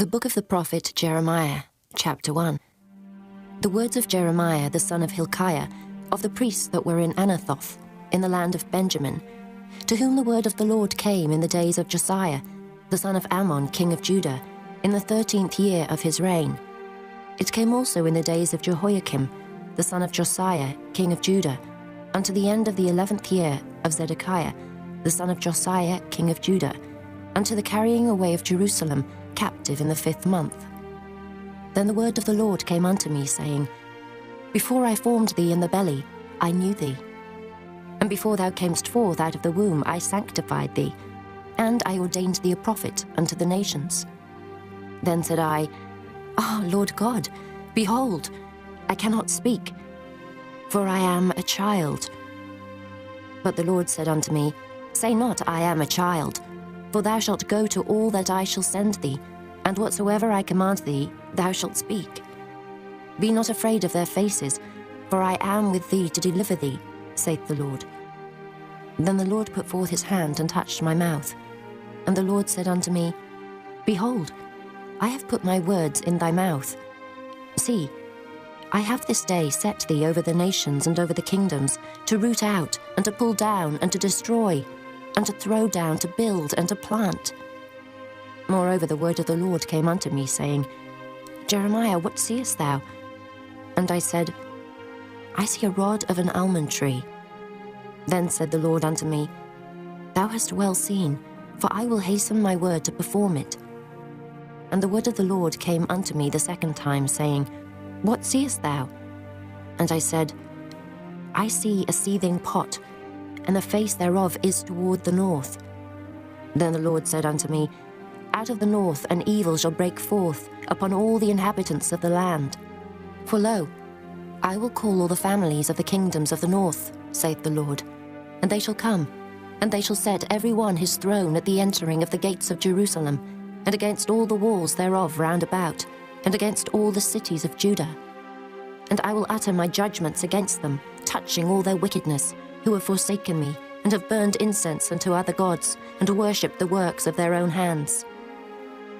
The book of the prophet Jeremiah, chapter 1. The words of Jeremiah the son of Hilkiah, of the priests that were in Anathoth, in the land of Benjamin, to whom the word of the Lord came in the days of Josiah, the son of Ammon, king of Judah, in the 13th year of his reign. It came also in the days of Jehoiakim, the son of Josiah, king of Judah, unto the end of the 11th year of Zedekiah, the son of Josiah, king of Judah, unto the carrying away of Jerusalem, captive in the 5th month. Then the word of the Lord came unto me, saying, Before I formed thee in the belly, I knew thee. And before thou camest forth out of the womb, I sanctified thee, and I ordained thee a prophet unto the nations. Then said I, Ah, Lord God, behold, I cannot speak, for I am a child. But the Lord said unto me, Say not, I am a child, for thou shalt go to all that I shall send thee, and whatsoever I command thee, thou shalt speak. Be not afraid of their faces, for I am with thee to deliver thee, saith the Lord. Then the Lord put forth his hand and touched my mouth. And the Lord said unto me, Behold, I have put my words in thy mouth. See, I have this day set thee over the nations and over the kingdoms, to root out, and to pull down, and to destroy, and to throw down, to build, and to plant. Moreover, the word of the Lord came unto me, saying, Jeremiah, what seest thou? And I said, I see a rod of an almond tree. Then said the Lord unto me, Thou hast well seen, for I will hasten my word to perform it. And the word of the Lord came unto me the second time, saying, What seest thou? And I said, I see a seething pot, and the face thereof is toward the north. Then the Lord said unto me, Out of the north an evil shall break forth upon all the inhabitants of the land. For lo, I will call all the families of the kingdoms of the north, saith the Lord, and they shall come, and they shall set every one his throne at the entering of the gates of Jerusalem, and against all the walls thereof round about, and against all the cities of Judah. And I will utter my judgments against them, touching all their wickedness, who have forsaken me, and have burned incense unto other gods, and worshipped the works of their own hands.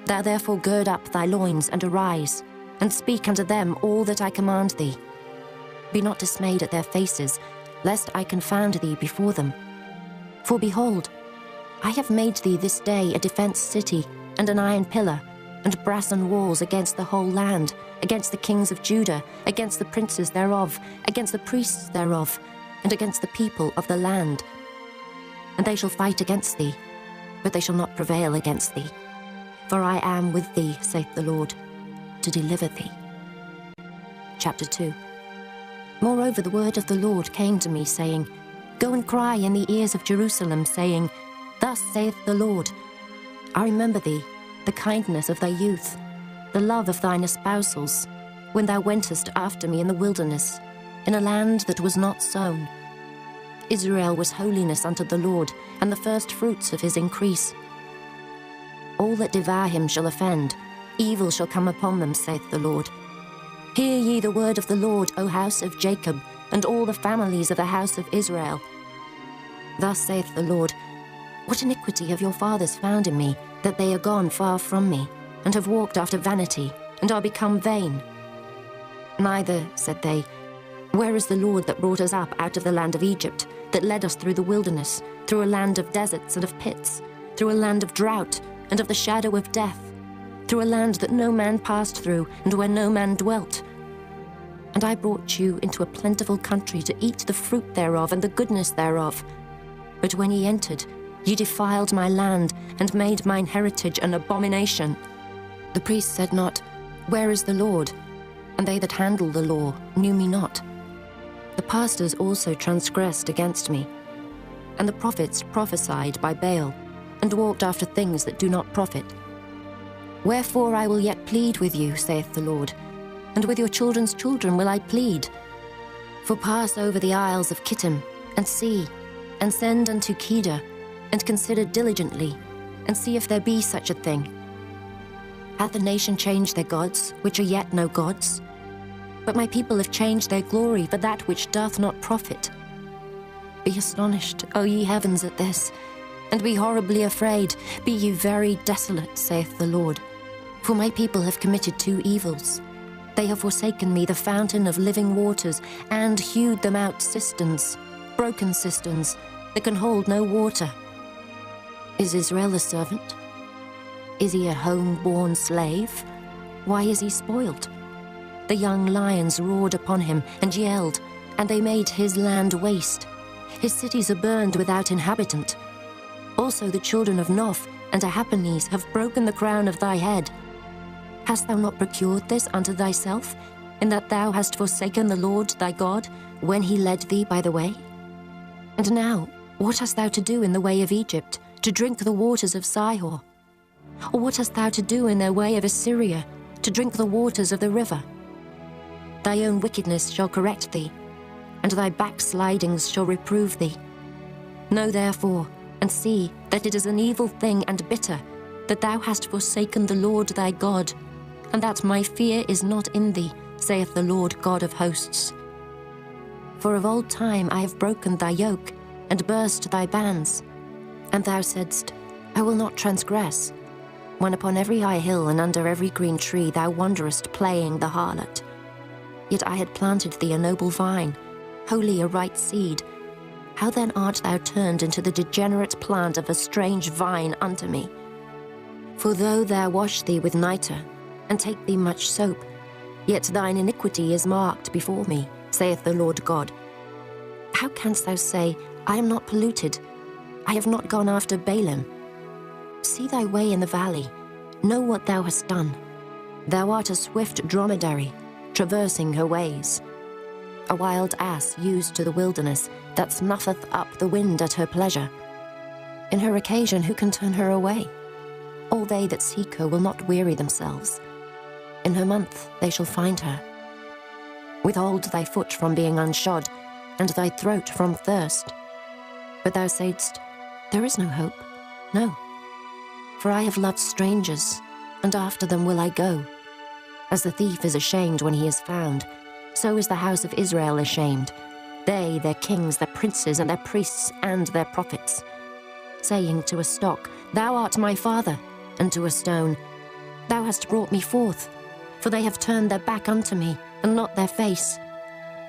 Thou therefore gird up thy loins, and arise, and speak unto them all that I command thee. Be not dismayed at their faces, lest I confound thee before them. For behold, I have made thee this day a defence city, and an iron pillar, and brassen walls against the whole land, against the kings of Judah, against the princes thereof, against the priests thereof, and against the people of the land. And they shall fight against thee, but they shall not prevail against thee. For I am with thee, saith the Lord, to deliver thee. Chapter 2. Moreover, the word of the Lord came to me, saying, Go and cry in the ears of Jerusalem, saying, Thus saith the Lord, I remember thee, the kindness of thy youth, the love of thine espousals, when thou wentest after me in the wilderness, in a land that was not sown. Israel was holiness unto the Lord, and the first fruits of his increase. All that devour him shall offend, evil shall come upon them, saith the Lord. Hear ye the word of the Lord, O house of Jacob, and all the families of the house of Israel. Thus saith the Lord, What iniquity have your fathers found in me, that they are gone far from me, and have walked after vanity, and are become vain? Neither, said they, Where is the Lord that brought us up out of the land of Egypt, that led us through the wilderness, through a land of deserts and of pits, through a land of drought and of the shadow of death, through a land that no man passed through, and where no man dwelt? And I brought you into a plentiful country to eat the fruit thereof and the goodness thereof. But when ye entered, ye defiled my land, and made mine heritage an abomination. The priests said not, Where is the Lord? And they that handle the law knew me not. The pastors also transgressed against me, and the prophets prophesied by Baal, and walked after things that do not profit. Wherefore I will yet plead with you, saith the Lord, and with your children's children will I plead. For pass over the isles of Kittim, and see, and send unto Kedar, and consider diligently, and see if there be such a thing. Hath the nation changed their gods, which are yet no gods? But my people have changed their glory for that which doth not profit. Be astonished, O ye heavens, at this, and be horribly afraid. Be ye very desolate, saith the Lord. For my people have committed 2 evils. They have forsaken me, the fountain of living waters, and hewed them out cisterns, broken cisterns, that can hold no water. Is Israel a servant? Is he a home-born slave? Why is he spoiled? The young lions roared upon him and yelled, and they made his land waste. His cities are burned without inhabitant. Also the children of Noph and Ahaphanes have broken the crown of thy head. Hast thou not procured this unto thyself, in that thou hast forsaken the Lord thy God, when he led thee by the way? And now, what hast thou to do in the way of Egypt, to drink the waters of Sihor? Or what hast thou to do in the way of Assyria, to drink the waters of the river? Thy own wickedness shall correct thee, and thy backslidings shall reprove thee. Know therefore, and see that it is an evil thing and bitter, that thou hast forsaken the Lord thy God, and that my fear is not in thee, saith the Lord God of hosts. For of old time I have broken thy yoke, and burst thy bands. And thou saidst, I will not transgress, when upon every high hill and under every green tree thou wanderest playing the harlot. Yet I had planted thee a noble vine, wholly a right seed. How then art thou turned into the degenerate plant of a strange vine unto me? For though thou wash thee with nitre, and take thee much soap, yet thine iniquity is marked before me, saith the Lord God. How canst thou say, I am not polluted, I have not gone after Balaam? See thy way in the valley, know what thou hast done. Thou art a swift dromedary, traversing her ways. A wild ass used to the wilderness, that snuffeth up the wind at her pleasure. In her occasion who can turn her away? All they that seek her will not weary themselves. In her month they shall find her. Withhold thy foot from being unshod, and thy throat from thirst. But thou saidst, there is no hope, no. For I have loved strangers, and after them will I go. As the thief is ashamed when he is found, so is the house of Israel ashamed, they, their kings, their princes, and their priests, and their prophets. Saying to a stock, thou art my father, and to a stone, thou hast brought me forth. For they have turned their back unto me, and not their face.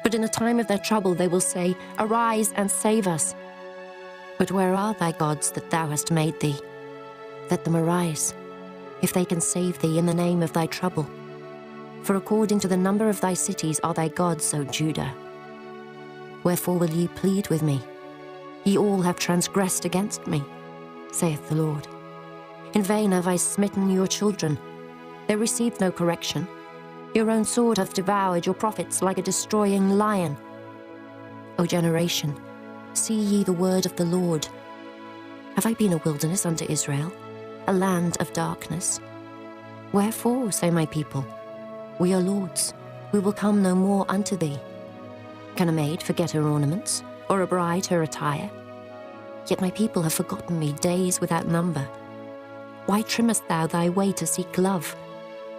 But in a time of their trouble they will say, arise and save us. But where are thy gods that thou hast made thee? Let them arise, if they can save thee in the name of thy trouble. For according to the number of thy cities are thy gods, O Judah. Wherefore will ye plead with me? Ye all have transgressed against me, saith the Lord. In vain have I smitten your children. They received no correction. Your own sword hath devoured your prophets like a destroying lion. O generation, see ye the word of the Lord. Have I been a wilderness unto Israel, a land of darkness? Wherefore, say my people, we are lords, we will come no more unto thee. Can a maid forget her ornaments, or a bride her attire? Yet my people have forgotten me days without number. Why trimmest thou thy way to seek love?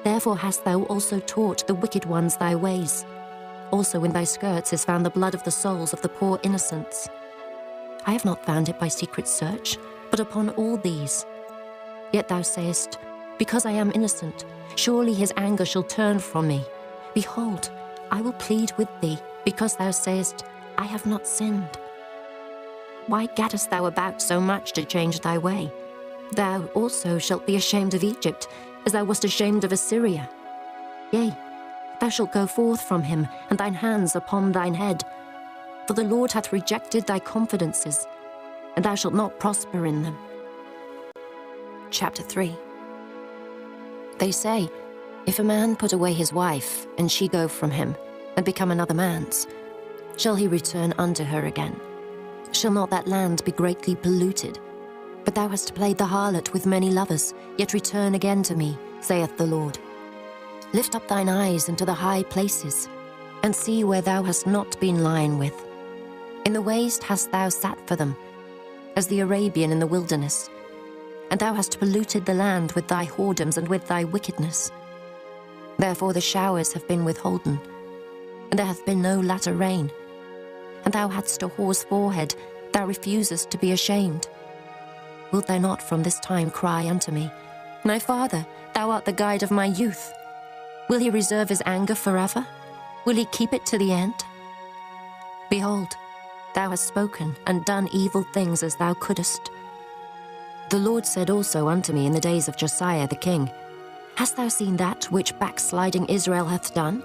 Therefore hast thou also taught the wicked ones thy ways. Also in thy skirts is found the blood of the souls of the poor innocents. I have not found it by secret search, but upon all these. Yet thou sayest, because I am innocent, surely his anger shall turn from me. Behold, I will plead with thee, because thou sayest, I have not sinned. Why gaddest thou about so much to change thy way? Thou also shalt be ashamed of Egypt, as thou wast ashamed of Assyria. Yea, thou shalt go forth from him, and thine hands upon thine head. For the Lord hath rejected thy confidences, and thou shalt not prosper in them. Chapter 3. They say, if a man put away his wife, and she go from him, and become another man's, shall he return unto her again? Shall not that land be greatly polluted? But thou hast played the harlot with many lovers, yet return again to me, saith the Lord. Lift up thine eyes into the high places, and see where thou hast not been lying with. In the waste hast thou sat for them, as the Arabian in the wilderness. And thou hast polluted the land with thy whoredoms and with thy wickedness. Therefore the showers have been withholden, and there hath been no latter rain. And thou hadst a hoarse forehead, thou refusest to be ashamed. Wilt thou not from this time cry unto me, My Father, Thou art the guide of my youth. Will he reserve his anger forever? Will he keep it to the end? Behold, thou hast spoken and done evil things as thou couldest. The Lord said also unto me in the days of Josiah the king, Hast thou seen that which backsliding Israel hath done?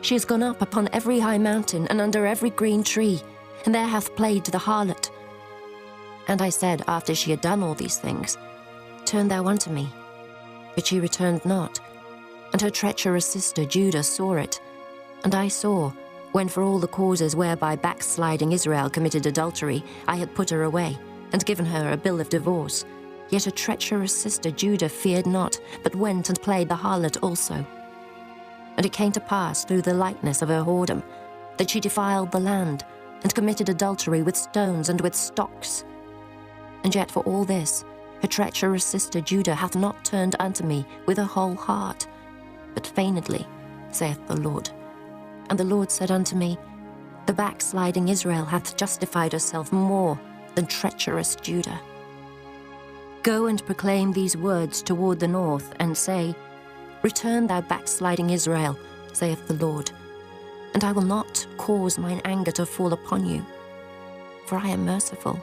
She is gone up upon every high mountain and under every green tree, and there hath played the harlot. And I said, after she had done all these things, Turn thou unto me. But she returned not. And her treacherous sister Judah saw it. And I saw, when for all the causes whereby backsliding Israel committed adultery, I had put her away, and given her a bill of divorce. Yet her treacherous sister Judah feared not, but went and played the harlot also. And it came to pass through the lightness of her whoredom, that she defiled the land, and committed adultery with stones and with stocks. And yet for all this, her treacherous sister Judah hath not turned unto me with her whole heart, but feignedly, saith the Lord. And the Lord said unto me, The backsliding Israel hath justified herself more than treacherous Judah. Go and proclaim these words toward the north, and say, Return, thou backsliding Israel, saith the Lord, and I will not cause mine anger to fall upon you. For I am merciful,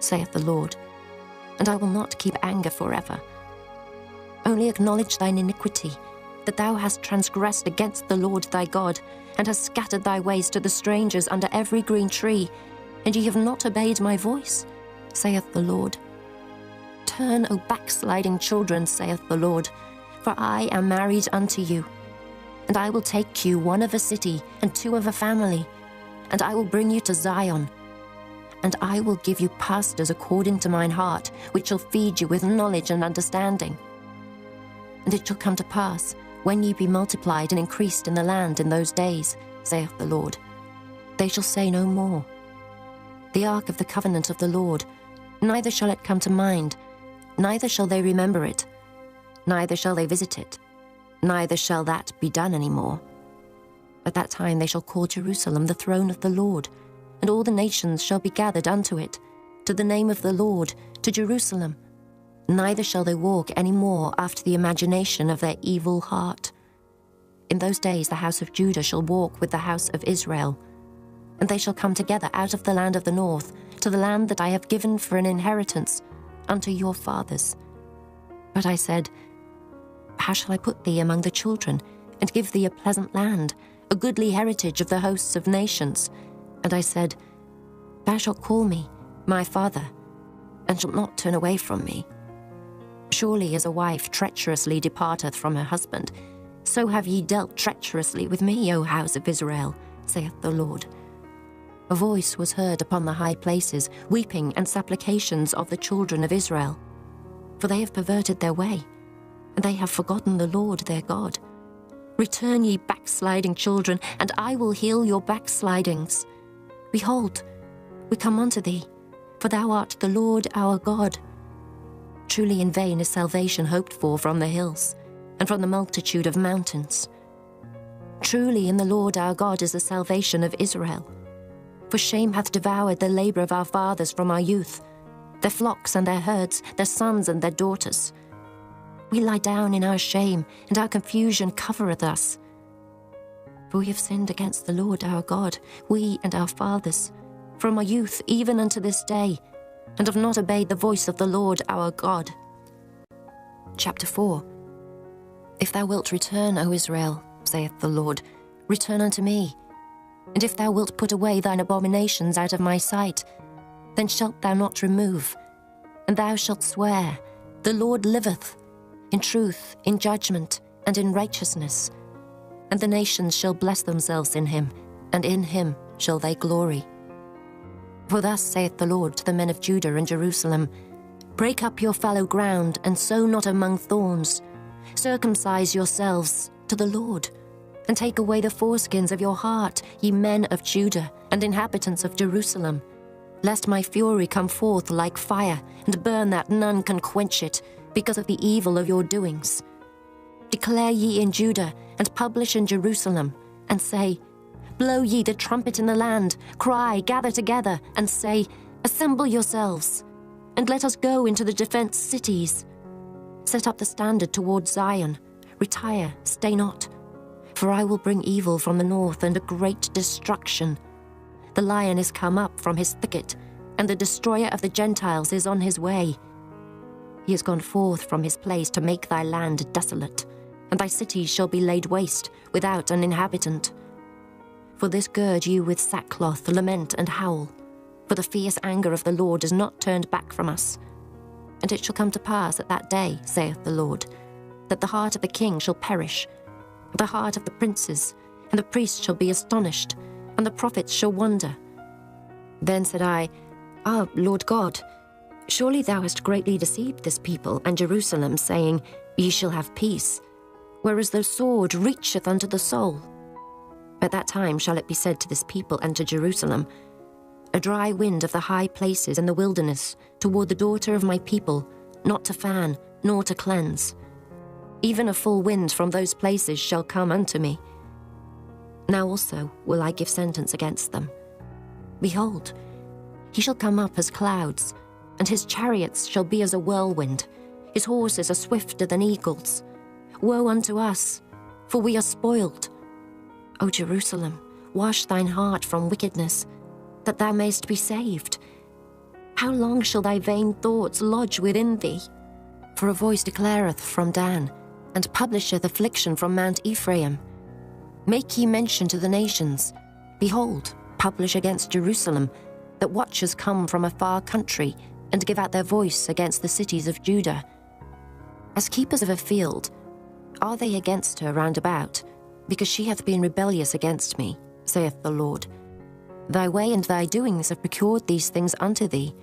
saith the Lord, and I will not keep anger forever. Only acknowledge thine iniquity, that thou hast transgressed against the Lord thy God, and hast scattered thy ways to the strangers under every green tree, and ye have not obeyed my voice, saith the Lord. Turn, O backsliding children, saith the Lord, for I am married unto you. And I will take you one of a city, and two of a family, and I will bring you to Zion. And I will give you pastors according to mine heart, which shall feed you with knowledge and understanding. And it shall come to pass, when ye be multiplied and increased in the land in those days, saith the Lord, they shall say no more, The ark of the covenant of the Lord, neither shall it come to mind, neither shall they remember it, neither shall they visit it, neither shall that be done any more. At that time they shall call Jerusalem the throne of the Lord, and all the nations shall be gathered unto it, to the name of the Lord, to Jerusalem. Neither shall they walk any more after the imagination of their evil heart. In those days the house of Judah shall walk with the house of Israel, and they shall come together out of the land of the north, to the land that I have given for an inheritance unto your fathers. But I said, How shall I put thee among the children, and give thee a pleasant land, a goodly heritage of the hosts of nations? And I said, Thou shalt call me, my father, and shalt not turn away from me. Surely as a wife treacherously departeth from her husband, so have ye dealt treacherously with me, O house of Israel, saith the Lord. A voice was heard upon the high places, weeping and supplications of the children of Israel. For they have perverted their way, and they have forgotten the Lord their God. Return, ye backsliding children, and I will heal your backslidings. Behold, we come unto thee, for thou art the Lord our God. Truly in vain is salvation hoped for from the hills, and from the multitude of mountains. Truly in the Lord our God is the salvation of Israel. For shame hath devoured the labour of our fathers from our youth, their flocks and their herds, their sons and their daughters. We lie down in our shame, and our confusion covereth us. For we have sinned against the Lord our God, we and our fathers, from our youth even unto this day, and have not obeyed the voice of the Lord our God. Chapter 4. If thou wilt return, O Israel, saith the Lord, return unto me. And if thou wilt put away thine abominations out of my sight, then shalt thou not remove. And thou shalt swear, The Lord liveth, in truth, in judgment, and in righteousness. And the nations shall bless themselves in him, and in him shall they glory. For thus saith the Lord to the men of Judah and Jerusalem, Break up your fallow ground, and sow not among thorns. Circumcise yourselves to the Lord, and take away the foreskins of your heart, ye men of Judah, and inhabitants of Jerusalem, lest my fury come forth like fire, and burn that none can quench it, because of the evil of your doings. Declare ye in Judah, and publish in Jerusalem, and say, Blow ye the trumpet in the land, cry, gather together, and say, Assemble yourselves, and let us go into the defenced cities. Set up the standard towards Zion. Retire, stay not. For I will bring evil from the north and a great destruction. The lion is come up from his thicket, and the destroyer of the Gentiles is on his way. He is gone forth from his place to make thy land desolate, and thy cities shall be laid waste, without an inhabitant. For this gird you with sackcloth, lament and howl. For the fierce anger of the Lord is not turned back from us. And it shall come to pass at that day, saith the Lord, that the heart of the king shall perish, the heart of the princes, and the priests shall be astonished, and the prophets shall wonder. Then said I, Ah, Lord God, surely thou hast greatly deceived this people and Jerusalem, saying, Ye shall have peace, whereas the sword reacheth unto the soul. At that time shall it be said to this people and to Jerusalem, A dry wind of the high places in the wilderness toward the daughter of my people, not to fan, nor to cleanse. Even a full wind from those places shall come unto me. Now also will I give sentence against them. Behold, he shall come up as clouds, and his chariots shall be as a whirlwind. His horses are swifter than eagles. Woe unto us, for we are spoiled. O Jerusalem, wash thine heart from wickedness, that thou mayst be saved. How long shall thy vain thoughts lodge within thee? For a voice declareth from Dan, and publisheth affliction from Mount Ephraim. Make ye mention to the nations. Behold, publish against Jerusalem, that watchers come from a far country, and give out their voice against the cities of Judah. As keepers of a field, are they against her round about, because she hath been rebellious against me, saith the Lord. Thy way and thy doings have procured these things unto thee.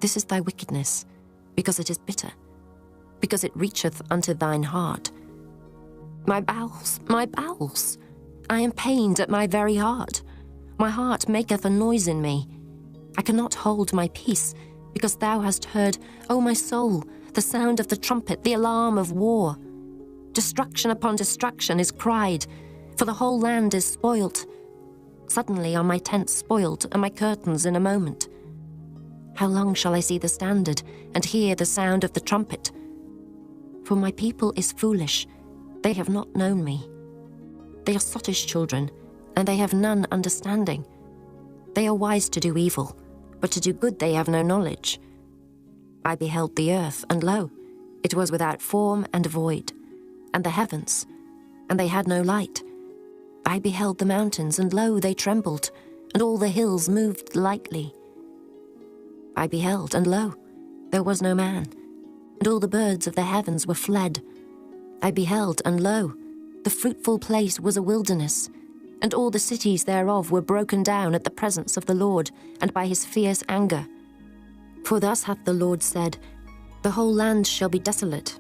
This is thy wickedness, because it is bitter, because it reacheth unto thine heart. My bowels, I am pained at my very heart. My heart maketh a noise in me. I cannot hold my peace, because thou hast heard, O my soul, the sound of the trumpet, the alarm of war. Destruction upon destruction is cried, for the whole land is spoilt. Suddenly are my tents spoiled, and my curtains in a moment. How long shall I see the standard, and hear the sound of the trumpet? For my people is foolish, they have not known me. They are sottish children, and they have none understanding. They are wise to do evil, but to do good they have no knowledge. I beheld the earth, and lo, it was without form and void, and the heavens, and they had no light. I beheld the mountains, and lo, they trembled, and all the hills moved lightly. I beheld, and lo, there was no man, and all the birds of the heavens were fled. I beheld, and lo, the fruitful place was a wilderness, and all the cities thereof were broken down at the presence of the Lord, and by his fierce anger. For thus hath the Lord said, The whole land shall be desolate,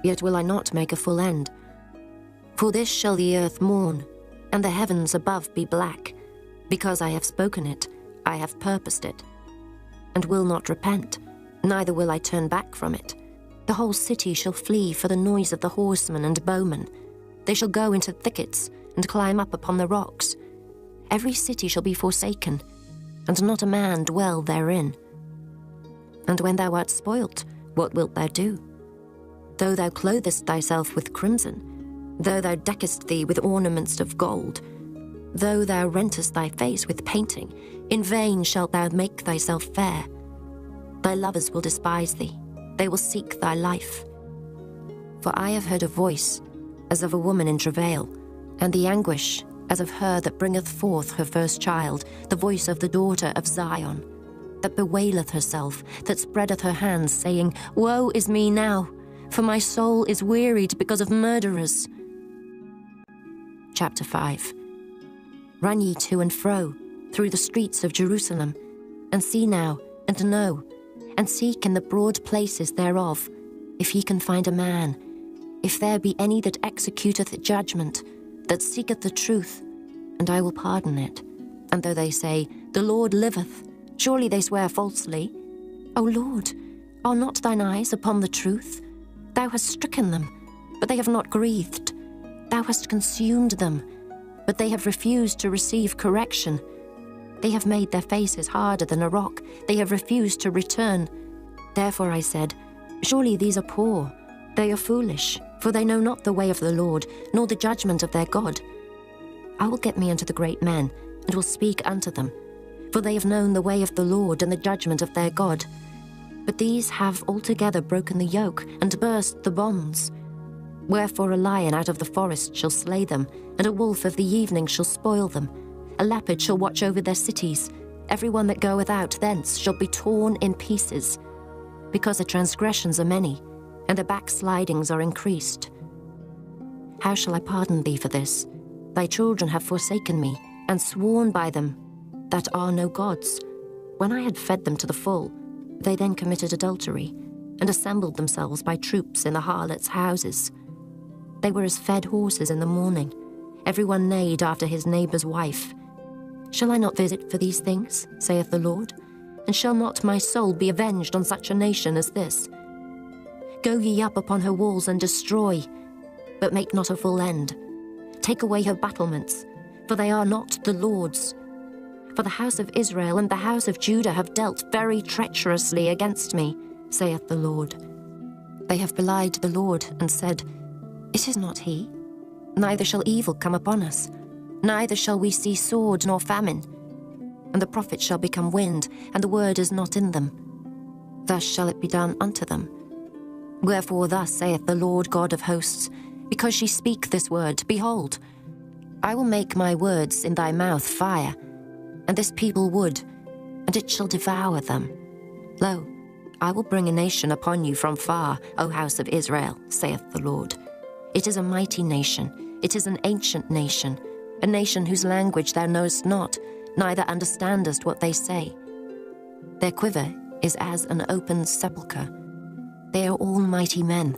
yet will I not make a full end. For this shall the earth mourn, and the heavens above be black, because I have spoken it, I have purposed it, and will not repent, neither will I turn back from it. The whole city shall flee for the noise of the horsemen and bowmen. They shall go into thickets, and climb up upon the rocks. Every city shall be forsaken, and not a man dwell therein. And when thou art spoilt, what wilt thou do? Though thou clothest thyself with crimson, though thou deckest thee with ornaments of gold, though thou rentest thy face with painting, in vain shalt thou make thyself fair. Thy lovers will despise thee, they will seek thy life. For I have heard a voice, as of a woman in travail, and the anguish, as of her that bringeth forth her first child, the voice of the daughter of Zion, that bewaileth herself, that spreadeth her hands, saying, Woe is me now, for my soul is wearied because of murderers. Chapter 5. Run ye to and fro through the streets of Jerusalem, and see now, and know, and seek in the broad places thereof, if ye can find a man, if there be any that executeth judgment, that seeketh the truth, and I will pardon it. And though they say, The Lord liveth, surely they swear falsely. O Lord, are not thine eyes upon the truth? Thou hast stricken them, but they have not grieved. Thou hast consumed them, but they have refused to receive correction. They have made their faces harder than a rock. They have refused to return. Therefore I said, Surely these are poor, they are foolish, for they know not the way of the Lord, nor the judgment of their God. I will get me unto the great men, and will speak unto them, for they have known the way of the Lord and the judgment of their God. But these have altogether broken the yoke, and burst the bonds. Wherefore a lion out of the forest shall slay them, and a wolf of the evening shall spoil them. A leopard shall watch over their cities. Every one that goeth out thence shall be torn in pieces, because the transgressions are many, and the backslidings are increased. How shall I pardon thee for this? Thy children have forsaken me, and sworn by them that are no gods. When I had fed them to the full, they then committed adultery, and assembled themselves by troops in the harlots' houses. They were as fed horses in the morning. Every one neighed after his neighbour's wife. Shall I not visit for these things, saith the Lord? And shall not my soul be avenged on such a nation as this? Go ye up upon her walls and destroy, but make not a full end. Take away her battlements, for they are not the Lord's. For the house of Israel and the house of Judah have dealt very treacherously against me, saith the Lord. They have belied the Lord, and said, It is not he. Neither shall evil come upon us, neither shall we see sword nor famine. And the prophets shall become wind, and the word is not in them. Thus shall it be done unto them. Wherefore thus saith the Lord God of hosts, because ye speak this word, behold, I will make my words in thy mouth fire, and this people wood, and it shall devour them. Lo, I will bring a nation upon you from far, O house of Israel, saith the Lord. It is a mighty nation, it is an ancient nation, a nation whose language thou knowest not, neither understandest what they say. Their quiver is as an open sepulchre. They are all mighty men.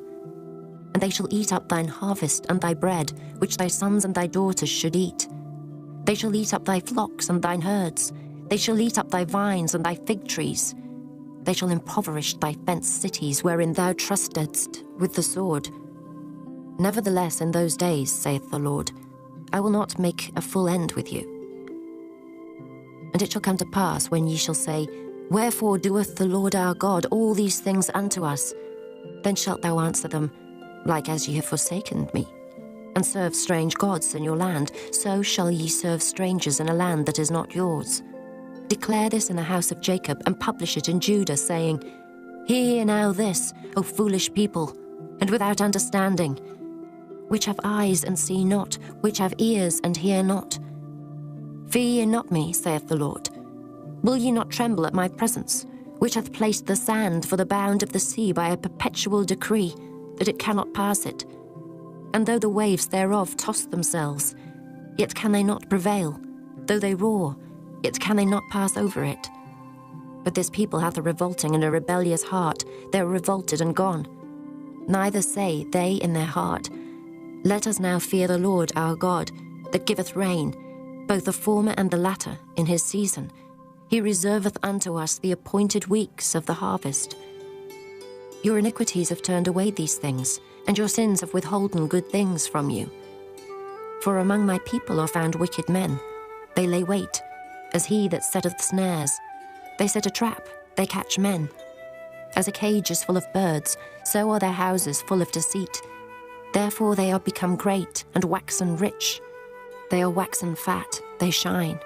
And they shall eat up thine harvest and thy bread, which thy sons and thy daughters should eat. They shall eat up thy flocks and thine herds. They shall eat up thy vines and thy fig trees. They shall impoverish thy fenced cities, wherein thou trustedst with the sword. Nevertheless, in those days, saith the Lord, I will not make a full end with you. And it shall come to pass, when ye shall say, Wherefore doeth the Lord our God all these things unto us? Then shalt thou answer them, Like as ye have forsaken me, and served strange gods in your land, so shall ye serve strangers in a land that is not yours. Declare this in the house of Jacob, and publish it in Judah, saying, Hear now this, O foolish people, and without understanding, which have eyes and see not, which have ears and hear not. Fear ye not me, saith the Lord. Will ye not tremble at my presence, which hath placed the sand for the bound of the sea by a perpetual decree, that it cannot pass it? And though the waves thereof toss themselves, yet can they not prevail. Though they roar, yet can they not pass over it. But this people hath a revolting and a rebellious heart. They are revolted and gone. Neither say they in their heart, Let us now fear the Lord our God, that giveth rain, both the former and the latter, in his season. He reserveth unto us the appointed weeks of the harvest. Your iniquities have turned away these things, and your sins have withholden good things from you. For among my people are found wicked men. They lay wait, as he that setteth snares. They set a trap, they catch men. As a cage is full of birds, so are their houses full of deceit. Therefore they are become great, and waxen rich. They are waxen fat, they shine.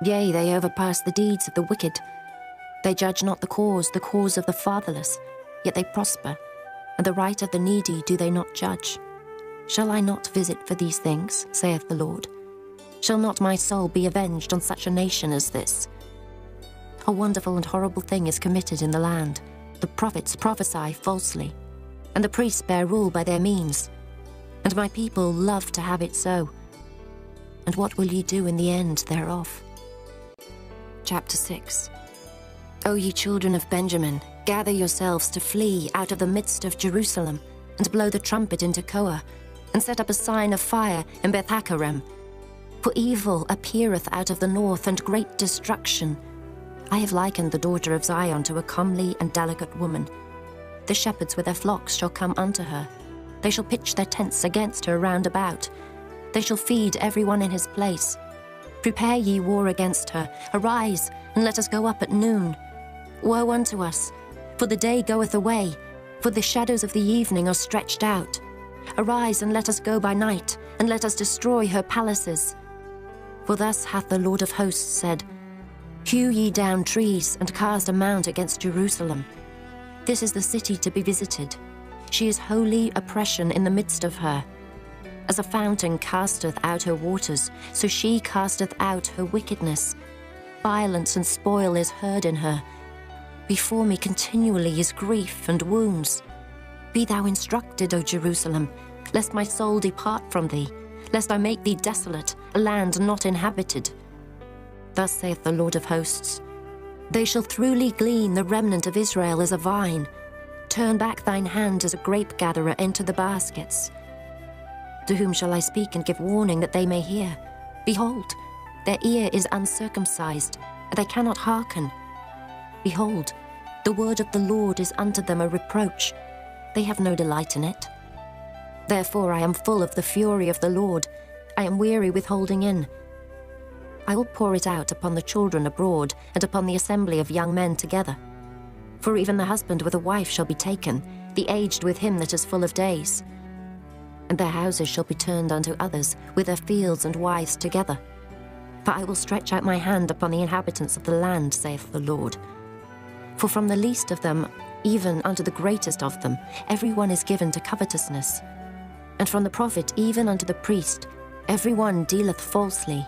Yea, they overpass the deeds of the wicked. They judge not the cause of the fatherless, yet they prosper, and the right of the needy do they not judge. Shall I not visit for these things, saith the Lord? Shall not my soul be avenged on such a nation as this? A wonderful and horrible thing is committed in the land. The prophets prophesy falsely, and the priests bear rule by their means. And my people love to have it so. And what will ye do in the end thereof? Chapter 6. O ye children of Benjamin, gather yourselves to flee out of the midst of Jerusalem, and blow the trumpet into Koah, and set up a sign of fire in Beth-Haccherem. For evil appeareth out of the north, and great destruction. I have likened the daughter of Zion to a comely and delicate woman. The shepherds with their flocks shall come unto her. They shall pitch their tents against her round about. They shall feed every one in his place. Prepare ye war against her. Arise, and let us go up at noon. Woe unto us, for the day goeth away, For the shadows of the evening are stretched out. Arise and let us go by night, and let us destroy her palaces. For thus hath the Lord of hosts said, Hew ye down trees, and cast a mount against Jerusalem. This is the city to be visited. She is holy oppression in the midst of her. As a fountain casteth out her waters, so she casteth out her wickedness. Violence and spoil is heard in her. Before me continually is grief and wounds. Be thou instructed, O Jerusalem, lest my soul depart from thee, lest I make thee desolate, a land not inhabited. Thus saith the Lord of hosts, They shall throughly glean the remnant of Israel as a vine. Turn back thine hand as a grape gatherer into the baskets. To whom shall I speak and give warning that they may hear? Behold, their ear is uncircumcised, and they cannot hearken. Behold, the word of the Lord is unto them a reproach. They have no delight in it. Therefore I am full of the fury of the Lord. I am weary with holding in. I will pour it out upon the children abroad, and upon the assembly of young men together. For even the husband with a wife shall be taken, the aged with him that is full of days. And their houses shall be turned unto others, with their fields and wives together. For I will stretch out my hand upon the inhabitants of the land, saith the Lord. For from the least of them, even unto the greatest of them, every one is given to covetousness. And from the prophet even unto the priest, every one dealeth falsely.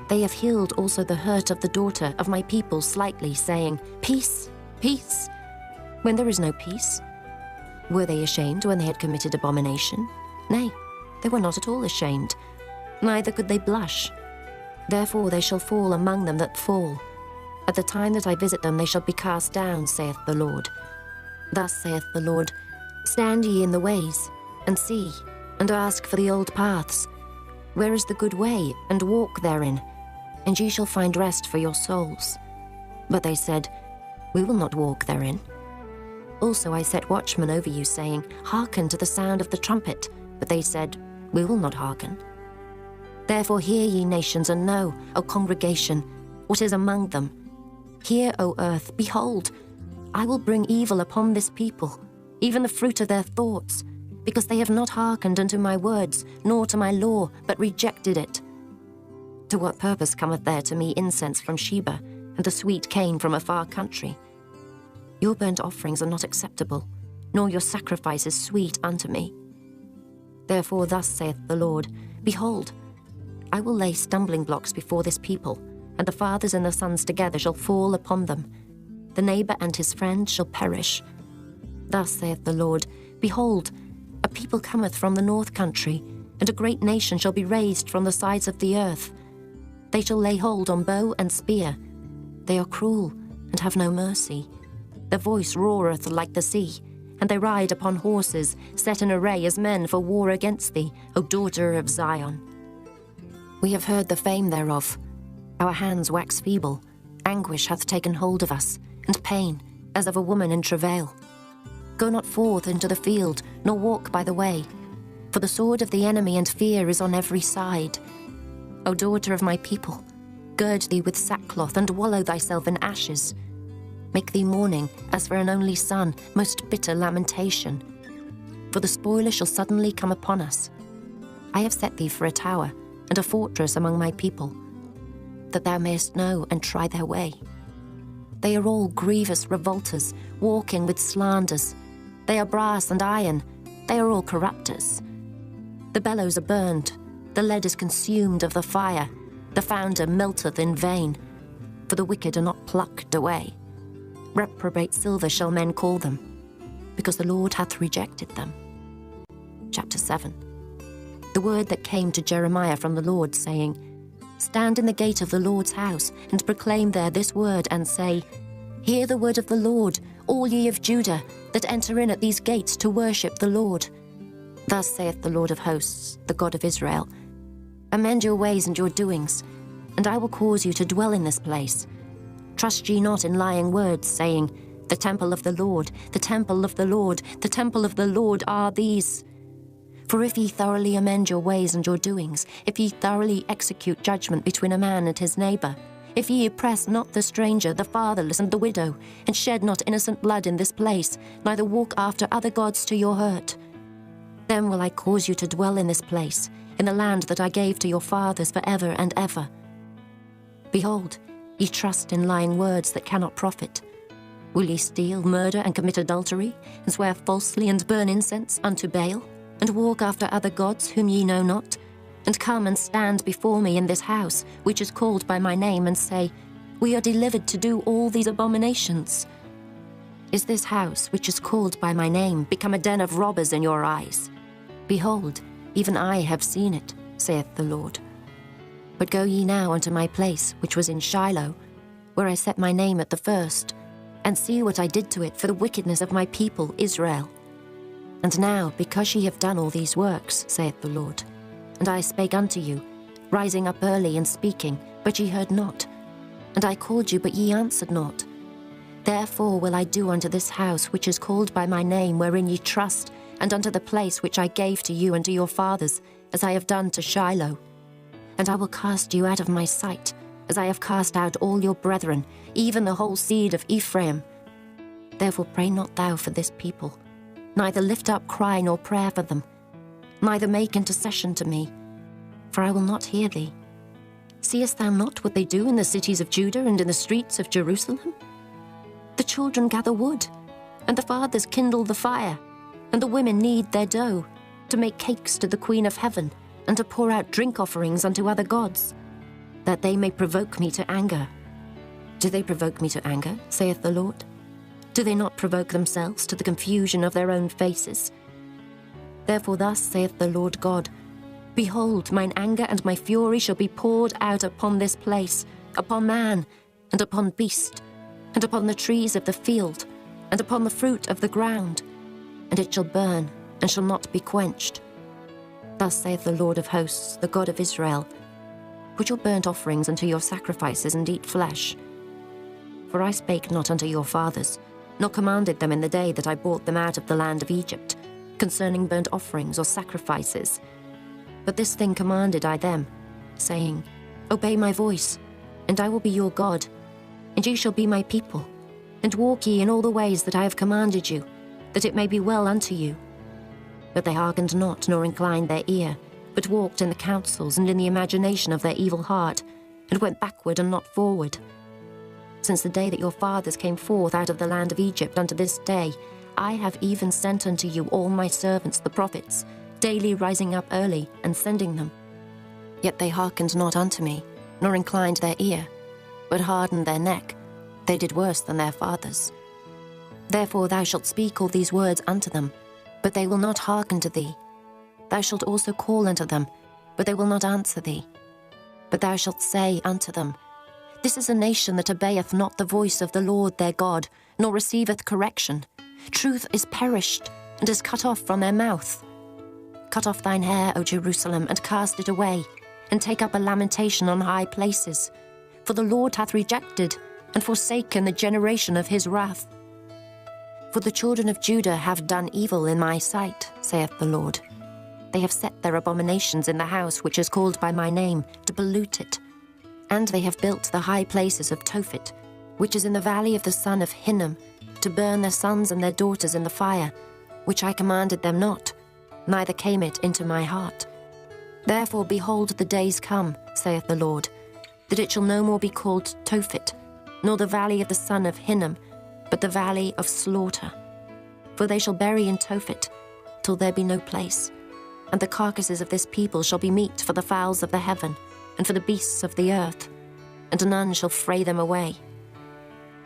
They have healed also the hurt of the daughter of my people slightly, saying, Peace, peace, when there is no peace. Were they ashamed when they had committed abomination? Nay, they were not at all ashamed, neither could they blush. Therefore they shall fall among them that fall. At the time that I visit them they shall be cast down, saith the Lord. Thus saith the Lord, Stand ye in the ways, and see, and ask for the old paths. Where is the good way, and walk therein, and ye shall find rest for your souls. But they said, We will not walk therein. Also I set watchmen over you, saying, Hearken to the sound of the trumpet. But they said, We will not hearken. Therefore hear ye nations, and know, O congregation, what is among them. Hear, O earth, behold, I will bring evil upon this people, even the fruit of their thoughts, because they have not hearkened unto my words, nor to my law, but rejected it. To what purpose cometh there to me incense from Sheba, and the sweet cane from a far country? Your burnt offerings are not acceptable, nor your sacrifices sweet unto me. Therefore thus saith the Lord, Behold, I will lay stumbling blocks before this people, and the fathers and the sons together shall fall upon them. The neighbor and his friend shall perish. Thus saith the Lord, Behold, a people cometh from the north country, and a great nation shall be raised from the sides of the earth. They shall lay hold on bow and spear. They are cruel, and have no mercy. Their voice roareth like the sea, and they ride upon horses, set in array as men for war against thee, O daughter of Zion. We have heard the fame thereof. Our hands wax feeble. Anguish hath taken hold of us, and pain, as of a woman in travail. Go not forth into the field, nor walk by the way, for the sword of the enemy and fear is on every side. O daughter of my people, gird thee with sackcloth, and wallow thyself in ashes. Make thee mourning, as for an only son, most bitter lamentation. For the spoiler shall suddenly come upon us. I have set thee for a tower, and a fortress among my people, that thou mayest know and try their way. They are all grievous revolters, walking with slanders. They are brass and iron, they are all corrupters. The bellows are burned, the lead is consumed of the fire, the founder melteth in vain, for the wicked are not plucked away. Reprobate silver shall men call them, because the Lord hath rejected them. Chapter 7. The word that came to Jeremiah from the Lord, saying, Stand in the gate of the Lord's house, and proclaim there this word, and say, Hear the word of the Lord, all ye of Judah, that enter in at these gates to worship the Lord. Thus saith the Lord of hosts, the God of Israel, Amend your ways and your doings, and I will cause you to dwell in this place. Trust ye not in lying words, saying, The temple of the Lord, the temple of the Lord, the temple of the Lord are these. For if ye thoroughly amend your ways and your doings, if ye thoroughly execute judgment between a man and his neighbor, if ye oppress not the stranger, the fatherless, and the widow, and shed not innocent blood in this place, neither walk after other gods to your hurt, then will I cause you to dwell in this place, in the land that I gave to your fathers for ever and ever. Behold, ye trust in lying words that cannot profit. Will ye steal, murder, and commit adultery, and swear falsely, and burn incense unto Baal, and walk after other gods whom ye know not, and come and stand before me in this house, which is called by my name, and say, We are delivered to do all these abominations? Is this house, which is called by my name, become a den of robbers in your eyes? Behold, even I have seen it, saith the Lord. But go ye now unto my place, which was in Shiloh, where I set my name at the first, and see what I did to it for the wickedness of my people Israel. And now, because ye have done all these works, saith the Lord, and I spake unto you, rising up early and speaking, but ye heard not, and I called you, but ye answered not. Therefore will I do unto this house which is called by my name, wherein ye trust, and unto the place which I gave to you and to your fathers, as I have done to Shiloh. And I will cast you out of my sight, as I have cast out all your brethren, even the whole seed of Ephraim. Therefore pray not thou for this people, neither lift up cry nor prayer for them, neither make intercession to me, for I will not hear thee. Seest thou not what they do in the cities of Judah and in the streets of Jerusalem? The children gather wood, and the fathers kindle the fire, and the women knead their dough, to make cakes to the Queen of Heaven, and to pour out drink offerings unto other gods, that they may provoke me to anger. Do they provoke me to anger, saith the Lord? Do they not provoke themselves to the confusion of their own faces? Therefore thus saith the Lord God, Behold, mine anger and my fury shall be poured out upon this place, upon man, and upon beast, and upon the trees of the field, and upon the fruit of the ground, and it shall burn, and shall not be quenched. Thus saith the Lord of hosts, the God of Israel, Put your burnt offerings unto your sacrifices, and eat flesh. For I spake not unto your fathers, nor commanded them in the day that I brought them out of the land of Egypt, concerning burnt offerings or sacrifices. But this thing commanded I them, saying, Obey my voice, and I will be your God, and ye shall be my people, and walk ye in all the ways that I have commanded you, that it may be well unto you. But they hearkened not, nor inclined their ear, but walked in the counsels and in the imagination of their evil heart, and went backward and not forward. Since the day that your fathers came forth out of the land of Egypt unto this day, I have even sent unto you all my servants the prophets, daily rising up early and sending them. Yet they hearkened not unto me, nor inclined their ear, but hardened their neck. They did worse than their fathers. Therefore thou shalt speak all these words unto them, but they will not hearken to thee. Thou shalt also call unto them, but they will not answer thee. But thou shalt say unto them, This is a nation that obeyeth not the voice of the Lord their God, nor receiveth correction. Truth is perished, and is cut off from their mouth. Cut off thine hair, O Jerusalem, and cast it away, and take up a lamentation on high places. For the Lord hath rejected, and forsaken the generation of his wrath. For the children of Judah have done evil in my sight, saith the Lord. They have set their abominations in the house which is called by my name, to pollute it. And they have built the high places of Tophet, which is in the valley of the son of Hinnom, to burn their sons and their daughters in the fire, which I commanded them not, neither came it into my heart. Therefore, behold, the days come, saith the Lord, that it shall no more be called Tophet, nor the valley of the son of Hinnom, but the valley of slaughter. For they shall bury in Tophet, till there be no place. And the carcasses of this people shall be meat for the fowls of the heaven, and for the beasts of the earth, and none shall fray them away.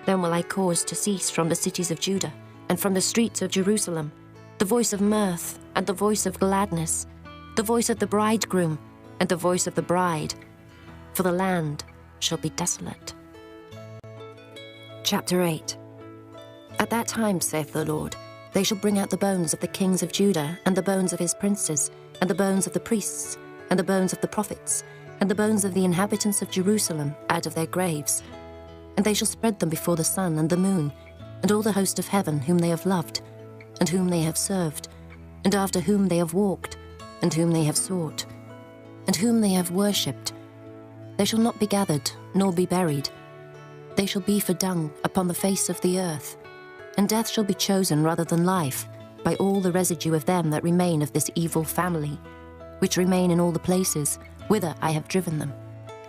Then will I cause to cease from the cities of Judah, and from the streets of Jerusalem, the voice of mirth, and the voice of gladness, the voice of the bridegroom, and the voice of the bride, for the land shall be desolate. Chapter 8. At that time, saith the Lord, they shall bring out the bones of the kings of Judah, and the bones of his princes, and the bones of the priests, and the bones of the prophets, and the bones of the inhabitants of Jerusalem out of their graves. And they shall spread them before the sun and the moon, and all the host of heaven whom they have loved, and whom they have served, and after whom they have walked, and whom they have sought, and whom they have worshipped. They shall not be gathered, nor be buried. They shall be for dung upon the face of the earth, and death shall be chosen rather than life by all the residue of them that remain of this evil family, which remain in all the places whither I have driven them,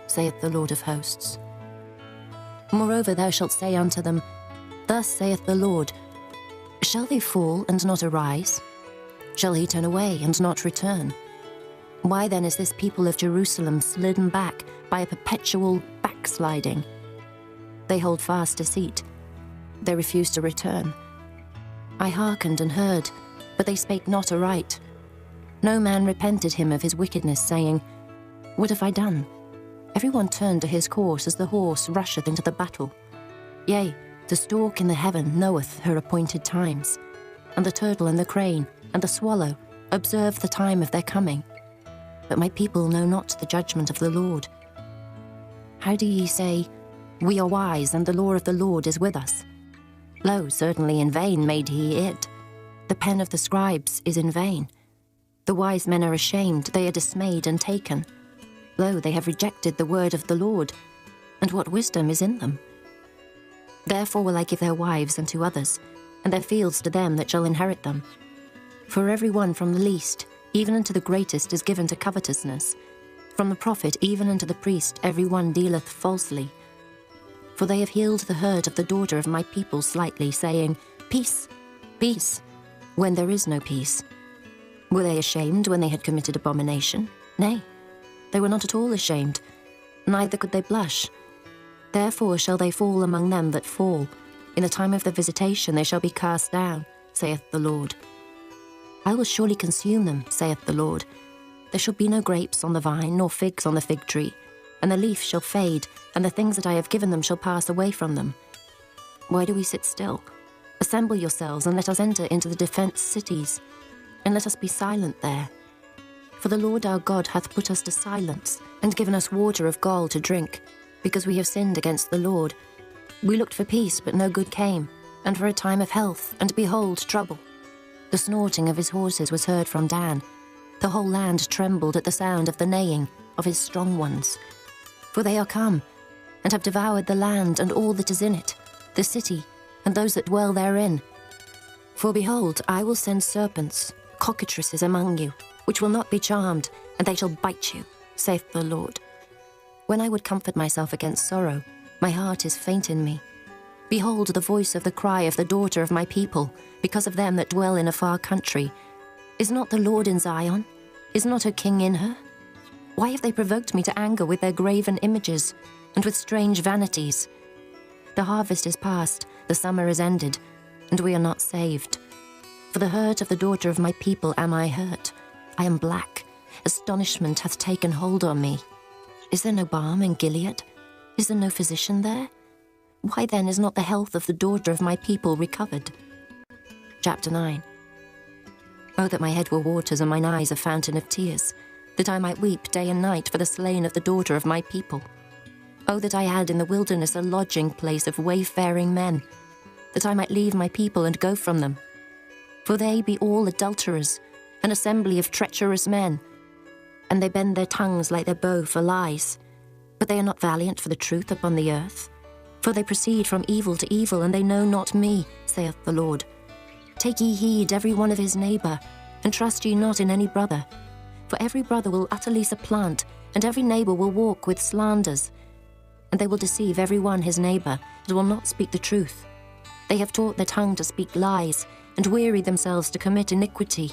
saith the Lord of hosts. Moreover thou shalt say unto them, Thus saith the Lord, Shall they fall and not arise? Shall he turn away and not return? Why then is this people of Jerusalem slidden back by a perpetual backsliding? They hold fast deceit. They refuse to return. I hearkened and heard, but they spake not aright. No man repented him of his wickedness, saying, What have I done? Every one turned to his course as the horse rusheth into the battle. Yea, the stork in the heaven knoweth her appointed times, and the turtle and the crane and the swallow observe the time of their coming. But my people know not the judgment of the Lord. How do ye say, We are wise, and the law of the Lord is with us? Lo, certainly in vain made he it. The pen of the scribes is in vain. The wise men are ashamed, they are dismayed and taken. Lo, they have rejected the word of the Lord, and what wisdom is in them? Therefore will I give their wives unto others, and their fields to them that shall inherit them. For every one from the least, even unto the greatest, is given to covetousness. From the prophet even unto the priest every one dealeth falsely. For they have healed the hurt of the daughter of my people slightly, saying, Peace, peace, when there is no peace. Were they ashamed when they had committed abomination? Nay, they were not at all ashamed, neither could they blush. Therefore shall they fall among them that fall. In the time of their visitation they shall be cast down, saith the Lord. I will surely consume them, saith the Lord. There shall be no grapes on the vine, nor figs on the fig tree, and the leaf shall fade, and the things that I have given them shall pass away from them. Why do we sit still? Assemble yourselves, and let us enter into the defenced cities, and let us be silent there. For the Lord our God hath put us to silence, and given us water of gall to drink, because we have sinned against the Lord. We looked for peace, but no good came, and for a time of health, and behold, trouble. The snorting of his horses was heard from Dan. The whole land trembled at the sound of the neighing of his strong ones. For they are come, and have devoured the land and all that is in it, the city, and those that dwell therein. For behold, I will send serpents, cockatrices among you, which will not be charmed, and they shall bite you, saith the Lord. When I would comfort myself against sorrow, my heart is faint in me. Behold the voice of the cry of the daughter of my people, because of them that dwell in a far country. Is not the Lord in Zion? Is not her king in her? Why have they provoked me to anger with their graven images, and with strange vanities? The harvest is past, the summer is ended, and we are not saved. For the hurt of the daughter of my people am I hurt. I am black. Astonishment hath taken hold on me. Is there no balm in Gilead? Is there no physician there? Why then is not the health of the daughter of my people recovered? Chapter 9. Oh, that my head were waters and mine eyes a fountain of tears, that I might weep day and night for the slain of the daughter of my people. Oh, that I had in the wilderness a lodging place of wayfaring men, that I might leave my people and go from them. For they be all adulterers, an assembly of treacherous men, and they bend their tongues like their bow for lies. But they are not valiant for the truth upon the earth. For they proceed from evil to evil, and they know not me, saith the Lord. Take ye heed every one of his neighbour, and trust ye not in any brother. For every brother will utterly supplant, and every neighbour will walk with slanders. And they will deceive every one his neighbour, and will not speak the truth. They have taught their tongue to speak lies, and weary themselves to commit iniquity.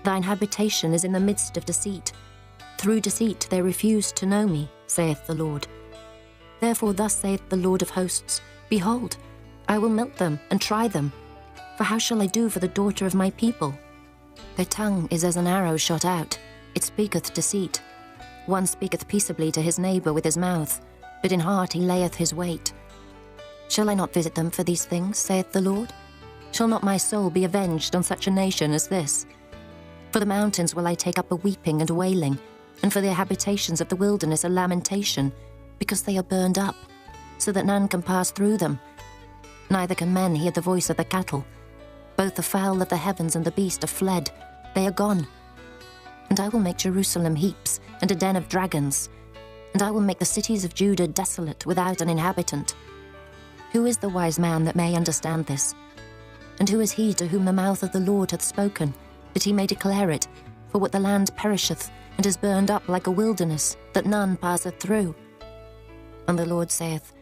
Thine habitation is in the midst of deceit. Through deceit they refuse to know me, saith the Lord. Therefore thus saith the Lord of hosts, Behold, I will melt them and try them. For how shall I do for the daughter of my people? Their tongue is as an arrow shot out, it speaketh deceit. One speaketh peaceably to his neighbour with his mouth, but in heart he layeth his wait. Shall I not visit them for these things, saith the Lord? Shall not my soul be avenged on such a nation as this? For the mountains will I take up a weeping and wailing, and for the habitations of the wilderness a lamentation, because they are burned up, so that none can pass through them. Neither can men hear the voice of the cattle. Both the fowl of the heavens and the beast are fled, they are gone. And I will make Jerusalem heaps, and a den of dragons. and I will make the cities of Judah desolate without an inhabitant. Who is the wise man that may understand this? And who is he to whom the mouth of the Lord hath spoken, that he may declare it? For what the land perisheth, and is burned up like a wilderness, that none passeth through. And the Lord saith,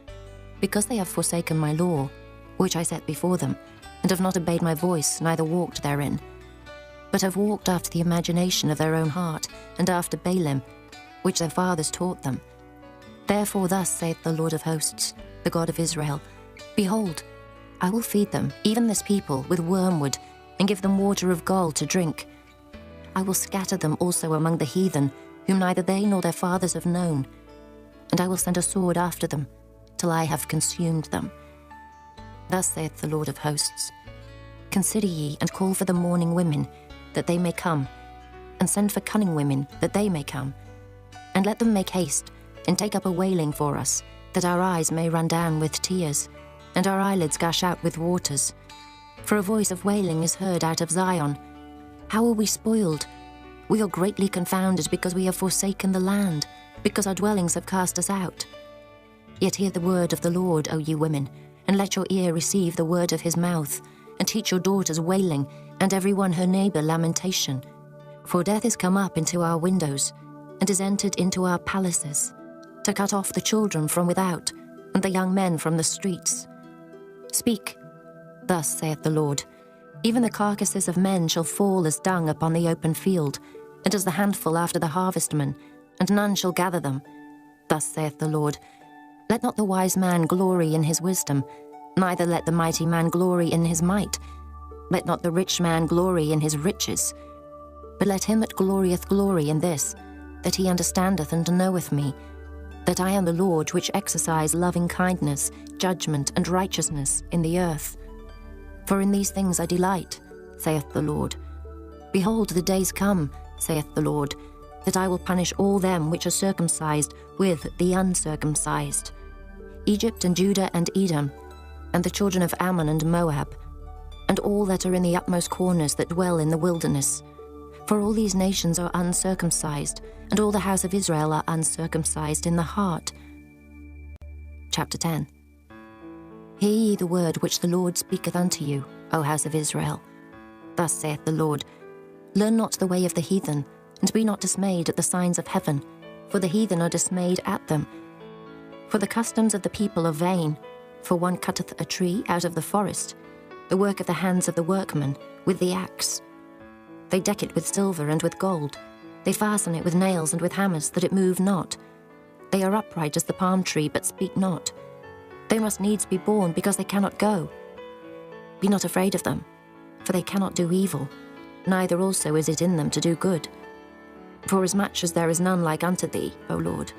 Because they have forsaken my law, which I set before them, and have not obeyed my voice, neither walked therein, but have walked after the imagination of their own heart, and after Baalim, which their fathers taught them. Therefore thus saith the Lord of hosts, the God of Israel, Behold, I will feed them, even this people, with wormwood, and give them water of gall to drink. I will scatter them also among the heathen, whom neither they nor their fathers have known. And I will send a sword after them, till I have consumed them. Thus saith the Lord of hosts, Consider ye, and call for the mourning women, that they may come, and send for cunning women, that they may come. And let them make haste, and take up a wailing for us, that our eyes may run down with tears, and our eyelids gush out with waters. For a voice of wailing is heard out of Zion. How are we spoiled? We are greatly confounded, because we have forsaken the land, because our dwellings have cast us out. Yet hear the word of the Lord, O ye women, and let your ear receive the word of his mouth, and teach your daughters wailing, and every one her neighbour lamentation. For death is come up into our windows, and is entered into our palaces, to cut off the children from without, and the young men from the streets. Speak, thus saith the Lord, Even the carcasses of men shall fall as dung upon the open field, and as the handful after the harvestman, and none shall gather them. Thus saith the Lord, Let not the wise man glory in his wisdom, neither let the mighty man glory in his might. Let not the rich man glory in his riches, but let him that glorieth glory in this, that he understandeth and knoweth me, that I am the Lord which exercise loving kindness, judgment, and righteousness in the earth. For in these things I delight, saith the Lord. Behold, the days come, saith the Lord, that I will punish all them which are circumcised with the uncircumcised, Egypt and Judah and Edom, and the children of Ammon and Moab, and all that are in the utmost corners that dwell in the wilderness. For all these nations are uncircumcised, and all the house of Israel are uncircumcised in the heart. Chapter 10. Hear ye the word which the Lord speaketh unto you, O house of Israel. Thus saith the Lord, Learn not the way of the heathen, and be not dismayed at the signs of heaven, for the heathen are dismayed at them. For the customs of the people are vain, for one cutteth a tree out of the forest, the work of the hands of the workman, with the axe. They deck it with silver and with gold. They fasten it with nails and with hammers, that it move not. They are upright as the palm tree, but speak not. They must needs be born, because they cannot go. Be not afraid of them, for they cannot do evil, neither also is it in them to do good. Forasmuch as there is none like unto thee, O Lord,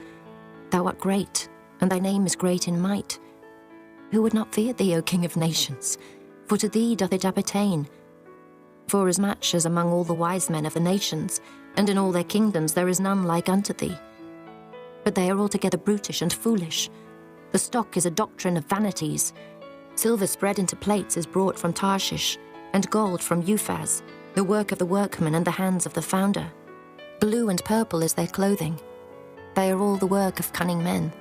thou art great, and thy name is great in might. Who would not fear thee, O King of nations? For to thee doth it appertain. Forasmuch as among all the wise men of the nations, and in all their kingdoms, there is none like unto thee. But they are altogether brutish and foolish. The stock is a doctrine of vanities. Silver spread into plates is brought from Tarshish, and gold from Uphaz, the work of the workman and the hands of the founder. Blue and purple is their clothing. They are all the work of cunning men.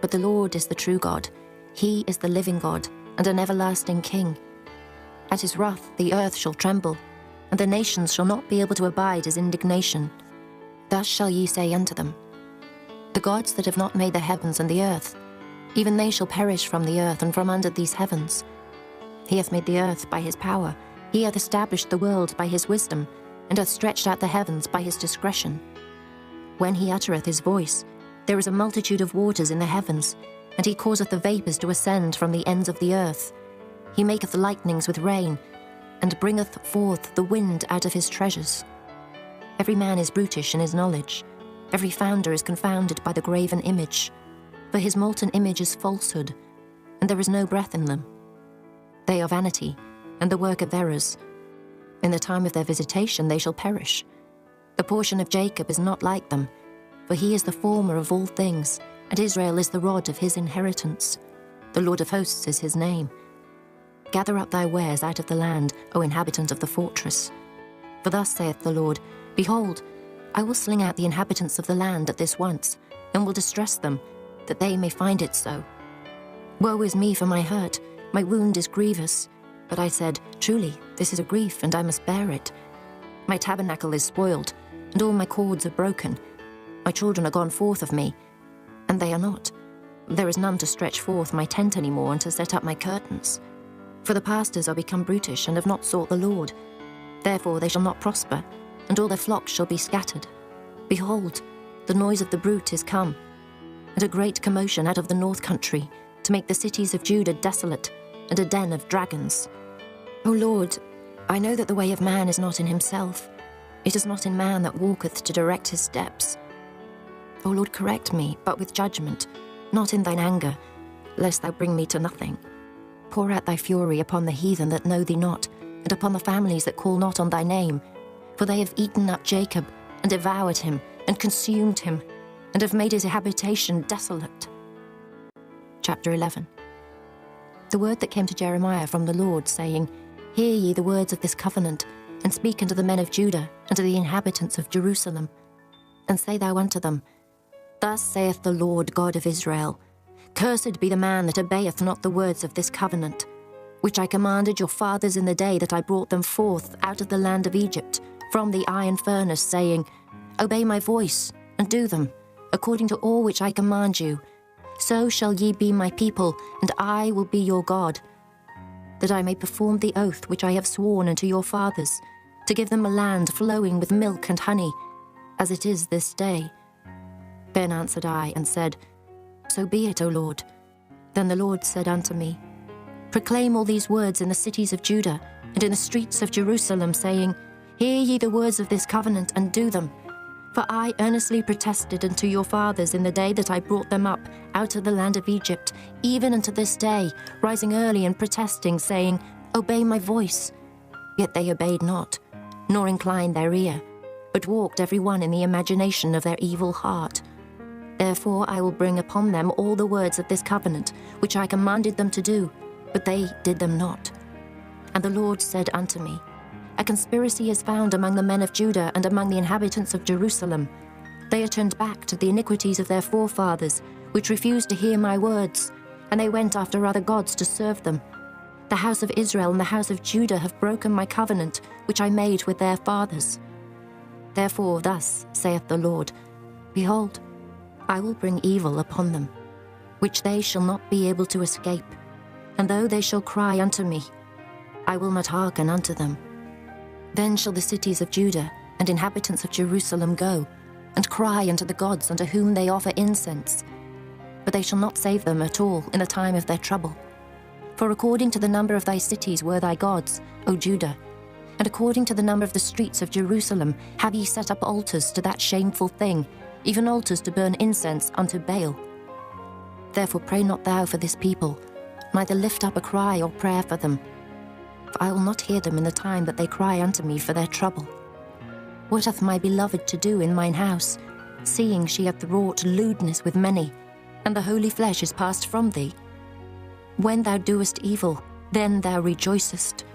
But the Lord is the true God. He is the living God, and an everlasting King. At his wrath the earth shall tremble, and the nations shall not be able to abide his indignation. Thus shall ye say unto them, The gods that have not made the heavens and the earth, even they shall perish from the earth and from under these heavens. He hath made the earth by his power, he hath established the world by his wisdom, and hath stretched out the heavens by his discretion. When he uttereth his voice, there is a multitude of waters in the heavens, and he causeth the vapours to ascend from the ends of the earth. He maketh lightnings with rain, and bringeth forth the wind out of his treasures. Every man is brutish in his knowledge. Every founder is confounded by the graven image. For his molten image is falsehood, and there is no breath in them. They are vanity, and the work of errors. In the time of their visitation they shall perish. The portion of Jacob is not like them, for he is the former of all things, and Israel is the rod of his inheritance. The Lord of hosts is his name. Gather up thy wares out of the land, O inhabitant of the fortress. For thus saith the Lord, Behold, I will sling out the inhabitants of the land at this once, and will distress them, that they may find it so. Woe is me for my hurt, my wound is grievous. But I said, truly, this is a grief, and I must bear it. My tabernacle is spoiled, and all my cords are broken. My children are gone forth of me, and they are not. There is none to stretch forth my tent any more, and to set up my curtains. For the pastors are become brutish, and have not sought the Lord. Therefore they shall not prosper, and all their flocks shall be scattered. Behold, the noise of the brute is come, and a great commotion out of the north country, to make the cities of Judah desolate, and a den of dragons. O Lord, I know that the way of man is not in himself. It is not in man that walketh to direct his steps. O Lord, correct me, but with judgment, not in thine anger, lest thou bring me to nothing. Pour out thy fury upon the heathen that know thee not, and upon the families that call not on thy name. For they have eaten up Jacob, and devoured him, and consumed him, and have made his habitation desolate. Chapter 11. The word that came to Jeremiah from the Lord, saying, Hear ye the words of this covenant, and speak unto the men of Judah, and to the inhabitants of Jerusalem. And say thou unto them, Thus saith the Lord God of Israel, Cursed be the man that obeyeth not the words of this covenant, which I commanded your fathers in the day that I brought them forth out of the land of Egypt, from the iron furnace, saying, Obey my voice, and do them, according to all which I command you. So shall ye be my people, and I will be your God, that I may perform the oath which I have sworn unto your fathers, to give them a land flowing with milk and honey, as it is this day. Then answered I, and said, So be it, O Lord. Then the Lord said unto me, Proclaim all these words in the cities of Judah, and in the streets of Jerusalem, saying, Hear ye the words of this covenant, and do them. For I earnestly protested unto your fathers in the day that I brought them up out of the land of Egypt, even unto this day, rising early and protesting, saying, Obey my voice. Yet they obeyed not, nor inclined their ear, but walked every one in the imagination of their evil heart. Therefore I will bring upon them all the words of this covenant, which I commanded them to do, but they did them not. And the Lord said unto me, A conspiracy is found among the men of Judah and among the inhabitants of Jerusalem. They are turned back to the iniquities of their forefathers, which refused to hear my words, and they went after other gods to serve them. The house of Israel and the house of Judah have broken my covenant, which I made with their fathers. Therefore thus saith the Lord, Behold, I will bring evil upon them, which they shall not be able to escape. And though they shall cry unto me, I will not hearken unto them. Then shall the cities of Judah and inhabitants of Jerusalem go, and cry unto the gods unto whom they offer incense. But they shall not save them at all in the time of their trouble. For according to the number of thy cities were thy gods, O Judah, and according to the number of the streets of Jerusalem have ye set up altars to that shameful thing, even altars to burn incense unto Baal. Therefore pray not thou for this people, neither lift up a cry or prayer for them. For I will not hear them in the time that they cry unto me for their trouble. What hath my beloved to do in mine house, seeing she hath wrought lewdness with many, and the holy flesh is passed from thee? When thou doest evil, then thou rejoicest.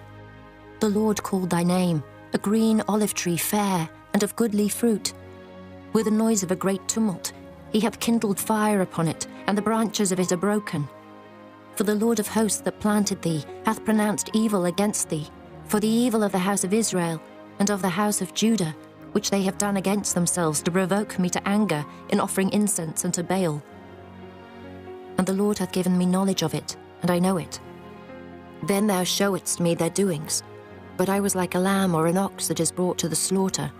The Lord called thy name, a green olive tree fair, and of goodly fruit. With the noise of a great tumult, he hath kindled fire upon it, and the branches of it are broken. For the Lord of hosts that planted thee hath pronounced evil against thee, for the evil of the house of Israel and of the house of Judah, which they have done against themselves to provoke me to anger in offering incense unto Baal. And the Lord hath given me knowledge of it, and I know it. Then thou showedst me their doings, but I was like a lamb or an ox that is brought to the slaughter.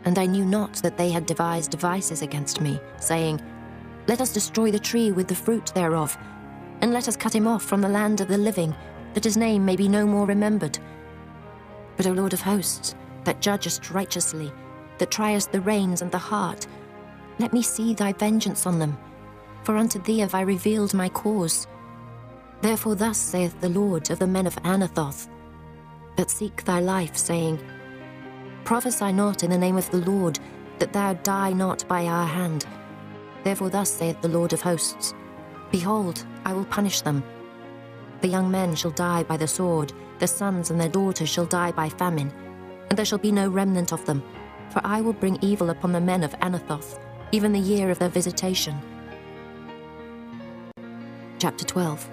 And I knew not that they had devised devices against me, saying, Let us destroy the tree with the fruit thereof, and let us cut him off from the land of the living, that his name may be no more remembered. But, O Lord of hosts, that judgest righteously, that triest the reins and the heart, let me see thy vengeance on them, for unto thee have I revealed my cause. Therefore thus saith the Lord of the men of Anathoth, that seek thy life, saying, Prophesy not in the name of the Lord, that thou die not by our hand. Therefore thus saith the Lord of hosts, Behold, I will punish them. The young men shall die by the sword, their sons and their daughters shall die by famine, and there shall be no remnant of them. For I will bring evil upon the men of Anathoth, even the year of their visitation. Chapter 12.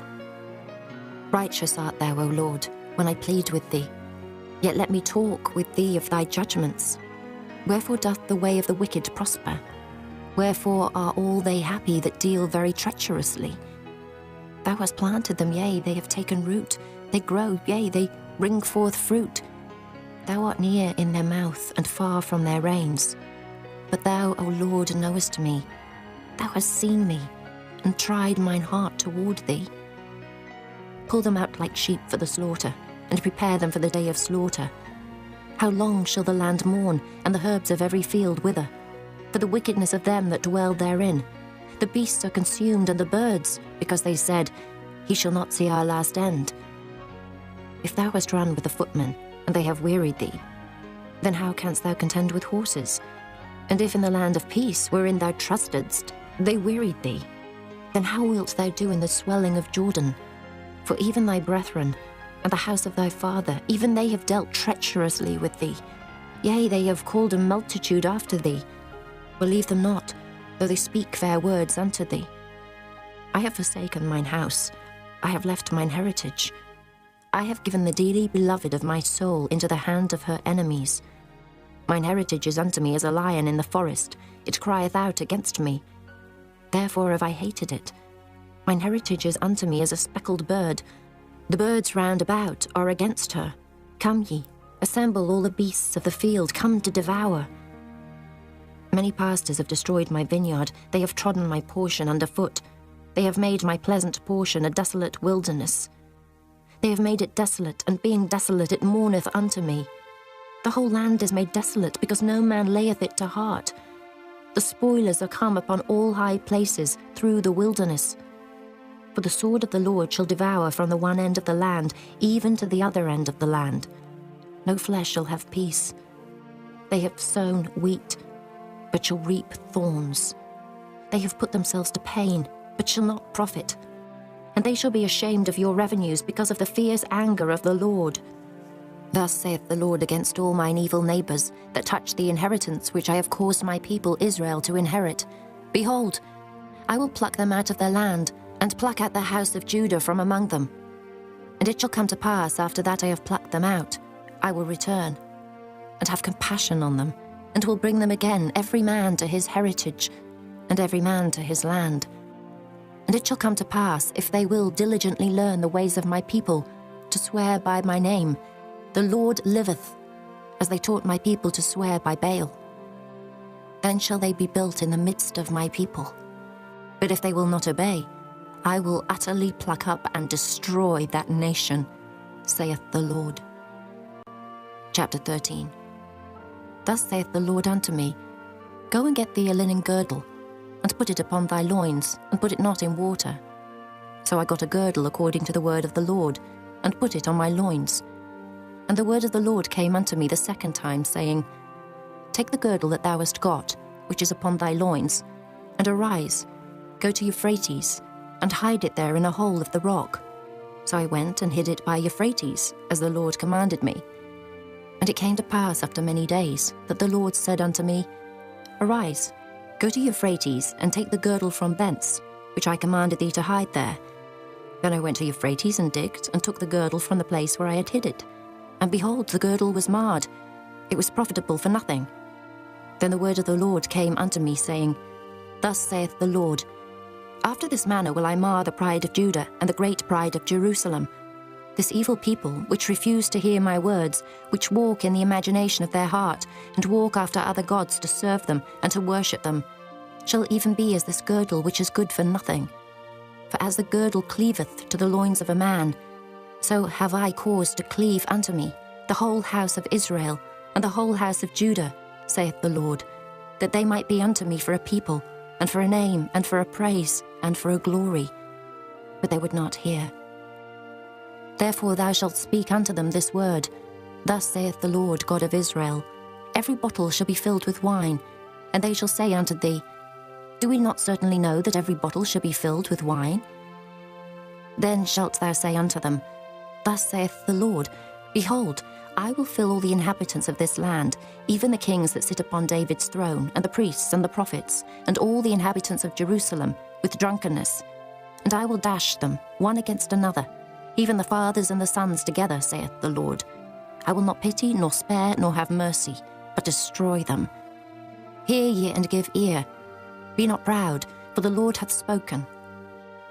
Righteous art thou, O Lord, when I plead with thee. Yet let me talk with thee of thy judgments. Wherefore doth the way of the wicked prosper? Wherefore are all they happy that deal very treacherously? Thou hast planted them, yea, they have taken root. They grow, yea, they bring forth fruit. Thou art near in their mouth, and far from their reins. But thou, O Lord, knowest me. Thou hast seen me, and tried mine heart toward thee. Pull them out like sheep for the slaughter, and prepare them for the day of slaughter. How long shall the land mourn, and the herbs of every field wither? For the wickedness of them that dwell therein. The beasts are consumed, and the birds, because they said, He shall not see our last end. If thou hast run with the footmen, and they have wearied thee, then how canst thou contend with horses? And if in the land of peace, wherein thou trustedst, they wearied thee, then how wilt thou do in the swelling of Jordan? For even thy brethren, and the house of thy father, even they have dealt treacherously with thee. Yea, they have called a multitude after thee. Believe them not, though they speak fair words unto thee. I have forsaken mine house, I have left mine heritage. I have given the dearly beloved of my soul into the hand of her enemies. Mine heritage is unto me as a lion in the forest, it crieth out against me. Therefore have I hated it. Mine heritage is unto me as a speckled bird. The birds round about are against her. Come ye, assemble all the beasts of the field, come to devour. Many pastors have destroyed my vineyard, they have trodden my portion under foot. They have made my pleasant portion a desolate wilderness. They have made it desolate, and being desolate it mourneth unto me. The whole land is made desolate, because no man layeth it to heart. The spoilers are come upon all high places through the wilderness. For the sword of the Lord shall devour from the one end of the land, even to the other end of the land. No flesh shall have peace. They have sown wheat, but shall reap thorns. They have put themselves to pain, but shall not profit. And they shall be ashamed of your revenues because of the fierce anger of the Lord. Thus saith the Lord against all mine evil neighbours that touch the inheritance which I have caused my people Israel to inherit. Behold, I will pluck them out of their land, and pluck out the house of Judah from among them. And it shall come to pass, after that I have plucked them out, I will return, and have compassion on them, and will bring them again, every man to his heritage, and every man to his land. And it shall come to pass, if they will diligently learn the ways of my people, to swear by my name, the Lord liveth, as they taught my people to swear by Baal. Then shall they be built in the midst of my people. But if they will not obey, I will utterly pluck up and destroy that nation, saith the Lord. Chapter 13. Thus saith the Lord unto me, Go and get thee a linen girdle, and put it upon thy loins, and put it not in water. So I got a girdle according to the word of the Lord, and put it on my loins. And the word of the Lord came unto me the second time, saying, Take the girdle that thou hast got, which is upon thy loins, and arise, go to Euphrates, and hide it there in a hole of the rock. So I went and hid it by Euphrates, as the Lord commanded me. And it came to pass after many days, that the Lord said unto me, Arise, go to Euphrates, and take the girdle from thence, which I commanded thee to hide there. Then I went to Euphrates, and digged, and took the girdle from the place where I had hid it. And behold, the girdle was marred, it was profitable for nothing. Then the word of the Lord came unto me, saying, Thus saith the Lord, After this manner will I mar the pride of Judah, and the great pride of Jerusalem. This evil people, which refuse to hear my words, which walk in the imagination of their heart, and walk after other gods to serve them, and to worship them, shall even be as this girdle which is good for nothing. For as the girdle cleaveth to the loins of a man, so have I caused to cleave unto me the whole house of Israel, and the whole house of Judah, saith the Lord, that they might be unto me for a people, and for a name, and for a praise, and for a glory. But they would not hear. Therefore thou shalt speak unto them this word, Thus saith the Lord God of Israel, Every bottle shall be filled with wine, and they shall say unto thee, Do we not certainly know that every bottle shall be filled with wine? Then shalt thou say unto them, Thus saith the Lord, Behold, I will fill all the inhabitants of this land, even the kings that sit upon David's throne, and the priests and the prophets, and all the inhabitants of Jerusalem, with drunkenness. And I will dash them, one against another, even the fathers and the sons together, saith the Lord. I will not pity, nor spare, nor have mercy, but destroy them. Hear ye and give ear. Be not proud, for the Lord hath spoken.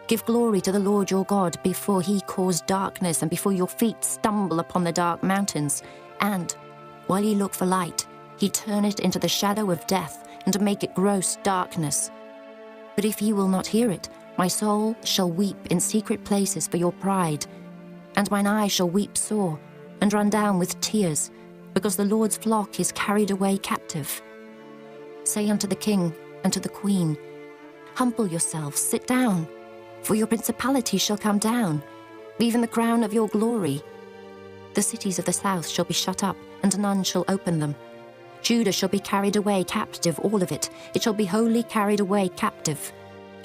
Give glory to the Lord your God before he cause darkness, and before your feet stumble upon the dark mountains. And, while ye look for light, he turn it into the shadow of death, and make it gross darkness. But if ye will not hear it, my soul shall weep in secret places for your pride, and mine eye shall weep sore, and run down with tears, because the Lord's flock is carried away captive. Say unto the king and to the queen, Humble yourselves, sit down, for your principality shall come down, even the crown of your glory. The cities of the south shall be shut up, and none shall open them. Judah shall be carried away captive, all of it. It shall be wholly carried away captive.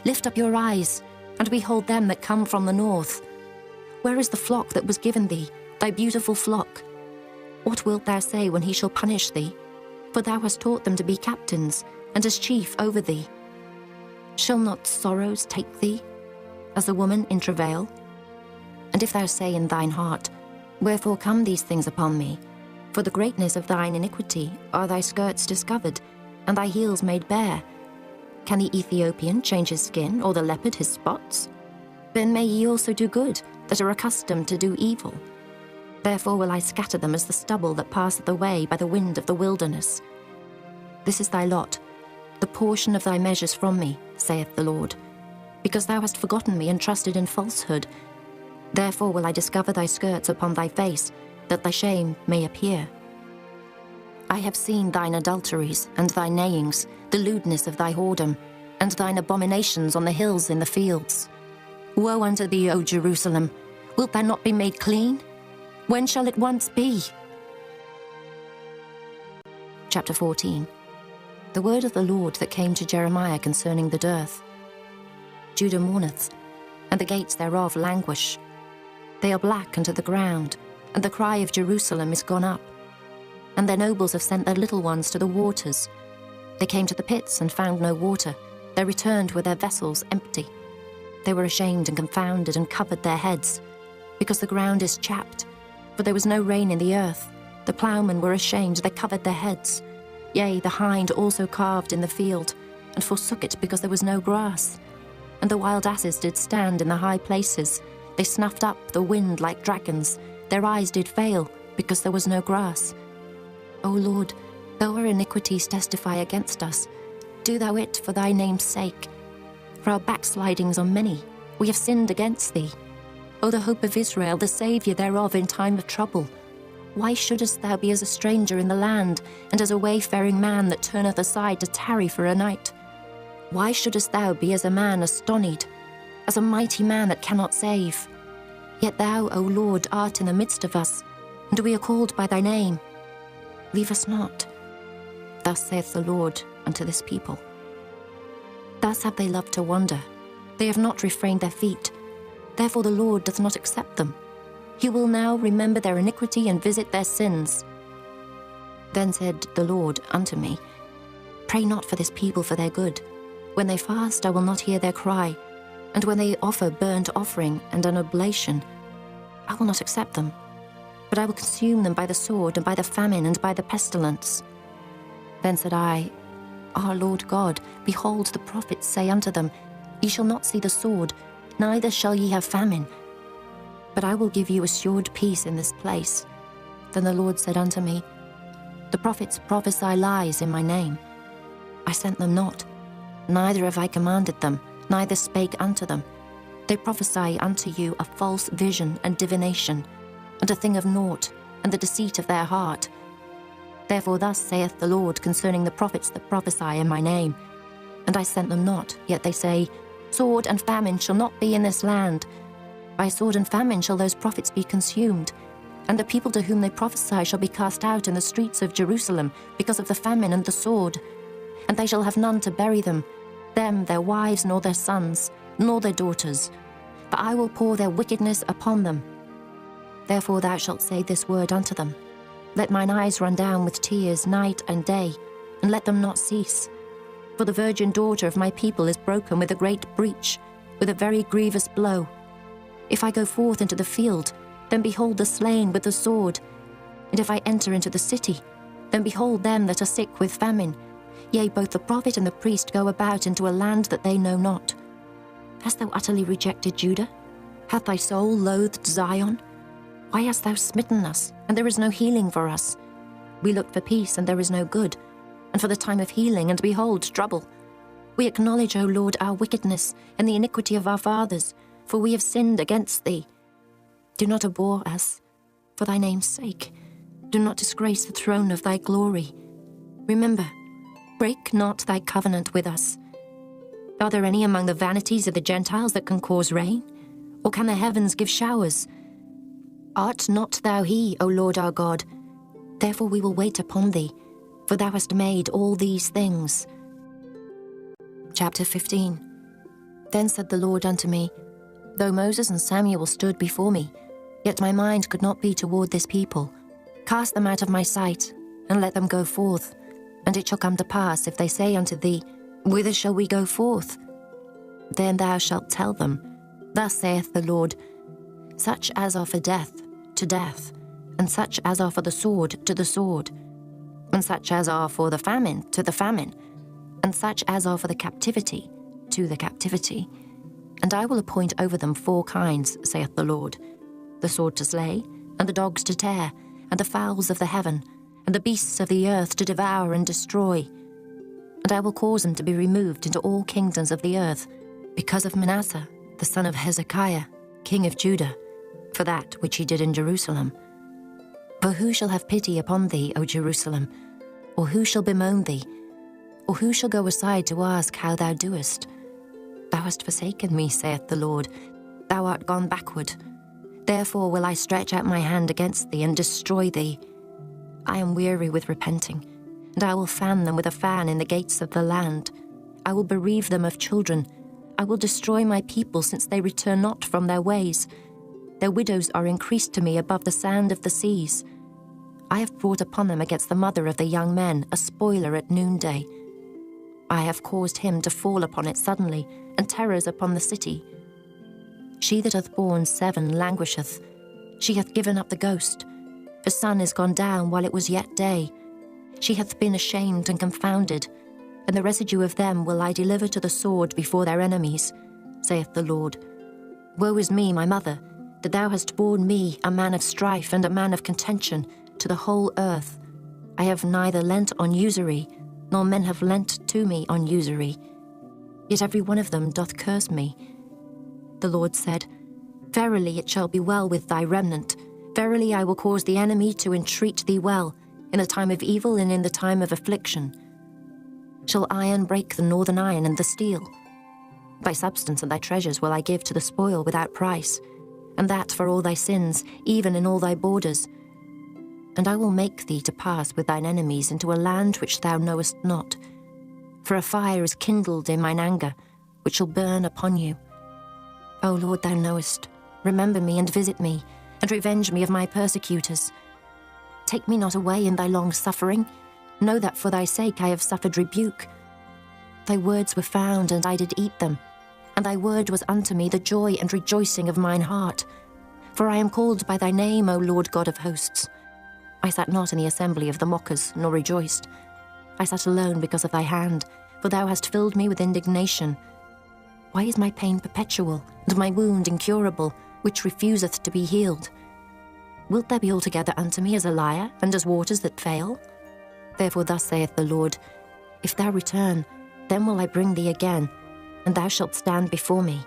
Lift up your eyes, and behold them that come from the north. Where is the flock that was given thee, thy beautiful flock? What wilt thou say when he shall punish thee? For thou hast taught them to be captains, and as chief over thee. Shall not sorrows take thee, as a woman in travail? And if thou say in thine heart, Wherefore come these things upon me? For the greatness of thine iniquity are thy skirts discovered, and thy heels made bare. Can the Ethiopian change his skin, or the leopard his spots? Then may ye also do good, that are accustomed to do evil. Therefore will I scatter them as the stubble that passeth away by the wind of the wilderness. This is thy lot, the portion of thy measures from me, saith the Lord. Because thou hast forgotten me and trusted in falsehood, therefore will I discover thy skirts upon thy face, that thy shame may appear. I have seen thine adulteries and thy neighings, the lewdness of thy whoredom, and thine abominations on the hills in the fields. Woe unto thee, O Jerusalem! Wilt thou not be made clean? When shall it once be? Chapter 14. The word of the Lord that came to Jeremiah concerning the dearth. Judah mourneth, and the gates thereof languish. They are black unto the ground, and the cry of Jerusalem is gone up. And their nobles have sent their little ones to the waters. They came to the pits and found no water. They returned with their vessels empty. They were ashamed and confounded and covered their heads, because the ground is chapped, for there was no rain in the earth. The ploughmen were ashamed, they covered their heads. Yea, the hind also calved in the field, and forsook it because there was no grass. And the wild asses did stand in the high places. They snuffed up the wind like dragons. Their eyes did fail, because there was no grass. O Lord, though our iniquities testify against us, do thou it for thy name's sake. For our backslidings are many. We have sinned against thee. O the hope of Israel, the Saviour thereof in time of trouble. Why shouldest thou be as a stranger in the land, and as a wayfaring man that turneth aside to tarry for a night? Why shouldest thou be as a man astonied, as a mighty man that cannot save? Yet thou, O Lord, art in the midst of us, and we are called by thy name. Leave us not. Thus saith the Lord unto this people. Thus have they loved to wander. They have not refrained their feet. Therefore the Lord doth not accept them. He will now remember their iniquity and visit their sins. Then said the Lord unto me, Pray not for this people for their good. When they fast, I will not hear their cry, and when they offer burnt offering and an oblation, I will not accept them. But I will consume them by the sword, and by the famine, and by the pestilence. Then said I, Our Lord God, behold, the prophets say unto them, Ye shall not see the sword, neither shall ye have famine. But I will give you assured peace in this place. Then the Lord said unto me, The prophets prophesy lies in my name. I sent them not, neither have I commanded them, neither spake unto them. They prophesy unto you a false vision and divination, and a thing of naught, and the deceit of their heart. Therefore thus saith the Lord concerning the prophets that prophesy in my name. And I sent them not, yet they say, Sword and famine shall not be in this land. By sword and famine shall those prophets be consumed, and the people to whom they prophesy shall be cast out in the streets of Jerusalem because of the famine and the sword. And they shall have none to bury them, their wives, nor their sons, nor their daughters. For I will pour their wickedness upon them. Therefore thou shalt say this word unto them, Let mine eyes run down with tears night and day, and let them not cease. For the virgin daughter of my people is broken with a great breach, with a very grievous blow. If I go forth into the field, then behold the slain with the sword. And if I enter into the city, then behold them that are sick with famine. Yea, both the prophet and the priest go about into a land that they know not. Hast thou utterly rejected Judah? Hath thy soul loathed Zion? Why hast thou smitten us, and there is no healing for us? We looked for peace, and there is no good, and for the time of healing, and behold, trouble. We acknowledge, O Lord, our wickedness, and the iniquity of our fathers, for we have sinned against thee. Do not abhor us, for thy name's sake. Do not disgrace the throne of thy glory. Remember, break not thy covenant with us. Are there any among the vanities of the Gentiles that can cause rain? Or can the heavens give showers? Art not thou he, O Lord our God? Therefore we will wait upon thee, for thou hast made all these things. Chapter 15. Then said the Lord unto me, Though Moses and Samuel stood before me, yet my mind could not be toward this people. Cast them out of my sight, and let them go forth. And it shall come to pass, if they say unto thee, Whither shall we go forth? Then thou shalt tell them, Thus saith the Lord, Such as are for death, to death, and such as are for the sword, to the sword, and such as are for the famine, to the famine, and such as are for the captivity, to the captivity. And I will appoint over them 4 kinds, saith the Lord, the sword to slay, and the dogs to tear, and the fowls of the heaven, and the beasts of the earth to devour and destroy. And I will cause them to be removed into all kingdoms of the earth, because of Manasseh, the son of Hezekiah, king of Judah, for that which he did in Jerusalem. For who shall have pity upon thee, O Jerusalem? Or who shall bemoan thee? Or who shall go aside to ask how thou doest? Thou hast forsaken me, saith the Lord. Thou art gone backward. Therefore will I stretch out my hand against thee and destroy thee. I am weary with repenting, and I will fan them with a fan in the gates of the land. I will bereave them of children. I will destroy my people, since they return not from their ways. Their widows are increased to me above the sand of the seas. I have brought upon them against the mother of the young men a spoiler at noonday. I have caused him to fall upon it suddenly, and terrors upon the city. She that hath borne 7 languisheth. She hath given up the ghost. Her sun is gone down while it was yet day. She hath been ashamed and confounded, and the residue of them will I deliver to the sword before their enemies, saith the Lord. Woe is me, my mother, that thou hast borne me, a man of strife and a man of contention, to the whole earth. I have neither lent on usury, nor men have lent to me on usury. Yet every one of them doth curse me. The Lord said, Verily it shall be well with thy remnant. Verily I will cause the enemy to entreat thee well, in the time of evil and in the time of affliction. Shall iron break the northern iron and the steel? Thy substance and thy treasures will I give to the spoil without price, and that for all thy sins, even in all thy borders. And I will make thee to pass with thine enemies into a land which thou knowest not. For a fire is kindled in mine anger, which shall burn upon you. O Lord, thou knowest. Remember me and visit me, and revenge me of my persecutors. Take me not away in thy long suffering. Know that for thy sake I have suffered rebuke. Thy words were found, and I did eat them, and thy word was unto me the joy and rejoicing of mine heart. For I am called by thy name, O Lord God of hosts. I sat not in the assembly of the mockers, nor rejoiced. I sat alone because of thy hand, for thou hast filled me with indignation. Why is my pain perpetual, and my wound incurable, which refuseth to be healed? Wilt thou be altogether unto me as a liar, and as waters that fail? Therefore thus saith the Lord, If thou return, then will I bring thee again, and thou shalt stand before me.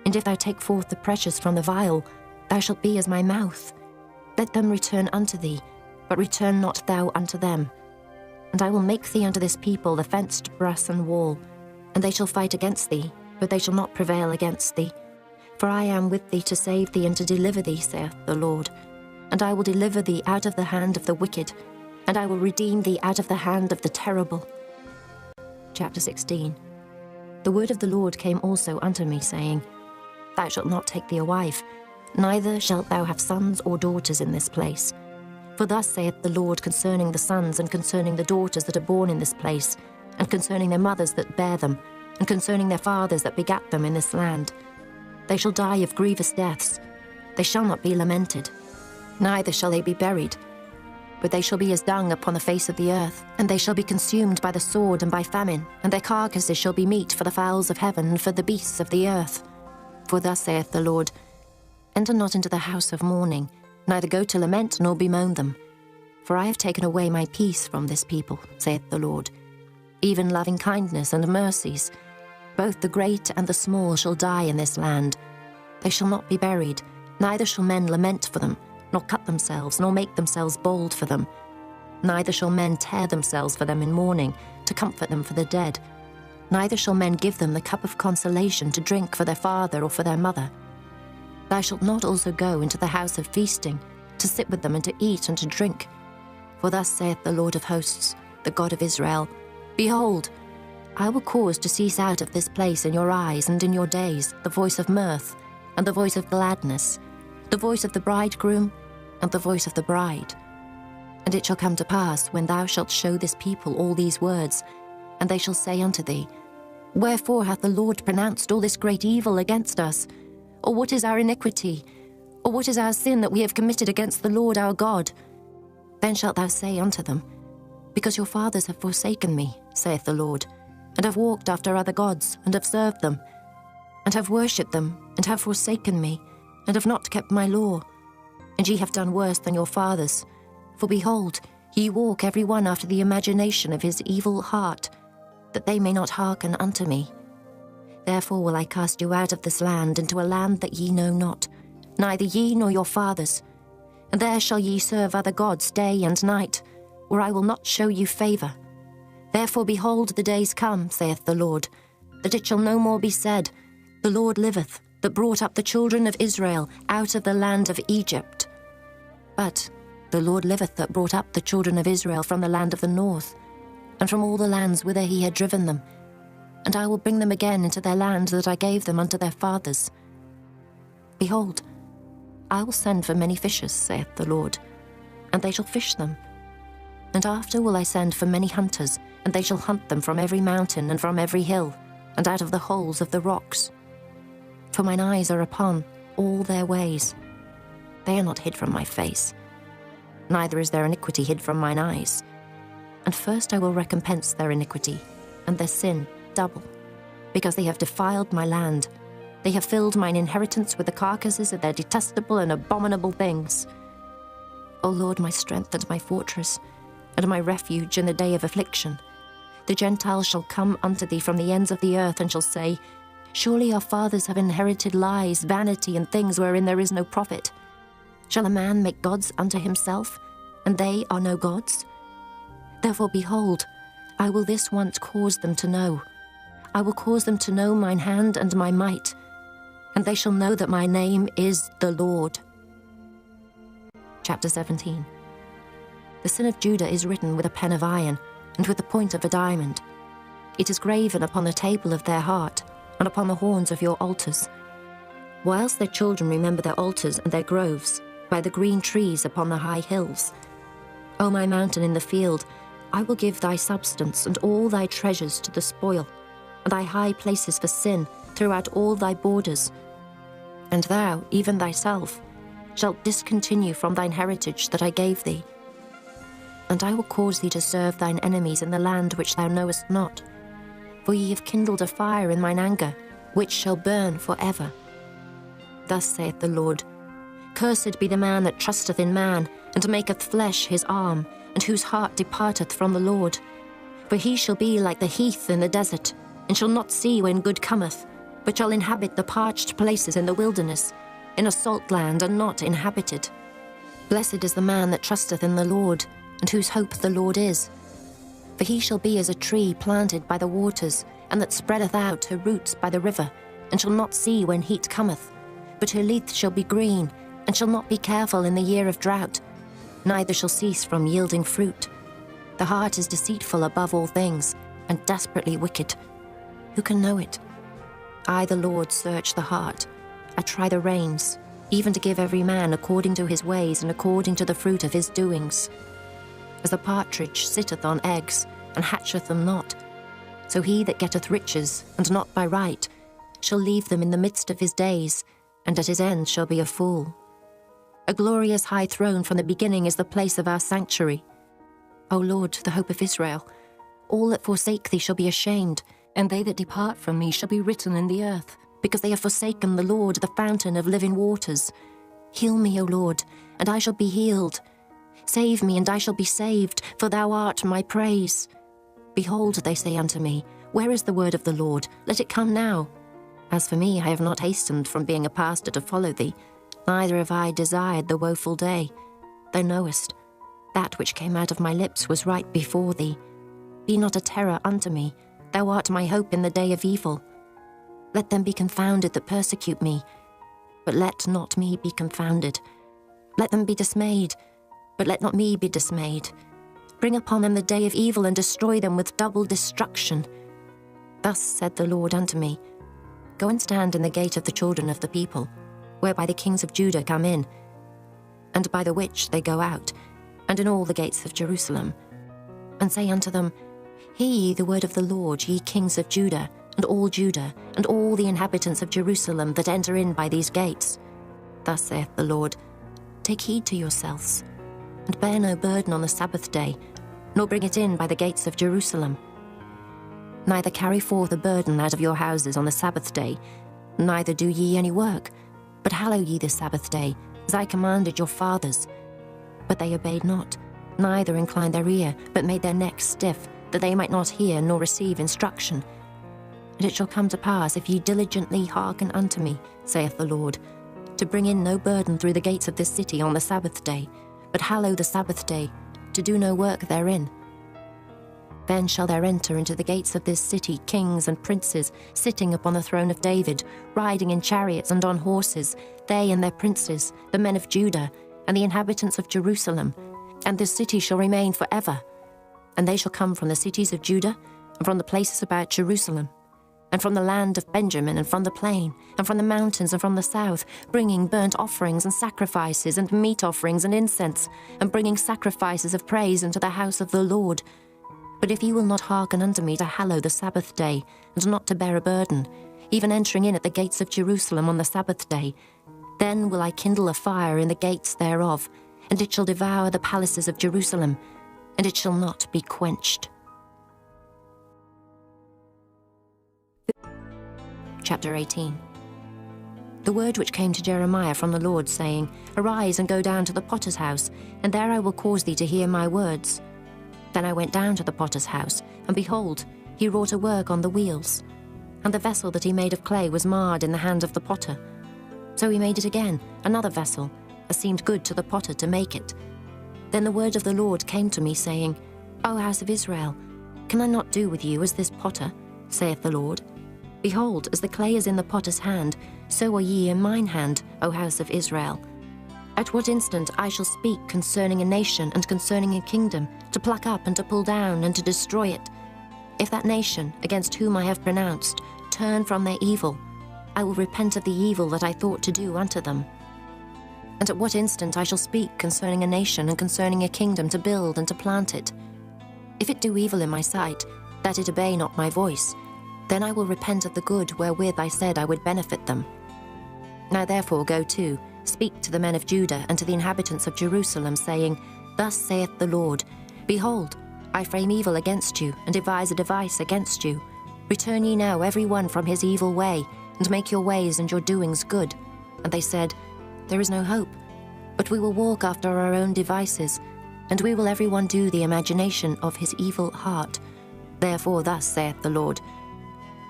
And if thou take forth the precious from the vial, thou shalt be as my mouth. Let them return unto thee, but return not thou unto them. And I will make thee unto this people the fenced brass and wall, and they shall fight against thee, but they shall not prevail against thee. For I am with thee to save thee and to deliver thee, saith the Lord. And I will deliver thee out of the hand of the wicked, and I will redeem thee out of the hand of the terrible. Chapter 16. The word of the Lord came also unto me, saying, Thou shalt not take thee a wife, neither shalt thou have sons or daughters in this place. For thus saith the Lord concerning the sons and concerning the daughters that are born in this place, and concerning their mothers that bear them, and concerning their fathers that begat them in this land. They shall die of grievous deaths. They shall not be lamented, neither shall they be buried. But they shall be as dung upon the face of the earth, and they shall be consumed by the sword and by famine, and their carcasses shall be meat for the fowls of heaven and for the beasts of the earth. For thus saith the Lord, Enter not into the house of mourning, neither go to lament nor bemoan them. For I have taken away my peace from this people, saith the Lord, even loving kindness and mercies. Both the great and the small shall die in this land. They shall not be buried, neither shall men lament for them, nor cut themselves, nor make themselves bald for them. Neither shall men tear themselves for them in mourning, to comfort them for the dead. Neither shall men give them the cup of consolation to drink for their father or for their mother. Thou shalt not also go into the house of feasting, to sit with them and to eat and to drink. For thus saith the Lord of hosts, the God of Israel, Behold, I will cause to cease out of this place in your eyes and in your days the voice of mirth, and the voice of gladness, the voice of the bridegroom, and the voice of the bride. And it shall come to pass, when thou shalt show this people all these words, and they shall say unto thee, Wherefore hath the Lord pronounced all this great evil against us? Or what is our iniquity? Or what is our sin that we have committed against the Lord our God? Then shalt thou say unto them, Because your fathers have forsaken me, saith the Lord, and have walked after other gods, and have served them, and have worshipped them, and have forsaken me, and have not kept my law. And ye have done worse than your fathers. For behold, ye walk every one after the imagination of his evil heart, that they may not hearken unto me. Therefore will I cast you out of this land into a land that ye know not, neither ye nor your fathers. And there shall ye serve other gods day and night, where I will not show you favour. Therefore behold, the days come, saith the Lord, that it shall no more be said, The Lord liveth, that brought up the children of Israel out of the land of Egypt. But the Lord liveth, that brought up the children of Israel from the land of the north, and from all the lands whither he had driven them. And I will bring them again into their land that I gave them unto their fathers. Behold, I will send for many fishers, saith the Lord, and they shall fish them. And after will I send for many hunters, and they shall hunt them from every mountain and from every hill, and out of the holes of the rocks. For mine eyes are upon all their ways. They are not hid from my face, neither is their iniquity hid from mine eyes. And first I will recompense their iniquity, and their sin double, because they have defiled my land. They have filled mine inheritance with the carcasses of their detestable and abominable things. O Lord, my strength and my fortress, and my refuge in the day of affliction. The Gentiles shall come unto thee from the ends of the earth, and shall say, Surely our fathers have inherited lies, vanity, and things wherein there is no profit. Shall a man make gods unto himself, and they are no gods? Therefore, behold, I will this once cause them to know. I will cause them to know mine hand and my might, and they shall know that my name is the Lord. Chapter 17. The sin of Judah is written with a pen of iron, and with the point of a diamond. It is graven upon the table of their heart, and upon the horns of your altars. Whilst their children remember their altars and their groves, by the green trees upon the high hills. O my mountain in the field, I will give thy substance and all thy treasures to the spoil, and thy high places for sin throughout all thy borders. And thou, even thyself, shalt discontinue from thine heritage that I gave thee. And I will cause thee to serve thine enemies in the land which thou knowest not. For ye have kindled a fire in mine anger, which shall burn for ever. Thus saith the Lord, Cursed be the man that trusteth in man, and maketh flesh his arm, and whose heart departeth from the Lord. For he shall be like the heath in the desert, and shall not see when good cometh, but shall inhabit the parched places in the wilderness, in a salt land and not inhabited. Blessed is the man that trusteth in the Lord, and whose hope the Lord is. For he shall be as a tree planted by the waters, and that spreadeth out her roots by the river, and shall not see when heat cometh, but her leaf shall be green, and shall not be careful in the year of drought, neither shall cease from yielding fruit. The heart is deceitful above all things, and desperately wicked. Who can know it? I, the Lord, search the heart. I try the reins, even to give every man according to his ways and according to the fruit of his doings. As the partridge sitteth on eggs, and hatcheth them not, so he that getteth riches, and not by right, shall leave them in the midst of his days, and at his end shall be a fool. A glorious high throne from the beginning is the place of our sanctuary. O Lord, the hope of Israel, all that forsake thee shall be ashamed, and they that depart from me shall be written in the earth, because they have forsaken the Lord, the fountain of living waters. Heal me, O Lord, and I shall be healed. Save me, and I shall be saved, for thou art my praise. Behold, they say unto me, where is the word of the Lord? Let it come now. As for me, I have not hastened from being a pastor to follow thee, neither have I desired the woeful day. Thou knowest, that which came out of my lips was right before thee. Be not a terror unto me, thou art my hope in the day of evil. Let them be confounded that persecute me, but let not me be confounded. Let them be dismayed, but let not me be dismayed. Bring upon them the day of evil, and destroy them with double destruction. Thus said the Lord unto me, Go and stand in the gate of the children of the people, whereby the kings of Judah come in, and by the which they go out, and in all the gates of Jerusalem. And say unto them, Hear ye the word of the Lord, ye kings of Judah, and all the inhabitants of Jerusalem that enter in by these gates. Thus saith the Lord, Take heed to yourselves, and bear no burden on the Sabbath day, nor bring it in by the gates of Jerusalem. Neither carry forth a burden out of your houses on the Sabbath day, neither do ye any work, but hallow ye the Sabbath day, as I commanded your fathers. But they obeyed not, neither inclined their ear, but made their necks stiff, that they might not hear nor receive instruction. And it shall come to pass, if ye diligently hearken unto me, saith the Lord, to bring in no burden through the gates of this city on the Sabbath day, but hallow the Sabbath day, to do no work therein. Then shall there enter into the gates of this city kings and princes, sitting upon the throne of David, riding in chariots and on horses, they and their princes, the men of Judah, and the inhabitants of Jerusalem. And this city shall remain forever. And they shall come from the cities of Judah, and from the places about Jerusalem, and from the land of Benjamin, and from the plain, and from the mountains, and from the south, bringing burnt offerings and sacrifices, and meat offerings and incense, and bringing sacrifices of praise into the house of the Lord. But if ye will not hearken unto me to hallow the Sabbath day, and not to bear a burden, even entering in at the gates of Jerusalem on the Sabbath day, then will I kindle a fire in the gates thereof, and it shall devour the palaces of Jerusalem, and it shall not be quenched. Chapter 18. The word which came to Jeremiah from the Lord, saying, Arise and go down to the potter's house, and there I will cause thee to hear my words. Then I went down to the potter's house, and behold, he wrought a work on the wheels. And the vessel that he made of clay was marred in the hand of the potter. So he made it again, another vessel, as seemed good to the potter to make it. Then the word of the Lord came to me, saying, O house of Israel, can I not do with you as this potter, saith the Lord? Behold, as the clay is in the potter's hand, so are ye in mine hand, O house of Israel. At what instant I shall speak concerning a nation and concerning a kingdom, to pluck up and to pull down and to destroy it. If that nation, against whom I have pronounced, turn from their evil, I will repent of the evil that I thought to do unto them. And at what instant I shall speak concerning a nation and concerning a kingdom, to build and to plant it. If it do evil in my sight, that it obey not my voice, then I will repent of the good wherewith I said I would benefit them. Now therefore go to, speak to the men of Judah and to the inhabitants of Jerusalem, saying, Thus saith the Lord, Behold, I frame evil against you, and devise a device against you. Return ye now every one from his evil way, and make your ways and your doings good. And they said, There is no hope, but we will walk after our own devices, and we will every one do the imagination of his evil heart. Therefore thus saith the Lord,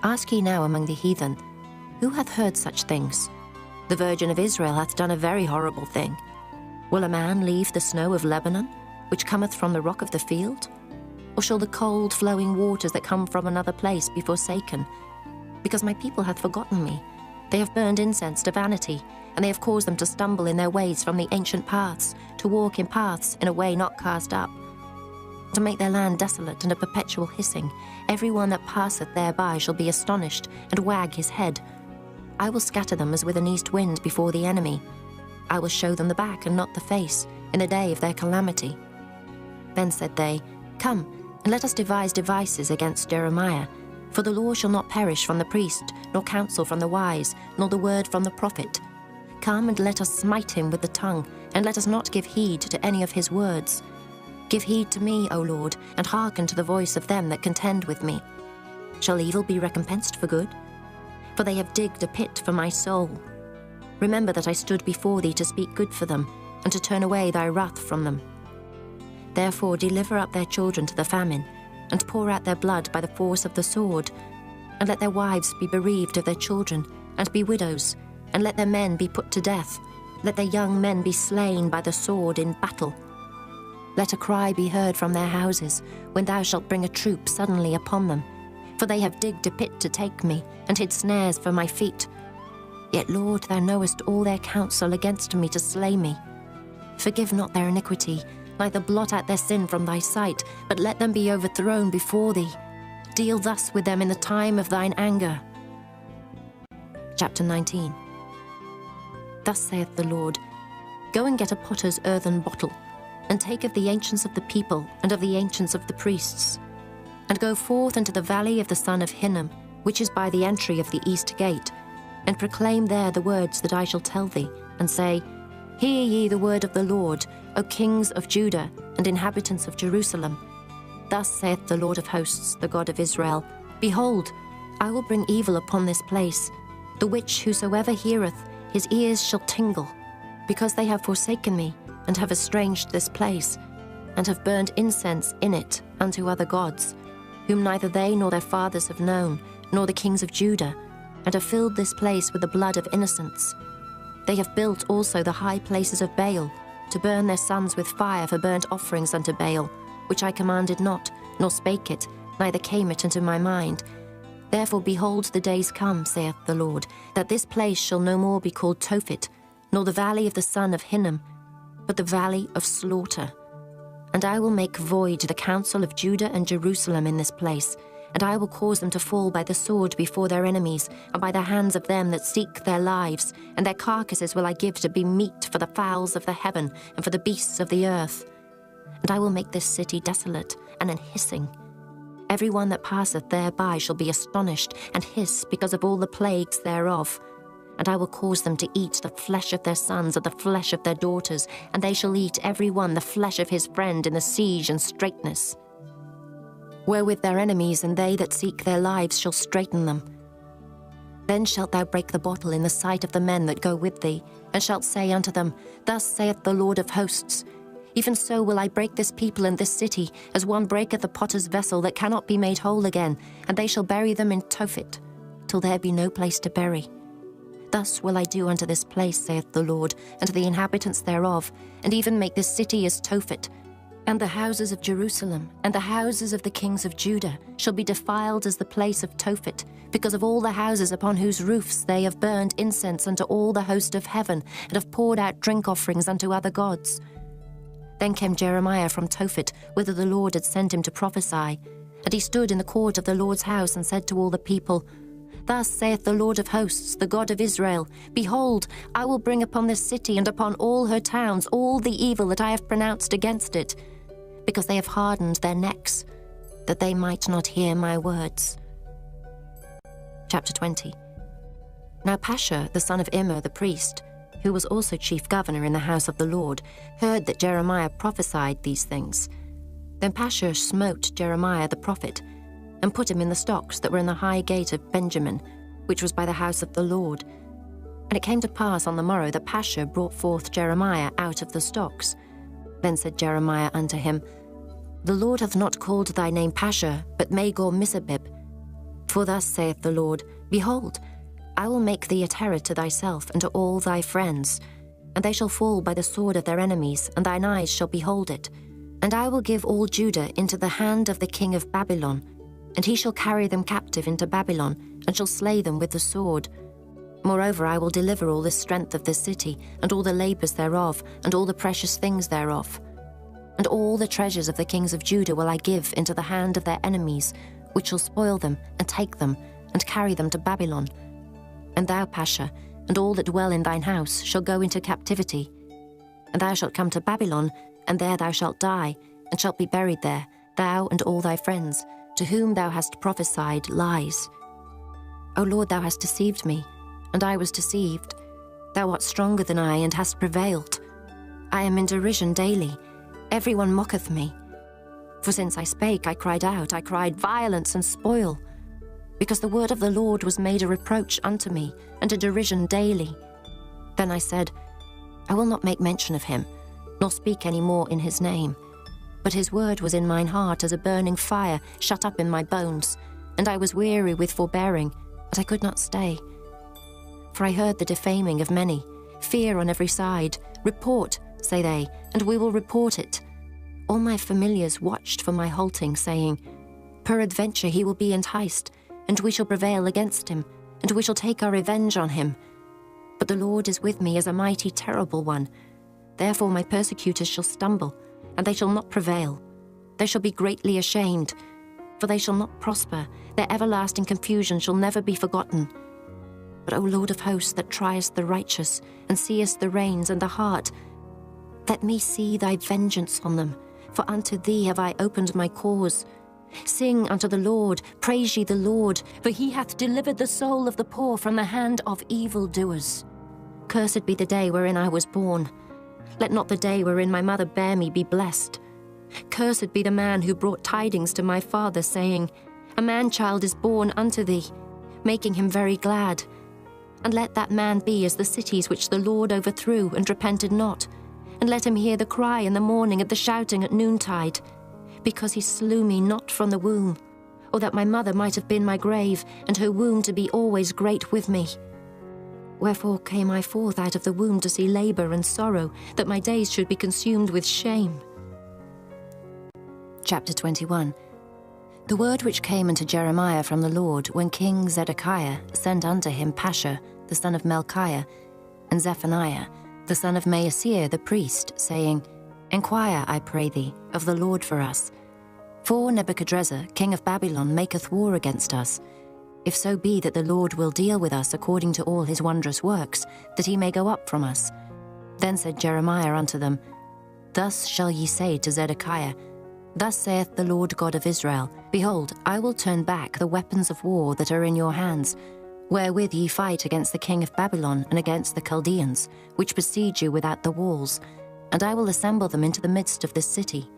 Ask ye now among the heathen, who hath heard such things? The Virgin of Israel hath done a very horrible thing. Will a man leave the snow of Lebanon, which cometh from the rock of the field? Or shall the cold flowing waters that come from another place be forsaken? Because my people hath forgotten me. They have burned incense to vanity, and they have caused them to stumble in their ways from the ancient paths, to walk in paths in a way not cast up. To make their land desolate and a perpetual hissing, every one that passeth thereby shall be astonished, and wag his head. I will scatter them as with an east wind before the enemy, I will show them the back and not the face, in the day of their calamity." Then said they, "Come, and let us devise devices against Jeremiah. For the law shall not perish from the priest, nor counsel from the wise, nor the word from the prophet. Come and let us smite him with the tongue, and let us not give heed to any of his words. Give heed to me, O Lord, and hearken to the voice of them that contend with me. Shall evil be recompensed for good? For they have digged a pit for my soul. Remember that I stood before thee to speak good for them, and to turn away thy wrath from them. Therefore deliver up their children to the famine, and pour out their blood by the force of the sword. And let their wives be bereaved of their children, and be widows, and let their men be put to death. Let their young men be slain by the sword in battle. Let a cry be heard from their houses, when thou shalt bring a troop suddenly upon them. For they have digged a pit to take me, and hid snares for my feet. Yet, Lord, thou knowest all their counsel against me to slay me. Forgive not their iniquity, neither blot out their sin from thy sight, but let them be overthrown before thee. Deal thus with them in the time of thine anger." Chapter 19. Thus saith the Lord, "Go and get a potter's earthen bottle, and take of the ancients of the people, and of the ancients of the priests, and go forth into the valley of the son of Hinnom, which is by the entry of the east gate, and proclaim there the words that I shall tell thee, and say, Hear ye the word of the Lord, O kings of Judah, and inhabitants of Jerusalem. Thus saith the Lord of hosts, the God of Israel, Behold, I will bring evil upon this place, the which whosoever heareth, his ears shall tingle, because they have forsaken me, and have estranged this place, and have burned incense in it unto other gods, whom neither they nor their fathers have known, nor the kings of Judah, and have filled this place with the blood of innocents. They have built also the high places of Baal, to burn their sons with fire for burnt offerings unto Baal, which I commanded not, nor spake it, neither came it into my mind. Therefore behold, the days come, saith the Lord, that this place shall no more be called Tophet, nor the valley of the son of Hinnom, but the valley of slaughter. And I will make void the counsel of Judah and Jerusalem in this place, and I will cause them to fall by the sword before their enemies, and by the hands of them that seek their lives, and their carcasses will I give to be meat for the fowls of the heaven, and for the beasts of the earth. And I will make this city desolate, and an hissing. Every one that passeth thereby shall be astonished, and hiss because of all the plagues thereof. And I will cause them to eat the flesh of their sons and the flesh of their daughters, and they shall eat every one the flesh of his friend in the siege and straitness. Wherewith their enemies and they that seek their lives shall straiten them. Then shalt thou break the bottle in the sight of the men that go with thee, and shalt say unto them, Thus saith the Lord of hosts, Even so will I break this people and this city, as one breaketh a potter's vessel that cannot be made whole again, and they shall bury them in Tophet, till there be no place to bury. Thus will I do unto this place, saith the Lord, and to the inhabitants thereof, and even make this city as Tophet. And the houses of Jerusalem, and the houses of the kings of Judah, shall be defiled as the place of Tophet, because of all the houses upon whose roofs they have burned incense unto all the host of heaven, and have poured out drink offerings unto other gods. Then came Jeremiah from Tophet, whither the Lord had sent him to prophesy. And he stood in the court of the Lord's house, and said to all the people, Thus saith the Lord of hosts, the God of Israel, Behold, I will bring upon this city and upon all her towns all the evil that I have pronounced against it, because they have hardened their necks, that they might not hear my words. Chapter 20. Now Pashur, the son of Immer the priest, who was also chief governor in the house of the Lord, heard that Jeremiah prophesied these things. Then Pashur smote Jeremiah the prophet, and put him in the stocks that were in the high gate of Benjamin, which was by the house of the Lord. And it came to pass on the morrow that Pashur brought forth Jeremiah out of the stocks. Then said Jeremiah unto him, The Lord hath not called thy name Pashur, but Magor-Missabib. For thus saith the Lord, Behold, I will make thee a terror to thyself and to all thy friends, and they shall fall by the sword of their enemies, and thine eyes shall behold it. And I will give all Judah into the hand of the king of Babylon, and he shall carry them captive into Babylon, and shall slay them with the sword. Moreover, I will deliver all the strength of the city, and all the labours thereof, and all the precious things thereof. And all the treasures of the kings of Judah will I give into the hand of their enemies, which shall spoil them, and take them, and carry them to Babylon. And thou, Pashur, and all that dwell in thine house shall go into captivity. And thou shalt come to Babylon, and there thou shalt die, and shalt be buried there, thou and all thy friends, to whom thou hast prophesied lies. O Lord, thou hast deceived me, and I was deceived. Thou art stronger than I, and hast prevailed. I am in derision daily. Every one mocketh me. For since I spake, I cried out, I cried violence and spoil. Because the word of the Lord was made a reproach unto me, and a derision daily. Then I said, I will not make mention of him, nor speak any more in his name. But his word was in mine heart as a burning fire shut up in my bones, and I was weary with forbearing, but I could not stay. For I heard the defaming of many, fear on every side. Report, say they, and we will report it. All my familiars watched for my halting, saying, Peradventure he will be enticed, and we shall prevail against him, and we shall take our revenge on him. But the Lord is with me as a mighty, terrible one. Therefore my persecutors shall stumble, and they shall not prevail. They shall be greatly ashamed, for they shall not prosper. Their everlasting confusion shall never be forgotten. But, O Lord of hosts, that triest the righteous, and seest the reins and the heart, let me see thy vengeance on them, for unto thee have I opened my cause. Sing unto the Lord, praise ye the Lord, for he hath delivered the soul of the poor from the hand of evildoers. Cursed be the day wherein I was born. Let not the day wherein my mother bare me be blessed. Cursed be the man who brought tidings to my father, saying, A man-child is born unto thee, making him very glad. And let that man be as the cities which the Lord overthrew and repented not. And let him hear the cry in the morning and the shouting at noontide. Because he slew me not from the womb, or that my mother might have been my grave, and her womb to be always great with me. Wherefore came I forth out of the womb to see labour and sorrow, that my days should be consumed with shame. Chapter 21. The word which came unto Jeremiah from the Lord, when King Zedekiah sent unto him Pashur, the son of Melchiah, and Zephaniah, the son of Maaseiah the priest, saying, Enquire, I pray thee, of the Lord for us. For Nebuchadrezzar, king of Babylon, maketh war against us. If so be that the Lord will deal with us according to all his wondrous works, that he may go up from us. Then said Jeremiah unto them, Thus shall ye say to Zedekiah, Thus saith the Lord God of Israel, Behold, I will turn back the weapons of war that are in your hands, wherewith ye fight against the king of Babylon and against the Chaldeans, which besiege you without the walls, and I will assemble them into the midst of this city.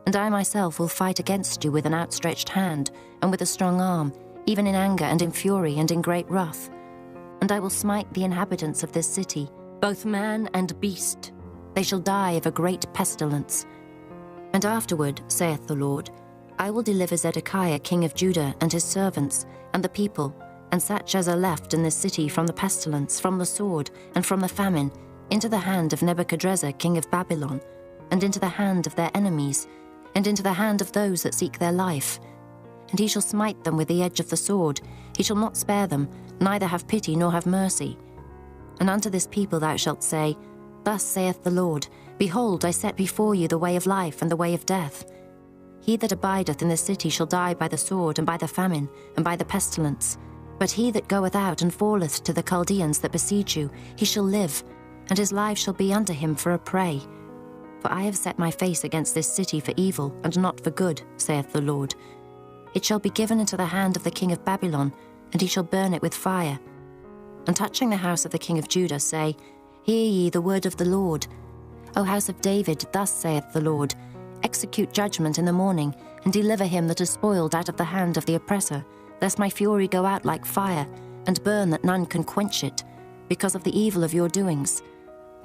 And I myself will fight against you with an outstretched hand, and with a strong arm, even in anger and in fury and in great wrath. And I will smite the inhabitants of this city, both man and beast. They shall die of a great pestilence. And afterward, saith the Lord, I will deliver Zedekiah king of Judah and his servants, and the people, and such as are left in this city from the pestilence, from the sword, and from the famine, into the hand of Nebuchadrezzar king of Babylon, and into the hand of their enemies, and into the hand of those that seek their life. And he shall smite them with the edge of the sword. He shall not spare them, neither have pity nor have mercy. And unto this people thou shalt say, Thus saith the Lord, Behold, I set before you the way of life and the way of death. He that abideth in the city shall die by the sword, and by the famine, and by the pestilence. But he that goeth out and falleth to the Chaldeans that besiege you, he shall live, and his life shall be unto him for a prey. For I have set my face against this city for evil, and not for good, saith the Lord. It shall be given into the hand of the king of Babylon, and he shall burn it with fire. And touching the house of the king of Judah, say, Hear ye the word of the Lord. O house of David, thus saith the Lord, Execute judgment in the morning, and deliver him that is spoiled out of the hand of the oppressor, lest my fury go out like fire, and burn that none can quench it, because of the evil of your doings.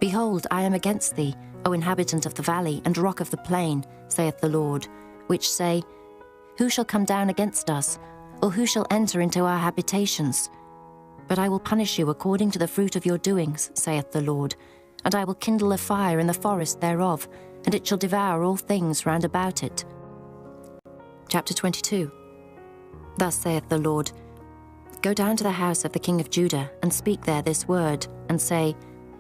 Behold, I am against thee, O inhabitant of the valley and rock of the plain, saith the Lord, which say, Who shall come down against us, or who shall enter into our habitations? But I will punish you according to the fruit of your doings, saith the Lord, and I will kindle a fire in the forest thereof, and it shall devour all things round about it. Chapter 22. Thus saith the Lord, Go down to the house of the king of Judah, and speak there this word, and say,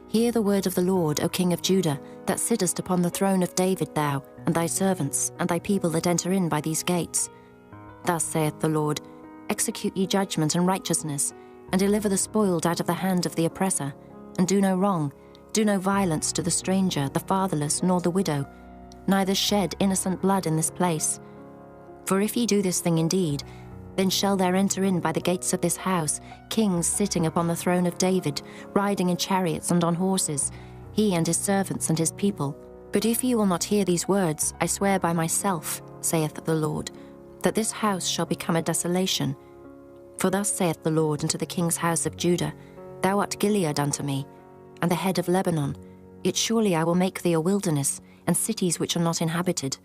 Hear the word of the Lord, O king of Judah, that sittest upon the throne of David thou, and thy servants, and thy people that enter in by these gates. Thus saith the Lord, Execute ye judgment and righteousness, and deliver the spoiled out of the hand of the oppressor, and do no wrong, do no violence to the stranger, the fatherless, nor the widow, neither shed innocent blood in this place. For if ye do this thing indeed, then shall there enter in by the gates of this house kings sitting upon the throne of David, riding in chariots and on horses, he and his servants and his people. But if ye will not hear these words, I swear by myself, saith the Lord, that this house shall become a desolation. For thus saith the Lord unto the king's house of Judah, Thou art Gilead unto me, and the head of Lebanon, yet surely I will make thee a wilderness, and cities which are not inhabited.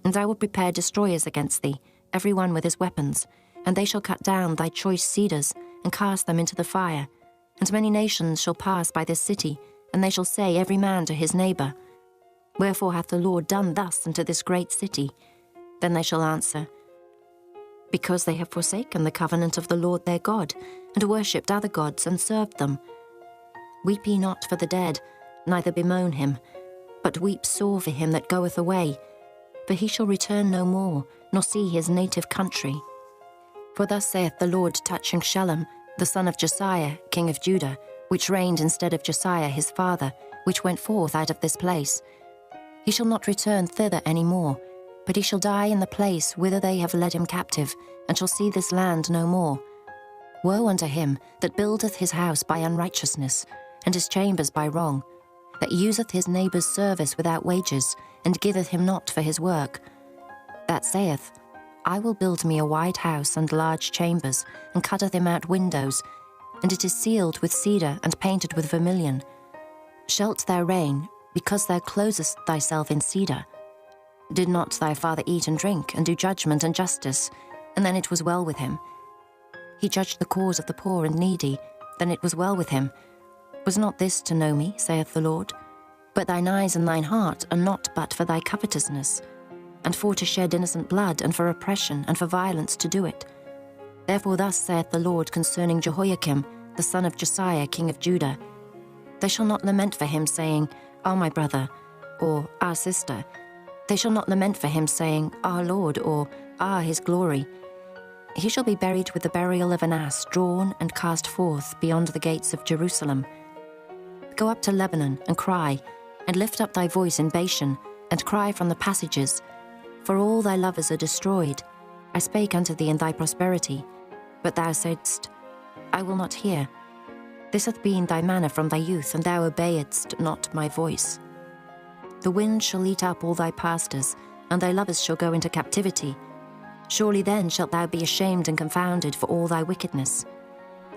And I will prepare destroyers against thee, every one with his weapons, and they shall cut down thy choice cedars, and cast them into the fire. And many nations shall pass by this city, and they shall say every man to his neighbour, Wherefore hath the Lord done thus unto this great city? Then they shall answer, Because they have forsaken the covenant of the Lord their God, and worshipped other gods, and served them. Weep ye not for the dead, neither bemoan him, but weep sore for him that goeth away, for he shall return no more, nor see his native country. For thus saith the Lord touching Shallum, the son of Josiah, king of Judah, which reigned instead of Josiah his father, which went forth out of this place. He shall not return thither any more, but he shall die in the place whither they have led him captive, and shall see this land no more. Woe unto him that buildeth his house by unrighteousness, and his chambers by wrong, that useth his neighbour's service without wages, and giveth him not for his work. That saith, I will build me a wide house and large chambers, and cutteth him out windows, and it is sealed with cedar and painted with vermilion. Shalt thou reign, because thou closest thyself in cedar? Did not thy father eat and drink, and do judgment and justice, and then it was well with him? He judged the cause of the poor and needy, then it was well with him. Was not this to know me, saith the Lord? But thine eyes and thine heart are not but for thy covetousness, and for to shed innocent blood, and for oppression, and for violence to do it. Therefore thus saith the Lord concerning Jehoiakim, the son of Josiah, king of Judah, They shall not lament for him, saying, Ah, my brother, or our sister. They shall not lament for him, saying, Our Lord, or Ah, his glory. He shall be buried with the burial of an ass, drawn and cast forth beyond the gates of Jerusalem. Go up to Lebanon, and cry, and lift up thy voice in Bashan, and cry from the passages. For all thy lovers are destroyed. I spake unto thee in thy prosperity, but thou saidst, I will not hear. This hath been thy manner from thy youth, and thou obeyedst not my voice. The wind shall eat up all thy pastors, and thy lovers shall go into captivity. Surely then shalt thou be ashamed and confounded for all thy wickedness.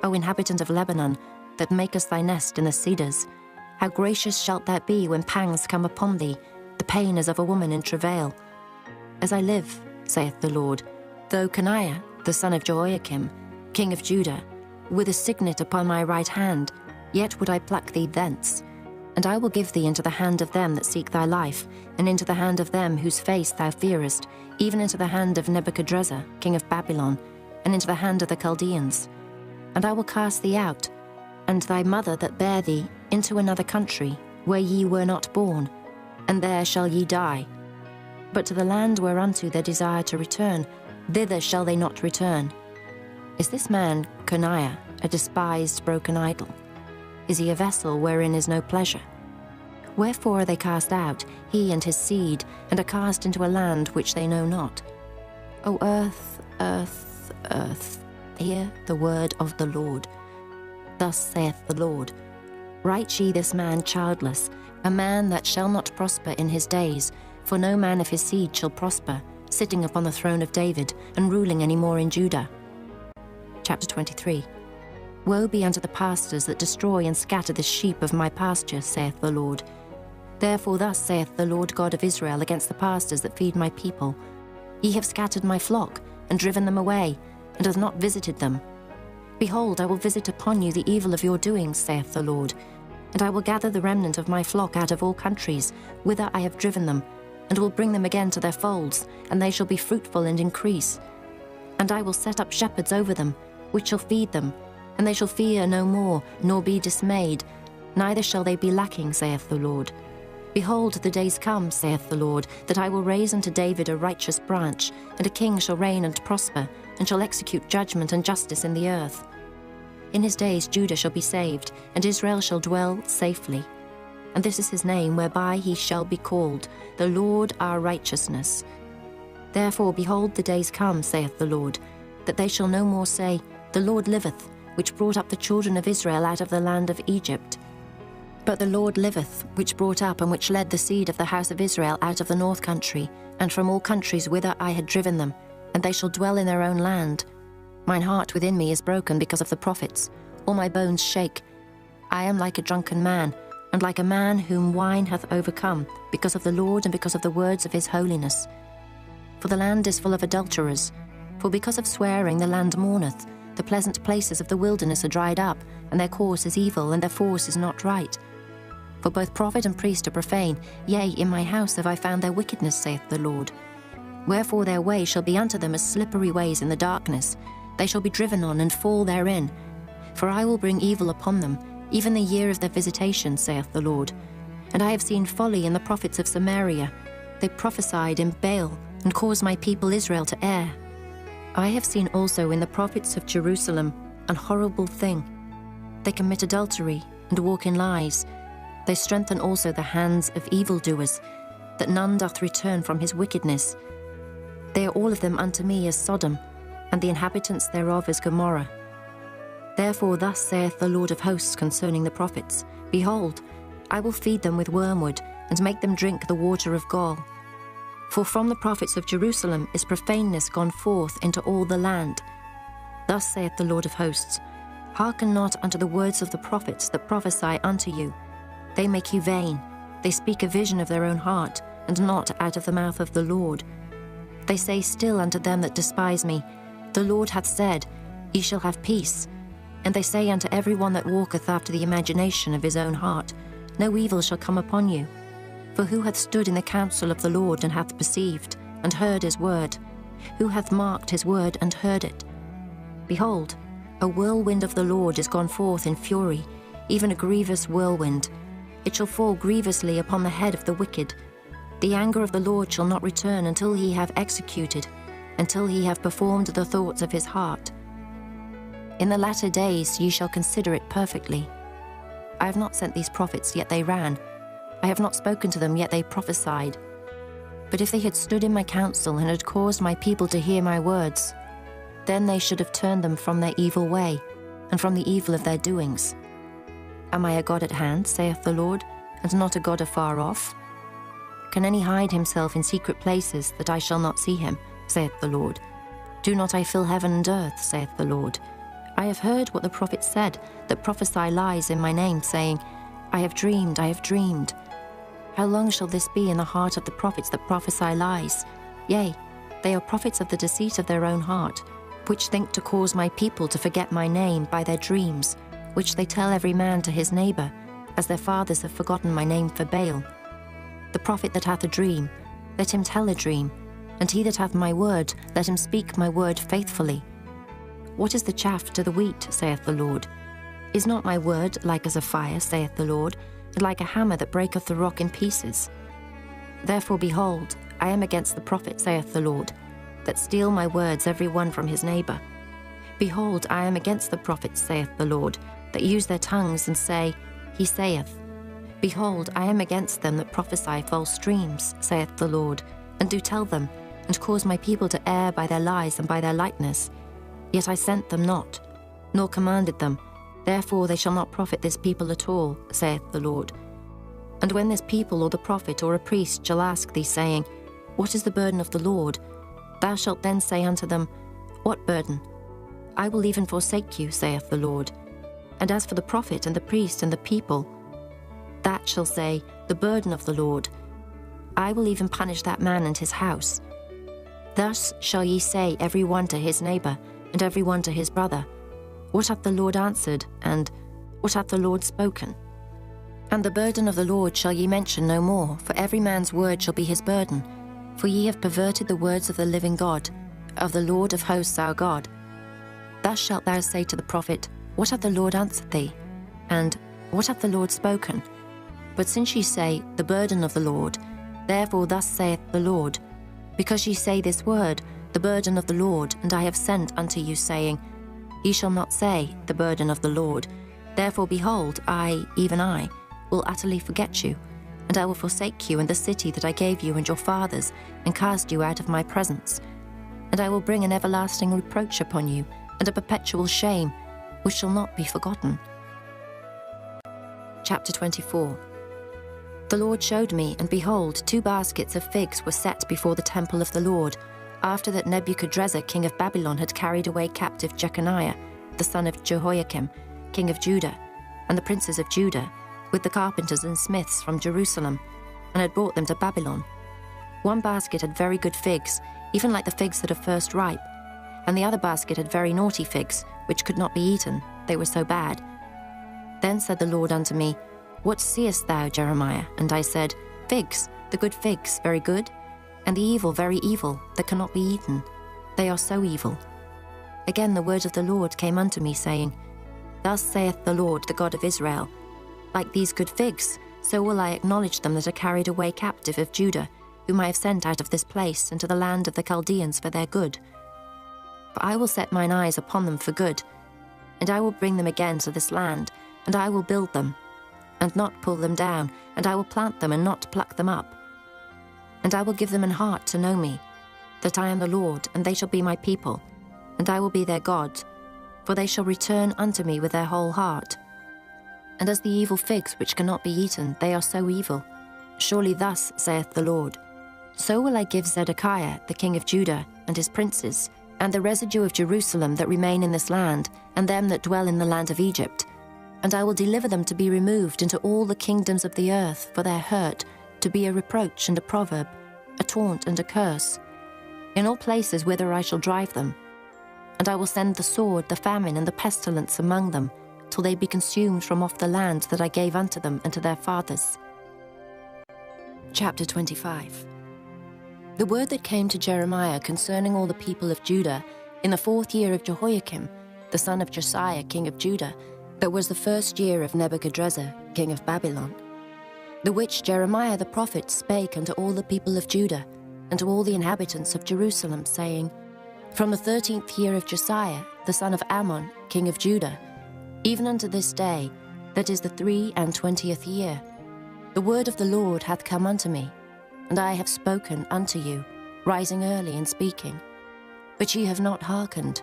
O inhabitant of Lebanon, that makest thy nest in the cedars, how gracious shalt thou be when pangs come upon thee, the pain as of a woman in travail. As I live, saith the Lord, though Coniah, the son of Jehoiakim, king of Judah, with a signet upon my right hand, yet would I pluck thee thence. And I will give thee into the hand of them that seek thy life, and into the hand of them whose face thou fearest, even into the hand of Nebuchadrezzar, king of Babylon, and into the hand of the Chaldeans. And I will cast thee out, and thy mother that bare thee, into another country, where ye were not born, and there shall ye die. But to the land whereunto they desire to return, thither shall they not return. Is this man, Coniah, a despised broken idol? Is he a vessel wherein is no pleasure? Wherefore are they cast out, he and his seed, and are cast into a land which they know not? O earth, earth, earth, hear the word of the Lord. Thus saith the Lord, Write ye this man childless, a man that shall not prosper in his days, for no man of his seed shall prosper, sitting upon the throne of David, and ruling any more in Judah. Chapter 23. Woe be unto the pastors that destroy and scatter the sheep of my pasture, saith the Lord. Therefore thus saith the Lord God of Israel against the pastors that feed my people, Ye have scattered my flock, and driven them away, and have not visited them. Behold, I will visit upon you the evil of your doings, saith the Lord, and I will gather the remnant of my flock out of all countries, whither I have driven them, and will bring them again to their folds, and they shall be fruitful and increase. And I will set up shepherds over them, which shall feed them, and they shall fear no more, nor be dismayed, neither shall they be lacking, saith the Lord. Behold, the days come, saith the Lord, that I will raise unto David a righteous branch, and a king shall reign and prosper, and shall execute judgment and justice in the earth. In his days Judah shall be saved, and Israel shall dwell safely. And this is his name, whereby he shall be called, the Lord our righteousness. Therefore, behold, the days come, saith the Lord, that they shall no more say, The Lord liveth, which brought up the children of Israel out of the land of Egypt. But the Lord liveth, which brought up and which led the seed of the house of Israel out of the north country, and from all countries whither I had driven them, and they shall dwell in their own land. Mine heart within me is broken because of the prophets, all my bones shake. I am like a drunken man, and like a man whom wine hath overcome, because of the Lord and because of the words of his holiness. For the land is full of adulterers, for because of swearing the land mourneth. The pleasant places of the wilderness are dried up, and their course is evil, and their force is not right. For both prophet and priest are profane, yea, in my house have I found their wickedness, saith the Lord. Wherefore their way shall be unto them as slippery ways in the darkness. They shall be driven on and fall therein. For I will bring evil upon them, even the year of their visitation, saith the Lord. And I have seen folly in the prophets of Samaria. They prophesied in Baal, and caused my people Israel to err. I have seen also in the prophets of Jerusalem an horrible thing. They commit adultery, and walk in lies. They strengthen also the hands of evildoers, that none doth return from his wickedness. They are all of them unto me as Sodom, and the inhabitants thereof as Gomorrah. Therefore thus saith the Lord of hosts concerning the prophets, Behold, I will feed them with wormwood, and make them drink the water of gall. For from the prophets of Jerusalem is profaneness gone forth into all the land. Thus saith the Lord of hosts, Hearken not unto the words of the prophets that prophesy unto you. They make you vain. They speak a vision of their own heart, and not out of the mouth of the Lord. They say still unto them that despise me, The Lord hath said, Ye shall have peace. And they say unto every one that walketh after the imagination of his own heart, No evil shall come upon you. For who hath stood in the counsel of the Lord, and hath perceived, and heard his word? Who hath marked his word, and heard it? Behold, a whirlwind of the Lord is gone forth in fury, even a grievous whirlwind. It shall fall grievously upon the head of the wicked. The anger of the Lord shall not return until he have executed, until he have performed the thoughts of his heart. In the latter days ye shall consider it perfectly. I have not sent these prophets, yet they ran. I have not spoken to them, yet they prophesied. But if they had stood in my counsel, and had caused my people to hear my words, then they should have turned them from their evil way, and from the evil of their doings. Am I a God at hand, saith the Lord, and not a God afar off? Can any hide himself in secret places, that I shall not see him, saith the Lord? Do not I fill heaven and earth, saith the Lord? I have heard what the prophets said, that prophesy lies in my name, saying, I have dreamed, I have dreamed. How long shall this be in the heart of the prophets that prophesy lies? Yea, they are prophets of the deceit of their own heart, which think to cause my people to forget my name by their dreams, which they tell every man to his neighbour, as their fathers have forgotten my name for Baal. The prophet that hath a dream, let him tell a dream, and he that hath my word, let him speak my word faithfully. What is the chaff to the wheat, saith the Lord? Is not my word like as a fire, saith the Lord, and like a hammer that breaketh the rock in pieces? Therefore, behold, I am against the prophet, saith the Lord, that steal my words every one from his neighbour. Behold, I am against the prophets, saith the Lord, that use their tongues and say, He saith. Behold, I am against them that prophesy false dreams, saith the Lord, and do tell them, and cause my people to err by their lies and by their lightness. Yet I sent them not, nor commanded them. Therefore they shall not profit this people at all, saith the Lord. And when this people or the prophet or a priest shall ask thee, saying, What is the burden of the Lord? Thou shalt then say unto them, What burden? I will even forsake you, saith the Lord. And as for the prophet and the priest and the people, that shall say, The burden of the Lord. I will even punish that man and his house. Thus shall ye say every one to his neighbour, and every one to his brother, What hath the Lord answered? And what hath the Lord spoken? And the burden of the Lord shall ye mention no more, for every man's word shall be his burden. For ye have perverted the words of the living God, of the Lord of hosts our God. Thus shalt thou say to the prophet, What hath the Lord answered thee? And what hath the Lord spoken? But since ye say, The burden of the Lord, therefore thus saith the Lord, because ye say this word, The burden of the Lord, and I have sent unto you, saying, He shall not say, the burden of the Lord. Therefore, behold, I, even I, will utterly forget you, and I will forsake you and the city that I gave you and your fathers, and cast you out of my presence. And I will bring an everlasting reproach upon you, and a perpetual shame, which shall not be forgotten. Chapter 24. The Lord showed me, and behold, 2 baskets of figs were set before the temple of the Lord, after that Nebuchadrezzar king of Babylon had carried away captive Jeconiah, the son of Jehoiakim, king of Judah, and the princes of Judah, with the carpenters and smiths from Jerusalem, and had brought them to Babylon. 1 basket had very good figs, even like the figs that are first ripe, and the other basket had very naughty figs, which could not be eaten, they were so bad. Then said the Lord unto me, What seest thou, Jeremiah? And I said, Figs, the good figs, very good, and the evil, very evil, that cannot be eaten. They are so evil. Again the word of the Lord came unto me, saying, Thus saith the Lord, the God of Israel, Like these good figs, so will I acknowledge them that are carried away captive of Judah, whom I have sent out of this place into the land of the Chaldeans for their good. For I will set mine eyes upon them for good, and I will bring them again to this land, and I will build them, and not pull them down, and I will plant them and not pluck them up. And I will give them an heart to know me, that I am the Lord, and they shall be my people, and I will be their God, for they shall return unto me with their whole heart. And as the evil figs which cannot be eaten, they are so evil. Surely thus saith the Lord, So will I give Zedekiah the king of Judah, and his princes, and the residue of Jerusalem that remain in this land, and them that dwell in the land of Egypt, and I will deliver them to be removed into all the kingdoms of the earth for their hurt, to be a reproach and a proverb, a taunt and a curse, in all places whither I shall drive them. And I will send the sword, the famine, and the pestilence among them, till they be consumed from off the land that I gave unto them and to their fathers. Chapter 25. The word that came to Jeremiah concerning all the people of Judah, in the 4th year of Jehoiakim, the son of Josiah, king of Judah, that was the 1st year of Nebuchadrezzar, king of Babylon, the which Jeremiah the prophet spake unto all the people of Judah, and to all the inhabitants of Jerusalem, saying, From the 13th year of Josiah, the son of Ammon, king of Judah, even unto this day, that is the 23 year, the word of the Lord hath come unto me, and I have spoken unto you, rising early and speaking. But ye have not hearkened.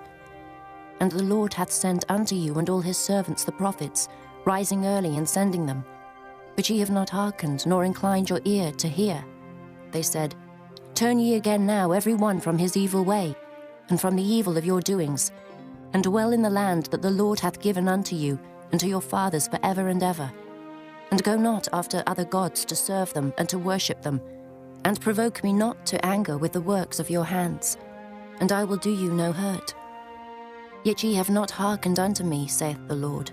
And the Lord hath sent unto you and all his servants the prophets, rising early and sending them. But ye have not hearkened, nor inclined your ear to hear. They said, Turn ye again now every one from his evil way, and from the evil of your doings, and dwell in the land that the Lord hath given unto you, and to your fathers for ever and ever. And go not after other gods to serve them and to worship them, and provoke me not to anger with the works of your hands, and I will do you no hurt. Yet ye have not hearkened unto me, saith the Lord,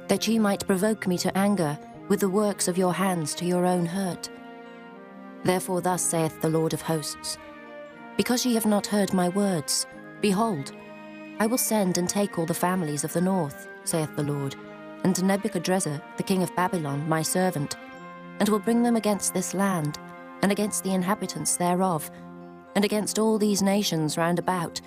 that ye might provoke me to anger with the works of your hands to your own hurt. Therefore thus saith the Lord of hosts, Because ye have not heard my words, behold, I will send and take all the families of the north, saith the Lord, and Nebuchadrezzar the king of Babylon my servant, and will bring them against this land, and against the inhabitants thereof, and against all these nations round about,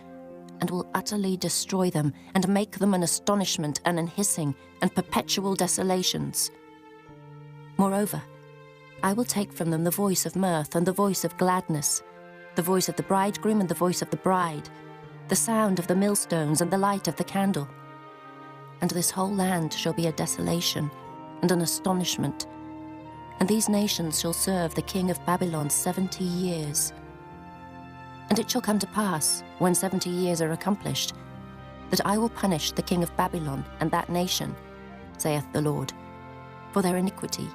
and will utterly destroy them, and make them an astonishment and an hissing and perpetual desolations. Moreover, I will take from them the voice of mirth and the voice of gladness, the voice of the bridegroom and the voice of the bride, the sound of the millstones and the light of the candle. And this whole land shall be a desolation and an astonishment, and these nations shall serve the king of Babylon 70 years. And it shall come to pass, when 70 years are accomplished, that I will punish the king of Babylon and that nation, saith the Lord, for their iniquity,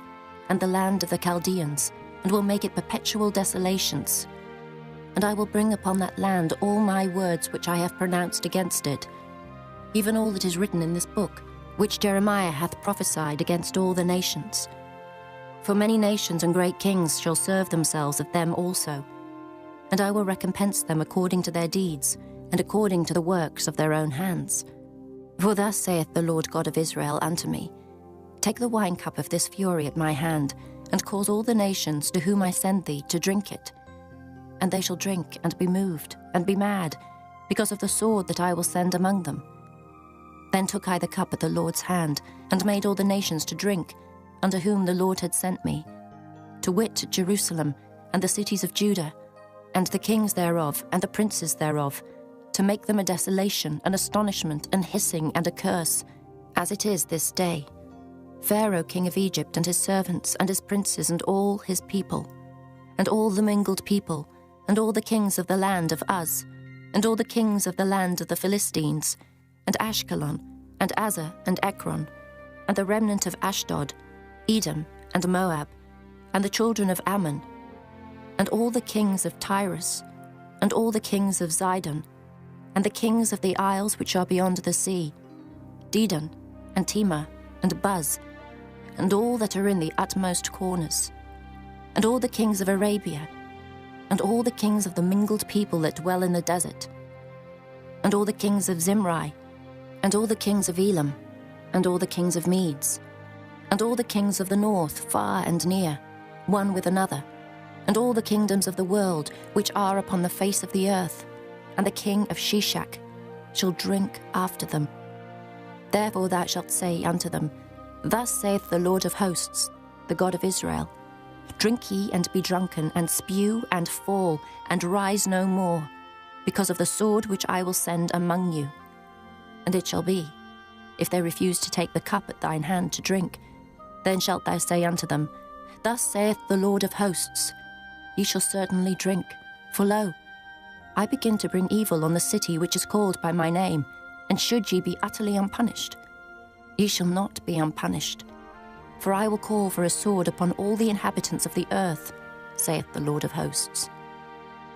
and the land of the Chaldeans, and will make it perpetual desolations. And I will bring upon that land all my words which I have pronounced against it, even all that is written in this book, which Jeremiah hath prophesied against all the nations. For many nations and great kings shall serve themselves of them also, and I will recompense them according to their deeds, and according to the works of their own hands. For thus saith the Lord God of Israel unto me, Take the wine cup of this fury at my hand, and cause all the nations to whom I send thee to drink it. And they shall drink and be moved, and be mad, because of the sword that I will send among them. Then took I the cup at the Lord's hand, and made all the nations to drink, unto whom the Lord had sent me, to wit, Jerusalem, and the cities of Judah, and the kings thereof, and the princes thereof, to make them a desolation, an astonishment, an hissing, and a curse, as it is this day. Pharaoh king of Egypt, and his servants, and his princes, and all his people, and all the mingled people, and all the kings of the land of Uz, and all the kings of the land of the Philistines, and Ashkelon, and Azar, and Ekron, and the remnant of Ashdod, Edom, and Moab, and the children of Ammon, and all the kings of Tyrus, and all the kings of Zidon, and the kings of the isles which are beyond the sea, Dedan, and Tema, and Buz, and all that are in the utmost corners, and all the kings of Arabia, and all the kings of the mingled people that dwell in the desert, and all the kings of Zimri, and all the kings of Elam, and all the kings of Medes, and all the kings of the north, far and near, one with another, and all the kingdoms of the world which are upon the face of the earth, and the king of Shishak shall drink after them. Therefore thou shalt say unto them, Thus saith the Lord of hosts, the God of Israel, Drink ye and be drunken, and spew and fall, and rise no more, because of the sword which I will send among you. And it shall be, if they refuse to take the cup at thine hand to drink, then shalt thou say unto them, Thus saith the Lord of hosts, Ye shall certainly drink, for lo, I begin to bring evil on the city which is called by my name, and should ye be utterly unpunished? Ye shall not be unpunished, for I will call for a sword upon all the inhabitants of the earth, saith the Lord of hosts.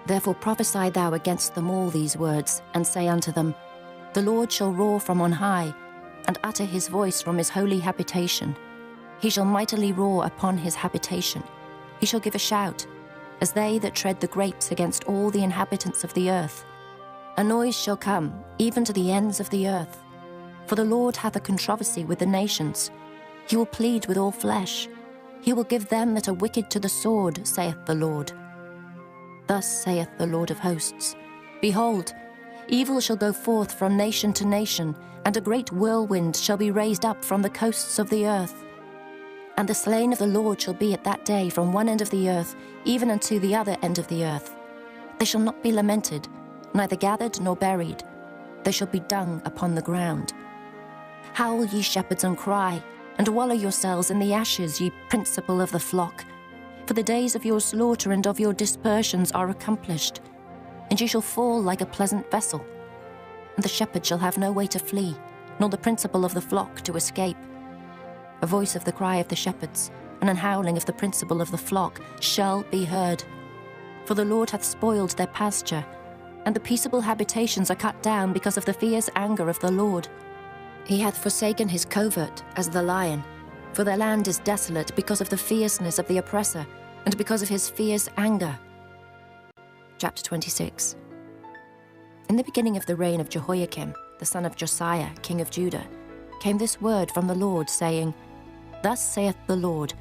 Therefore prophesy thou against them all these words, and say unto them, The Lord shall roar from on high, and utter his voice from his holy habitation. He shall mightily roar upon his habitation. He shall give a shout, as they that tread the grapes against all the inhabitants of the earth. A noise shall come, even to the ends of the earth. For the Lord hath a controversy with the nations. He will plead with all flesh. He will give them that are wicked to the sword, saith the Lord. Thus saith the Lord of hosts, Behold, evil shall go forth from nation to nation, and a great whirlwind shall be raised up from the coasts of the earth. And the slain of the Lord shall be at that day from one end of the earth, even unto the other end of the earth. They shall not be lamented, neither gathered nor buried. They shall be dung upon the ground. Howl, ye shepherds, and cry, and wallow yourselves in the ashes, ye principal of the flock. For the days of your slaughter and of your dispersions are accomplished, and ye shall fall like a pleasant vessel. And the shepherd shall have no way to flee, nor the principal of the flock to escape. A voice of the cry of the shepherds, and an howling of the principal of the flock shall be heard. For the Lord hath spoiled their pasture, and the peaceable habitations are cut down because of the fierce anger of the Lord. He hath forsaken his covert as the lion, for their land is desolate because of the fierceness of the oppressor, and because of his fierce anger. Chapter 26. In the beginning of the reign of Jehoiakim, the son of Josiah, king of Judah, came this word from the Lord, saying, Thus saith the Lord,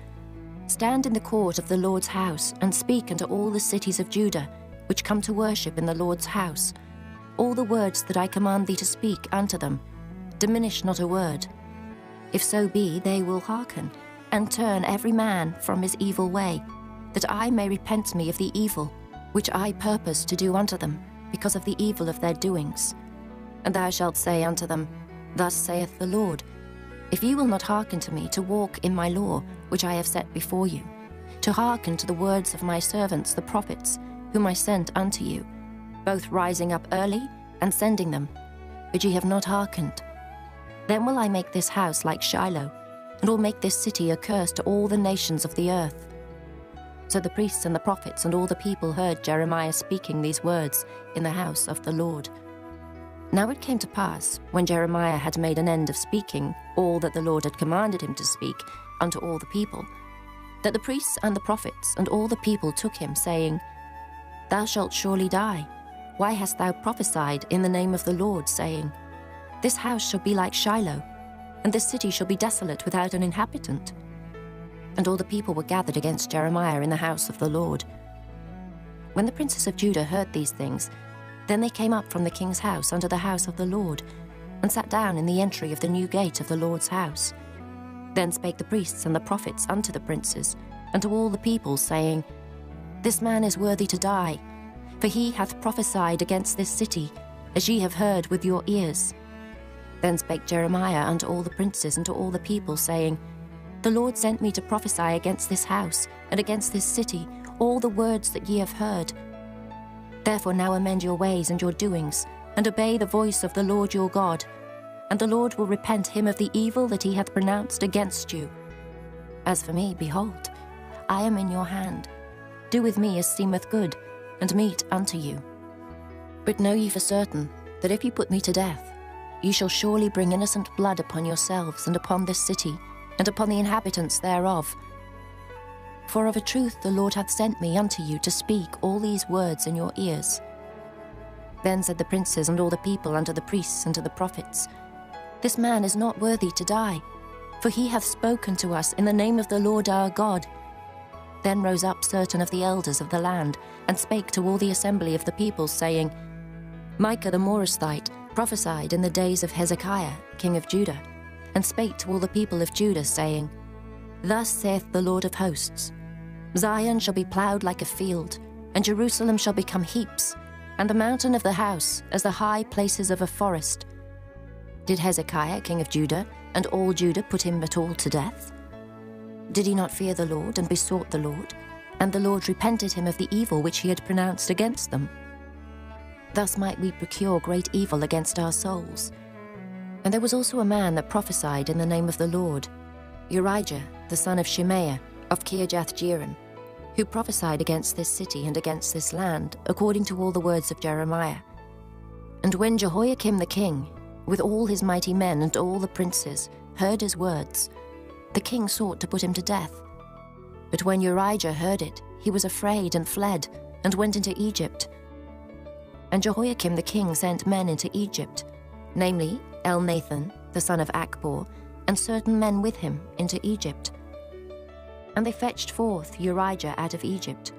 Stand in the court of the Lord's house, and speak unto all the cities of Judah, which come to worship in the Lord's house, all the words that I command thee to speak unto them. Diminish not a word. If so be, they will hearken, and turn every man from his evil way, that I may repent me of the evil which I purpose to do unto them, because of the evil of their doings. And thou shalt say unto them, Thus saith the Lord, If ye will not hearken to me to walk in my law, which I have set before you, to hearken to the words of my servants the prophets, whom I sent unto you, both rising up early and sending them, but ye have not hearkened, then will I make this house like Shiloh, and will make this city a curse to all the nations of the earth. So the priests and the prophets and all the people heard Jeremiah speaking these words in the house of the Lord. Now it came to pass, when Jeremiah had made an end of speaking all that the Lord had commanded him to speak unto all the people, that the priests and the prophets and all the people took him, saying, Thou shalt surely die. Why hast thou prophesied in the name of the Lord, saying, This house shall be like Shiloh, and this city shall be desolate without an inhabitant? And all the people were gathered against Jeremiah in the house of the Lord. When the princes of Judah heard these things, then they came up from the king's house unto the house of the Lord, and sat down in the entry of the new gate of the Lord's house. Then spake the priests and the prophets unto the princes, and to all the people, saying, This man is worthy to die, for he hath prophesied against this city, as ye have heard with your ears. Then spake Jeremiah unto all the princes and to all the people, saying, The Lord sent me to prophesy against this house, and against this city, all the words that ye have heard. Therefore now amend your ways and your doings, and obey the voice of the Lord your God, and the Lord will repent him of the evil that he hath pronounced against you. As for me, behold, I am in your hand. Do with me as seemeth good, and meet unto you. But know ye for certain, that if ye put me to death, ye shall surely bring innocent blood upon yourselves, and upon this city, and upon the inhabitants thereof. For of a truth the Lord hath sent me unto you to speak all these words in your ears. Then said the princes and all the people unto the priests and to the prophets, This man is not worthy to die, for he hath spoken to us in the name of the Lord our God. Then rose up certain of the elders of the land, and spake to all the assembly of the people, saying, Micah the Morasthite prophesied in the days of Hezekiah, king of Judah, and spake to all the people of Judah, saying, Thus saith the Lord of hosts, Zion shall be ploughed like a field, and Jerusalem shall become heaps, and the mountain of the house as the high places of a forest. Did Hezekiah, king of Judah, and all Judah put him at all to death? Did he not fear the Lord, and besought the Lord? And the Lord repented him of the evil which he had pronounced against them. Thus might we procure great evil against our souls. And there was also a man that prophesied in the name of the Lord, Urijah, the son of Shemaiah, of Kirjath-jearim, who prophesied against this city and against this land, according to all the words of Jeremiah. And when Jehoiakim the king, with all his mighty men and all the princes, heard his words, the king sought to put him to death. But when Urijah heard it, he was afraid and fled, and went into Egypt. And Jehoiakim the king sent men into Egypt, namely Elnathan, the son of Achbor, and certain men with him into Egypt. And they fetched forth Urijah out of Egypt,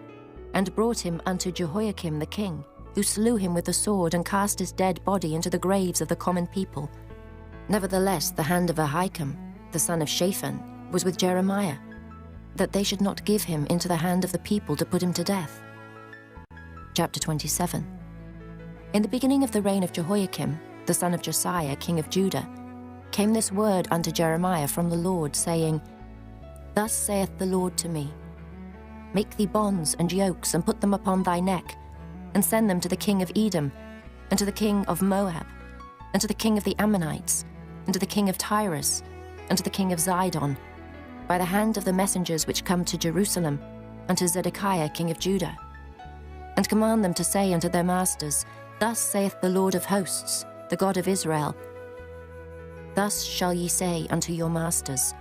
and brought him unto Jehoiakim the king, who slew him with the sword, and cast his dead body into the graves of the common people. Nevertheless the hand of Ahikam, the son of Shaphan, was with Jeremiah, that they should not give him into the hand of the people to put him to death. Chapter 27. In the beginning of the reign of Jehoiakim, the son of Josiah, king of Judah, came this word unto Jeremiah from the Lord, saying, Thus saith the Lord to me, Make thee bonds and yokes, and put them upon thy neck, and send them to the king of Edom, and to the king of Moab, and to the king of the Ammonites, and to the king of Tyrus, and to the king of Zidon, by the hand of the messengers which come to Jerusalem, unto Zedekiah king of Judah. And command them to say unto their masters, Thus saith the Lord of hosts, the God of Israel, Thus shall ye say unto your masters,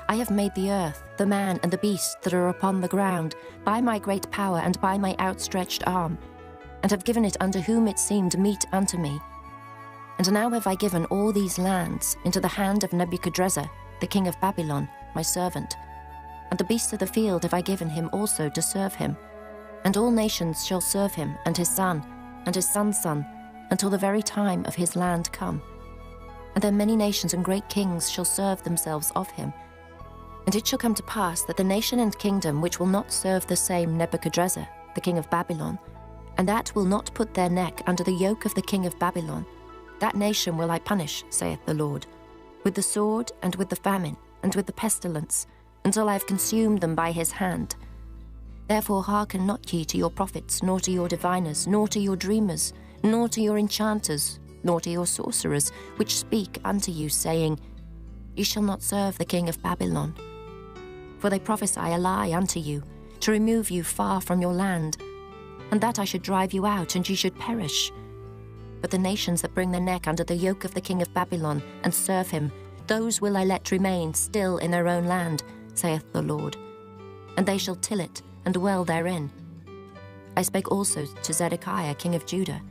I have made the earth, the man and the beast that are upon the ground, by my great power and by my outstretched arm, and have given it unto whom it seemed meet unto me. And now have I given all these lands into the hand of Nebuchadrezzar, the king of Babylon, my servant. And the beasts of the field have I given him also to serve him. And all nations shall serve him, and his son, and his son's son, until the very time of his land come. And then many nations and great kings shall serve themselves of him. And it shall come to pass that the nation and kingdom which will not serve the same Nebuchadrezzar, the king of Babylon, and that will not put their neck under the yoke of the king of Babylon, that nation will I punish, saith the Lord, with the sword, and with the famine, and with the pestilence, until I have consumed them by his hand. Therefore hearken not ye to your prophets, nor to your diviners, nor to your dreamers, nor to your enchanters, nor to your sorcerers, which speak unto you, saying, Ye shall not serve the king of Babylon. For they prophesy a lie unto you, to remove you far from your land, and that I should drive you out, and ye should perish. But the nations that bring their neck under the yoke of the king of Babylon, and serve him, those will I let remain still in their own land, saith the Lord. And they shall till it, and dwell therein. I spake also to Zedekiah king of Judah,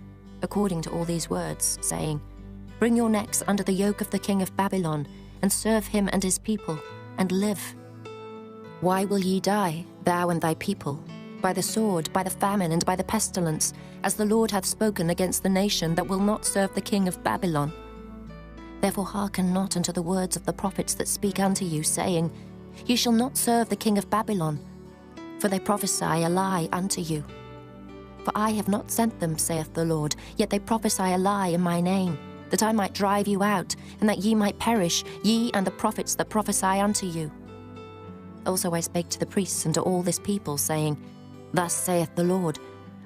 according to all these words, saying, Bring your necks under the yoke of the king of Babylon, and serve him and his people, and live. Why will ye die, thou and thy people, by the sword, by the famine, and by the pestilence, as the Lord hath spoken against the nation that will not serve the king of Babylon? Therefore hearken not unto the words of the prophets that speak unto you, saying, Ye shall not serve the king of Babylon, for they prophesy a lie unto you. For I have not sent them, saith the Lord, yet they prophesy a lie in my name, that I might drive you out, and that ye might perish, ye and the prophets that prophesy unto you. Also I spake to the priests and to all this people, saying, Thus saith the Lord,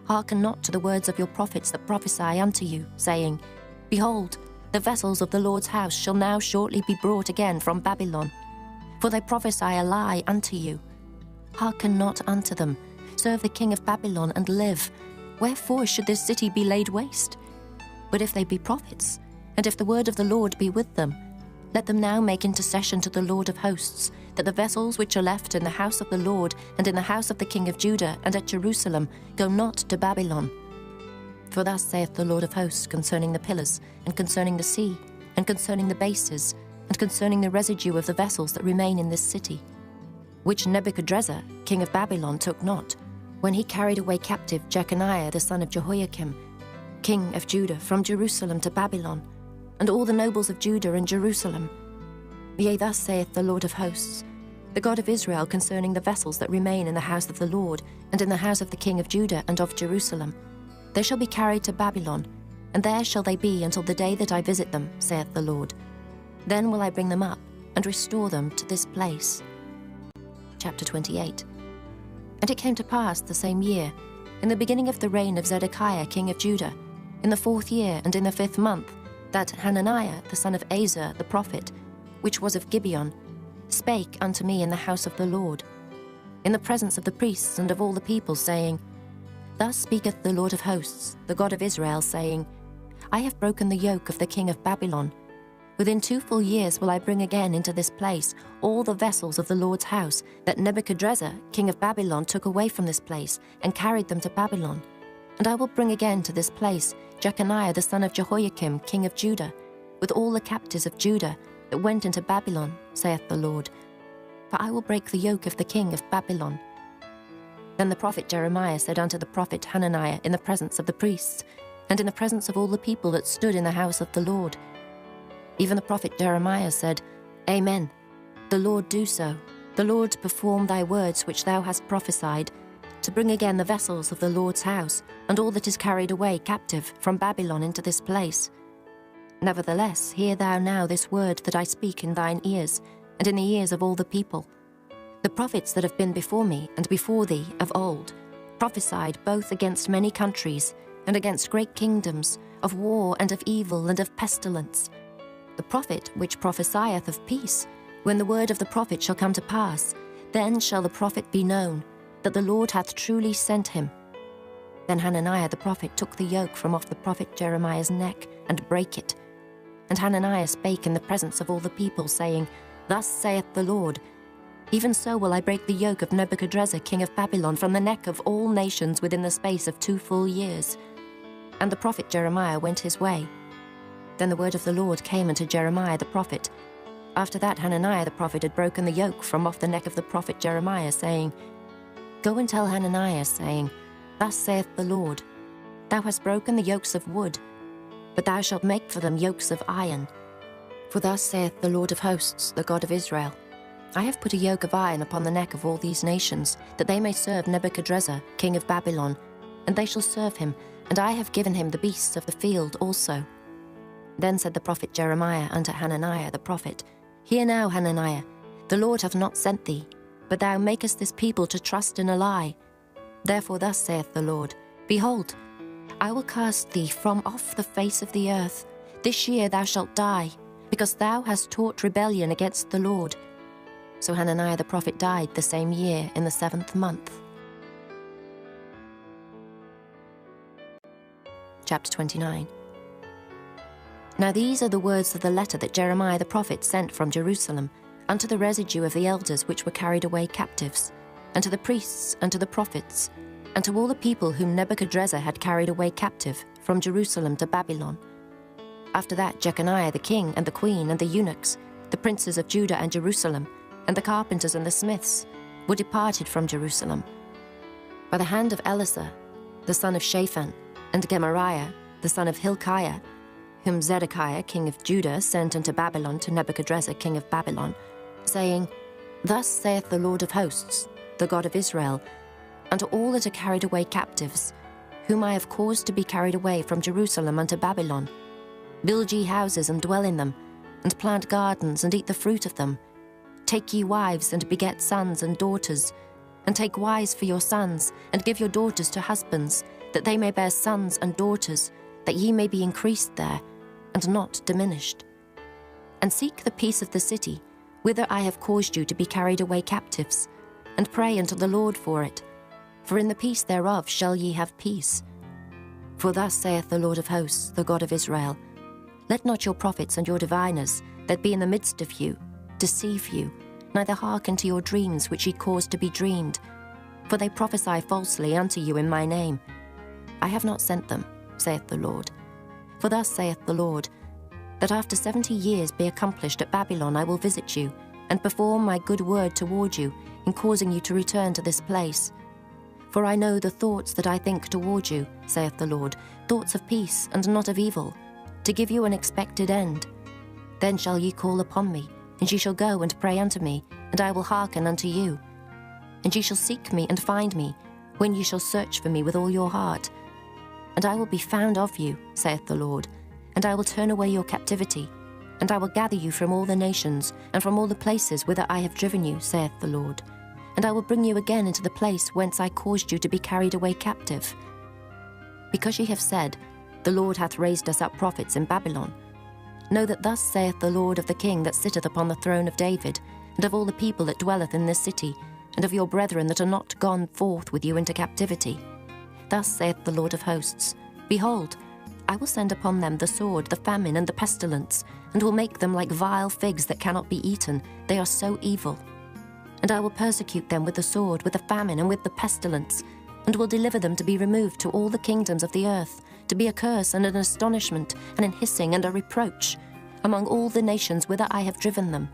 hearken not to the words of your prophets that prophesy unto you, saying, Behold, the vessels of the Lord's house shall now shortly be brought again from Babylon. For they prophesy a lie unto you. Hearken not unto them. Serve the king of Babylon and live. Wherefore should this city be laid waste? But if they be prophets, and if the word of the Lord be with them, let them now make intercession to the Lord of hosts, that the vessels which are left in the house of the Lord and in the house of the king of Judah and at Jerusalem go not to Babylon. For thus saith the Lord of hosts concerning the pillars, and concerning the sea, and concerning the bases, and concerning the residue of the vessels that remain in this city, which Nebuchadrezzar, king of Babylon, took not, when he carried away captive Jeconiah the son of Jehoiakim, king of Judah, from Jerusalem to Babylon, and all the nobles of Judah and Jerusalem. Yea, thus saith the Lord of hosts, the God of Israel, concerning the vessels that remain in the house of the Lord, and in the house of the king of Judah and of Jerusalem. They shall be carried to Babylon, and there shall they be until the day that I visit them, saith the Lord. Then will I bring them up, and restore them to this place. Chapter 28. And it came to pass the same year, in the beginning of the reign of Zedekiah king of Judah, in the 4th year and in the 5th month, that Hananiah the son of Asa the prophet, which was of Gibeon, spake unto me in the house of the Lord, in the presence of the priests and of all the people, saying, Thus speaketh the Lord of hosts, the God of Israel, saying, I have broken the yoke of the king of Babylon. Within 2 full years will I bring again into this place all the vessels of the Lord's house that Nebuchadrezzar, king of Babylon, took away from this place and carried them to Babylon. And I will bring again to this place Jeconiah the son of Jehoiakim, king of Judah, with all the captives of Judah that went into Babylon, saith the Lord. For I will break the yoke of the king of Babylon. Then the prophet Jeremiah said unto the prophet Hananiah in the presence of the priests, and in the presence of all the people that stood in the house of the Lord. Even the prophet Jeremiah said, Amen. The Lord do so. The Lord perform thy words which thou hast prophesied, to bring again the vessels of the Lord's house, and all that is carried away captive from Babylon into this place. Nevertheless, hear thou now this word that I speak in thine ears, and in the ears of all the people. The prophets that have been before me and before thee of old prophesied both against many countries and against great kingdoms, of war and of evil and of pestilence. The prophet which prophesieth of peace, when the word of the prophet shall come to pass, then shall the prophet be known, that the Lord hath truly sent him. Then Hananiah the prophet took the yoke from off the prophet Jeremiah's neck, and brake it. And Hananiah spake in the presence of all the people, saying, Thus saith the Lord, Even so will I break the yoke of Nebuchadrezzar king of Babylon from the neck of all nations within the space of 2 full years. And the prophet Jeremiah went his way. Then the word of the Lord came unto Jeremiah the prophet. After that Hananiah the prophet had broken the yoke from off the neck of the prophet Jeremiah, saying, Go and tell Hananiah, saying, Thus saith the Lord, Thou hast broken the yokes of wood, but thou shalt make for them yokes of iron. For thus saith the Lord of hosts, the God of Israel, I have put a yoke of iron upon the neck of all these nations, that they may serve Nebuchadrezzar, king of Babylon, and they shall serve him, and I have given him the beasts of the field also. Then said the prophet Jeremiah unto Hananiah the prophet, Hear now, Hananiah, the Lord hath not sent thee, but thou makest this people to trust in a lie. Therefore thus saith the Lord, Behold, I will cast thee from off the face of the earth. This year thou shalt die, because thou hast taught rebellion against the Lord. So Hananiah the prophet died the same year in the 7th month. Chapter 29. Now these are the words of the letter that Jeremiah the prophet sent from Jerusalem unto the residue of the elders which were carried away captives, and to the priests, and to the prophets, and to all the people whom Nebuchadrezzar had carried away captive from Jerusalem to Babylon. After that Jeconiah the king and the queen and the eunuchs, the princes of Judah and Jerusalem, and the carpenters and the smiths, were departed from Jerusalem. By the hand of Elisah, the son of Shaphan, and Gemariah, the son of Hilkiah, whom Zedekiah king of Judah sent into Babylon to Nebuchadrezzar king of Babylon, saying, Thus saith the Lord of hosts, the God of Israel, unto all that are carried away captives, whom I have caused to be carried away from Jerusalem unto Babylon, build ye houses and dwell in them, and plant gardens and eat the fruit of them. Take ye wives and beget sons and daughters, and take wives for your sons, and give your daughters to husbands, that they may bear sons and daughters, that ye may be increased there, and not diminished. And seek the peace of the city, whither I have caused you to be carried away captives, and pray unto the Lord for it, for in the peace thereof shall ye have peace. For thus saith the Lord of hosts, the God of Israel, Let not your prophets and your diviners, that be in the midst of you, deceive you, neither hearken to your dreams which ye cause to be dreamed, for they prophesy falsely unto you in my name. I have not sent them, saith the Lord. For thus saith the Lord, that after 70 years be accomplished at Babylon I will visit you, and perform my good word toward you, in causing you to return to this place. For I know the thoughts that I think toward you, saith the Lord, thoughts of peace and not of evil, to give you an expected end. Then shall ye call upon me, and ye shall go and pray unto me, and I will hearken unto you. And ye shall seek me and find me, when ye shall search for me with all your heart. And I will be found of you, saith the Lord, and I will turn away your captivity, and I will gather you from all the nations, and from all the places whither I have driven you, saith the Lord. And I will bring you again into the place whence I caused you to be carried away captive. Because ye have said, The Lord hath raised us up prophets in Babylon, know that thus saith the Lord of the king that sitteth upon the throne of David, and of all the people that dwelleth in this city, and of your brethren that are not gone forth with you into captivity. Thus saith the Lord of hosts, Behold, I will send upon them the sword, the famine, and the pestilence, and will make them like vile figs that cannot be eaten. They are so evil. And I will persecute them with the sword, with the famine, and with the pestilence, and will deliver them to be removed to all the kingdoms of the earth, to be a curse and an astonishment, and an hissing and a reproach, among all the nations whither I have driven them.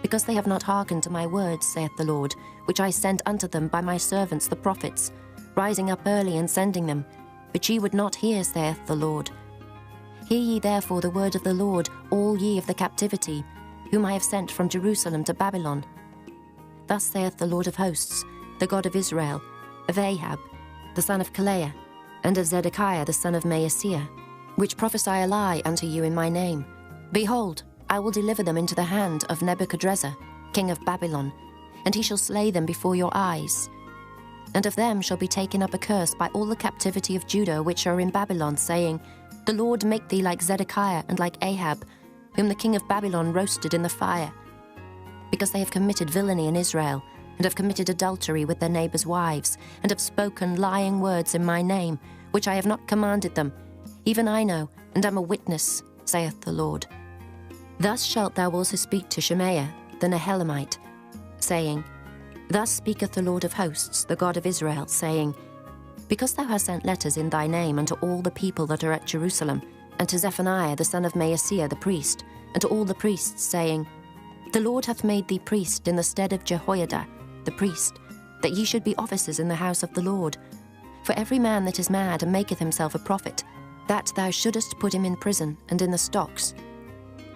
Because they have not hearkened to my words, saith the Lord, which I sent unto them by my servants the prophets, rising up early and sending them, but ye would not hear, saith the Lord. Hear ye therefore the word of the Lord, all ye of the captivity, whom I have sent from Jerusalem to Babylon. Thus saith the Lord of hosts, the God of Israel, of Ahab, the son of Kalaiah, and of Zedekiah the son of Maaseiah, which prophesy a lie unto you in my name. Behold, I will deliver them into the hand of Nebuchadrezzar, king of Babylon, and he shall slay them before your eyes. And of them shall be taken up a curse by all the captivity of Judah which are in Babylon, saying, The Lord make thee like Zedekiah and like Ahab, whom the king of Babylon roasted in the fire. Because they have committed villainy in Israel, and have committed adultery with their neighbours' wives, and have spoken lying words in my name, which I have not commanded them, even I know, and am a witness, saith the Lord. Thus shalt thou also speak to Shemaiah the Nehelamite, saying, Thus speaketh the Lord of hosts, the God of Israel, saying, Because thou hast sent letters in thy name unto all the people that are at Jerusalem, and to Zephaniah the son of Maaseiah the priest, and to all the priests, saying, The Lord hath made thee priest in the stead of Jehoiada the priest, that ye should be officers in the house of the Lord. For every man that is mad and maketh himself a prophet, that thou shouldest put him in prison and in the stocks.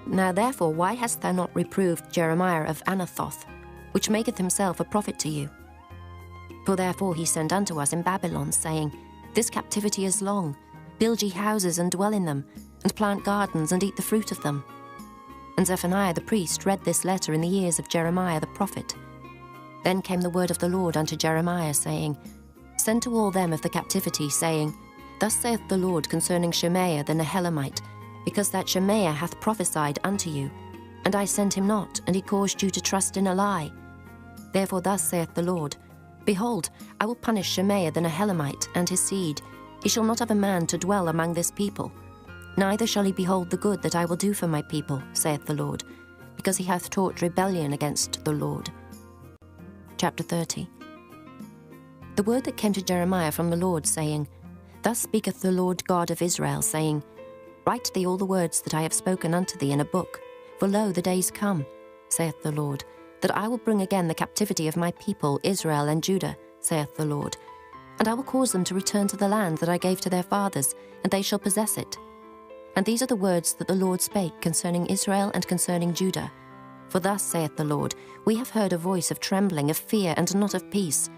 Now therefore why hast thou not reproved Jeremiah of Anathoth, which maketh himself a prophet to you? For therefore he sent unto us in Babylon, saying, This captivity is long. Build ye houses and dwell in them, and plant gardens and eat the fruit of them. And Zephaniah the priest read this letter in the ears of Jeremiah the prophet. Then came the word of the Lord unto Jeremiah, saying, Send to all them of the captivity, saying, Thus saith the Lord concerning Shemaiah the Nehelamite, because that Shemaiah hath prophesied unto you, and I sent him not, and he caused you to trust in a lie. Therefore thus saith the Lord, Behold, I will punish Shemaiah the Nehelamite and his seed. He shall not have a man to dwell among this people, neither shall he behold the good that I will do for my people, saith the Lord, because he hath taught rebellion against the Lord. Chapter 30. The word that came to Jeremiah from the Lord, saying, Thus speaketh the Lord God of Israel, saying, Write thee all the words that I have spoken unto thee in a book, for lo, the days come, saith the Lord, that I will bring again the captivity of my people Israel and Judah, saith the Lord, and I will cause them to return to the land that I gave to their fathers, and they shall possess it. And these are the words that the Lord spake concerning Israel and concerning Judah. For thus saith the Lord, We have heard a voice of trembling, of fear, and not of peace.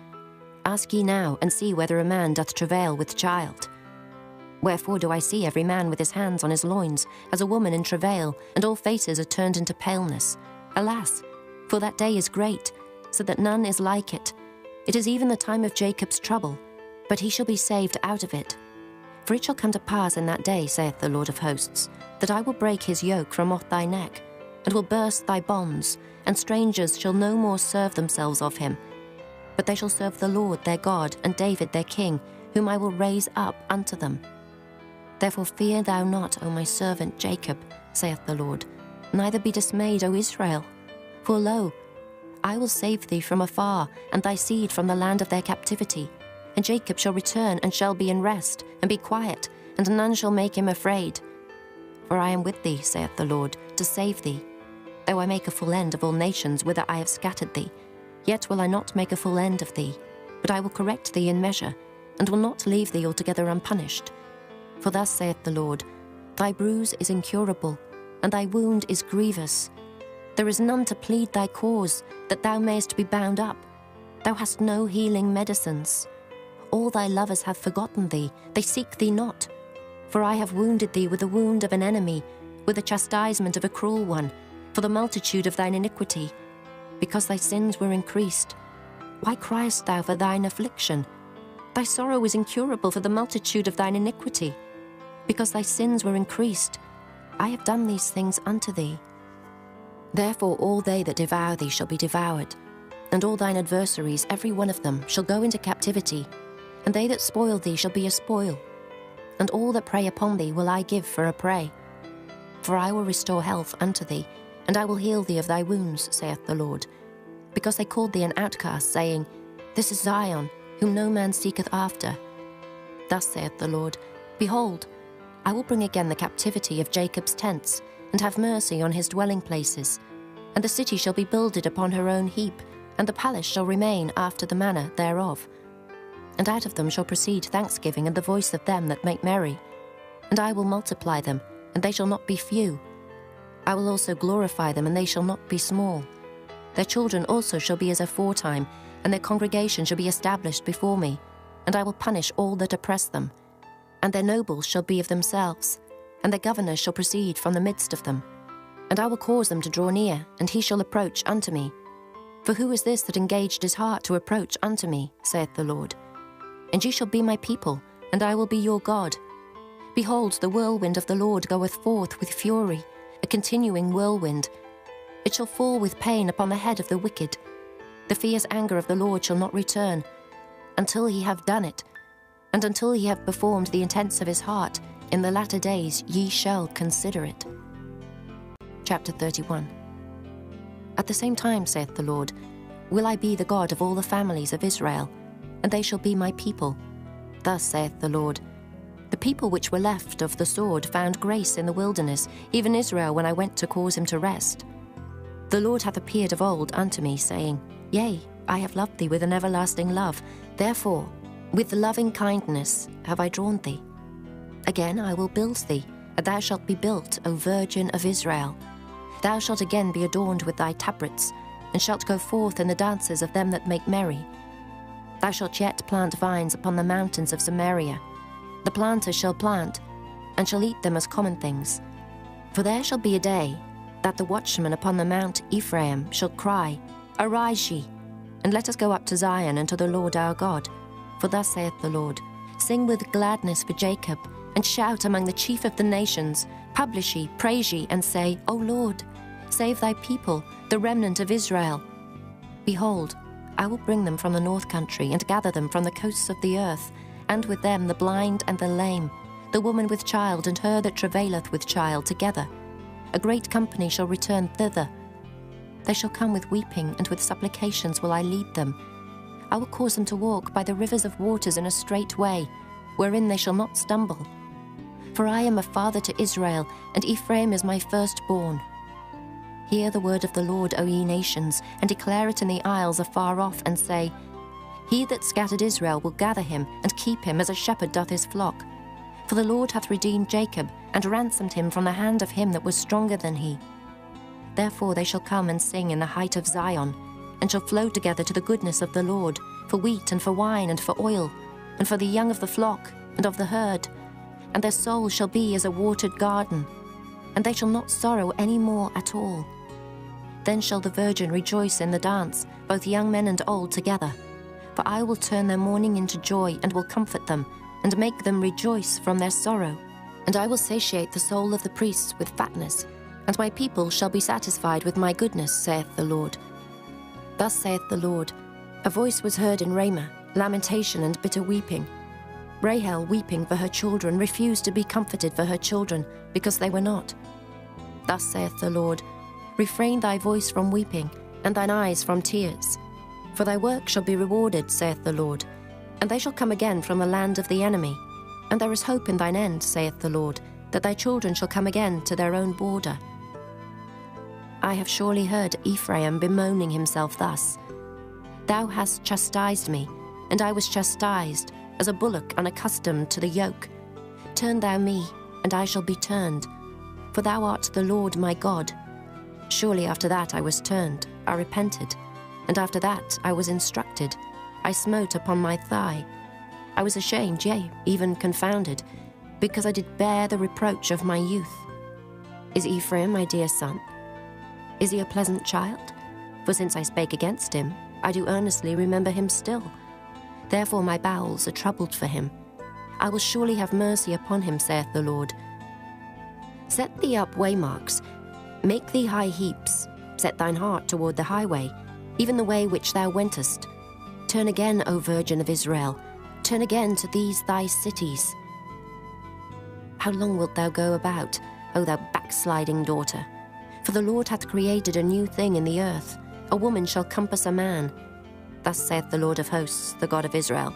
Ask ye now, and see whether a man doth travail with child. Wherefore do I see every man with his hands on his loins, as a woman in travail, and all faces are turned into paleness? Alas, for that day is great, so that none is like it. It is even the time of Jacob's trouble, but he shall be saved out of it. For it shall come to pass in that day, saith the Lord of hosts, that I will break his yoke from off thy neck, and will burst thy bonds, and strangers shall no more serve themselves of him. But they shall serve the Lord their God, and David their king, whom I will raise up unto them. Therefore fear thou not, O my servant Jacob, saith the Lord, neither be dismayed, O Israel. For lo, I will save thee from afar, and thy seed from the land of their captivity. And Jacob shall return, and shall be in rest, and be quiet, and none shall make him afraid. For I am with thee, saith the Lord, to save thee. Though I make a full end of all nations whither I have scattered thee, yet will I not make a full end of thee, but I will correct thee in measure, and will not leave thee altogether unpunished. For thus saith the Lord, Thy bruise is incurable, and thy wound is grievous. There is none to plead thy cause, that thou mayest be bound up. Thou hast no healing medicines. All thy lovers have forgotten thee, they seek thee not. For I have wounded thee with the wound of an enemy, with the chastisement of a cruel one, for the multitude of thine iniquity, because thy sins were increased. Why criest thou for thine affliction? Thy sorrow is incurable for the multitude of thine iniquity, because thy sins were increased. I have done these things unto thee. Therefore all they that devour thee shall be devoured, and all thine adversaries, every one of them, shall go into captivity, and they that spoil thee shall be a spoil, and all that prey upon thee will I give for a prey. For I will restore health unto thee, and I will heal thee of thy wounds, saith the Lord. Because they called thee an outcast, saying, This is Zion, whom no man seeketh after. Thus saith the Lord, Behold, I will bring again the captivity of Jacob's tents, and have mercy on his dwelling places. And the city shall be builded upon her own heap, and the palace shall remain after the manner thereof. And out of them shall proceed thanksgiving and the voice of them that make merry. And I will multiply them, and they shall not be few. I will also glorify them, and they shall not be small. Their children also shall be as aforetime, and their congregation shall be established before me. And I will punish all that oppress them. And their nobles shall be of themselves, and their governors shall proceed from the midst of them. And I will cause them to draw near, and he shall approach unto me. For who is this that engaged his heart to approach unto me, saith the Lord? And ye shall be my people, and I will be your God. Behold, the whirlwind of the Lord goeth forth with fury, a continuing whirlwind. It shall fall with pain upon the head of the wicked. The fierce anger of the Lord shall not return, until he have done it, and until he have performed the intents of his heart. In the latter days ye shall consider it. Chapter 31. At the same time, saith the Lord, will I be the God of all the families of Israel, and they shall be my people. Thus saith the Lord, The people which were left of the sword found grace in the wilderness, even Israel, when I went to cause him to rest. The Lord hath appeared of old unto me, saying, Yea, I have loved thee with an everlasting love. Therefore, with loving kindness have I drawn thee. Again I will build thee, and thou shalt be built, O Virgin of Israel. Thou shalt again be adorned with thy tabrets, and shalt go forth in the dances of them that make merry. Thou shalt yet plant vines upon the mountains of Samaria. The planters shall plant, and shall eat them as common things. For there shall be a day that the watchman upon the mount Ephraim shall cry, Arise ye, and let us go up to Zion and to the Lord our God. For thus saith the Lord, Sing with gladness for Jacob, and shout among the chief of the nations. Publish ye, praise ye, and say, O Lord, save thy people, the remnant of Israel. Behold, I will bring them from the north country, and gather them from the coasts of the earth, and with them the blind and the lame, the woman with child, and her that travaileth with child together. A great company shall return thither. They shall come with weeping, and with supplications will I lead them. I will cause them to walk by the rivers of waters in a straight way, wherein they shall not stumble. For I am a father to Israel, and Ephraim is my firstborn. Hear the word of the Lord, O ye nations, and declare it in the isles afar off, and say, He that scattered Israel will gather him, and keep him as a shepherd doth his flock. For the Lord hath redeemed Jacob, and ransomed him from the hand of him that was stronger than he. Therefore they shall come and sing in the height of Zion, and shall flow together to the goodness of the Lord, for wheat and for wine and for oil, and for the young of the flock and of the herd. And their soul shall be as a watered garden, and they shall not sorrow any more at all. Then shall the virgin rejoice in the dance, both young men and old together. For I will turn their mourning into joy, and will comfort them, and make them rejoice from their sorrow. And I will satiate the soul of the priests with fatness, and my people shall be satisfied with my goodness, saith the Lord. Thus saith the Lord, a voice was heard in Ramah, lamentation and bitter weeping. Rahel, weeping for her children, refused to be comforted for her children, because they were not. Thus saith the Lord, refrain thy voice from weeping, and thine eyes from tears. For thy work shall be rewarded, saith the Lord, and they shall come again from the land of the enemy. And there is hope in thine end, saith the Lord, that thy children shall come again to their own border. I have surely heard Ephraim bemoaning himself thus, Thou hast chastised me, and I was chastised, as a bullock unaccustomed to the yoke. Turn thou me, and I shall be turned, for thou art the Lord my God. Surely after that I was turned, I repented, and after that I was instructed. I smote upon my thigh. I was ashamed, yea, even confounded, because I did bear the reproach of my youth. Is Ephraim my dear son? Is he a pleasant child? For since I spake against him, I do earnestly remember him still. Therefore my bowels are troubled for him. I will surely have mercy upon him, saith the Lord. Set thee up waymarks, make thee high heaps, set thine heart toward the highway, even the way which thou wentest. Turn again, O Virgin of Israel, turn again to these thy cities. How long wilt thou go about, O thou backsliding daughter? For the Lord hath created a new thing in the earth. A woman shall compass a man. Thus saith the Lord of hosts, the God of Israel.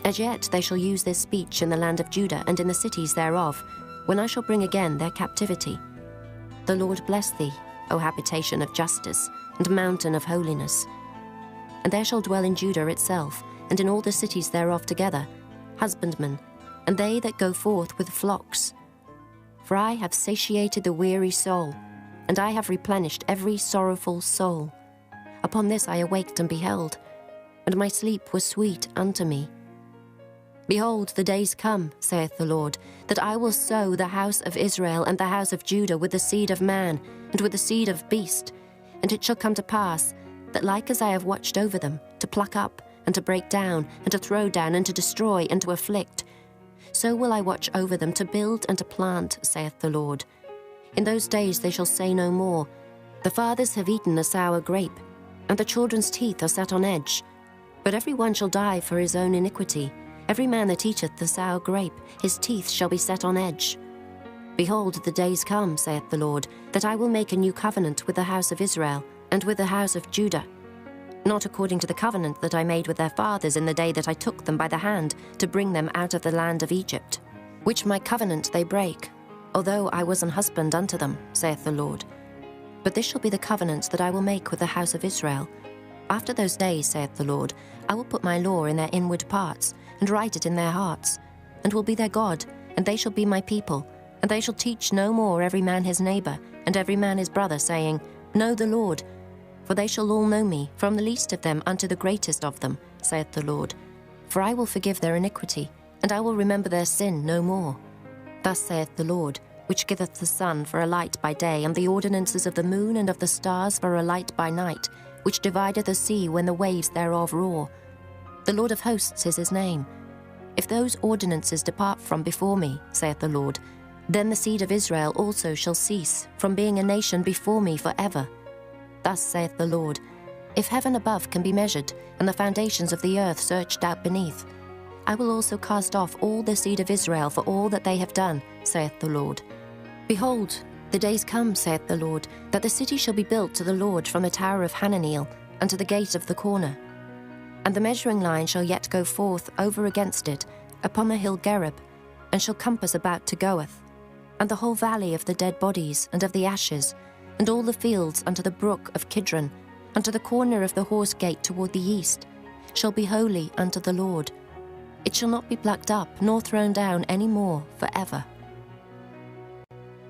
As yet they shall use this speech in the land of Judah and in the cities thereof, when I shall bring again their captivity. The Lord bless thee, O habitation of justice, and mountain of holiness. And there shall dwell in Judah itself, and in all the cities thereof together, husbandmen, and they that go forth with flocks. For I have satiated the weary soul, and I have replenished every sorrowful soul. Upon this I awaked and beheld, and my sleep was sweet unto me. Behold, the days come, saith the Lord, that I will sow the house of Israel and the house of Judah with the seed of man, and with the seed of beast. And it shall come to pass, that like as I have watched over them, to pluck up, and to break down, and to throw down, and to destroy, and to afflict, so will I watch over them to build and to plant, saith the Lord. In those days they shall say no more, The fathers have eaten a sour grape, and the children's teeth are set on edge. But every one shall die for his own iniquity. Every man that eateth the sour grape, his teeth shall be set on edge. Behold, the days come, saith the Lord, that I will make a new covenant with the house of Israel, and with the house of Judah, not according to the covenant that I made with their fathers in the day that I took them by the hand to bring them out of the land of Egypt, which my covenant they break, although I was an husband unto them, saith the Lord. But this shall be the covenant that I will make with the house of Israel. After those days, saith the Lord, I will put my law in their inward parts, and write it in their hearts, and will be their God, and they shall be my people. And they shall teach no more every man his neighbor, and every man his brother, saying, Know the Lord. For they shall all know me, from the least of them unto the greatest of them, saith the Lord. For I will forgive their iniquity, and I will remember their sin no more. Thus saith the Lord, which giveth the sun for a light by day, and the ordinances of the moon and of the stars for a light by night, which divideth the sea when the waves thereof roar. The Lord of hosts is his name. If those ordinances depart from before me, saith the Lord, then the seed of Israel also shall cease from being a nation before me forever. Thus saith the Lord, if heaven above can be measured, and the foundations of the earth searched out beneath, I will also cast off all the seed of Israel for all that they have done, saith the Lord. Behold, the days come, saith the Lord, that the city shall be built to the Lord from the tower of Hananeel unto the gate of the corner. And the measuring line shall yet go forth over against it, upon the hill Gerub, and shall compass about to Goeth, and the whole valley of the dead bodies and of the ashes, and all the fields unto the brook of Kidron, unto the corner of the horse gate toward the east, shall be holy unto the Lord. It shall not be plucked up, nor thrown down any more forever.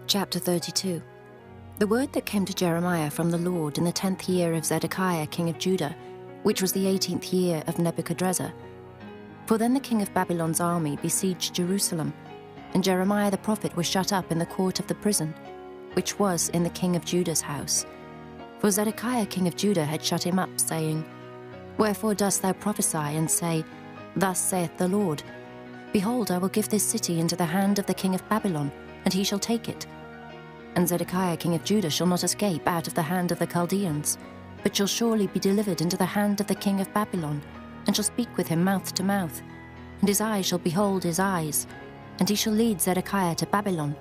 Chapter 32. The word that came to Jeremiah from the Lord in the 10th year of Zedekiah king of Judah, which was the 18th year of Nebuchadrezzar. For then the king of Babylon's army besieged Jerusalem, and Jeremiah the prophet was shut up in the court of the prison, which was in the king of Judah's house. For Zedekiah king of Judah had shut him up, saying, Wherefore dost thou prophesy, and say, Thus saith the Lord, Behold, I will give this city into the hand of the king of Babylon, and he shall take it. And Zedekiah king of Judah shall not escape out of the hand of the Chaldeans, but shall surely be delivered into the hand of the king of Babylon, and shall speak with him mouth to mouth. And his eyes shall behold his eyes, and he shall lead Zedekiah to Babylon,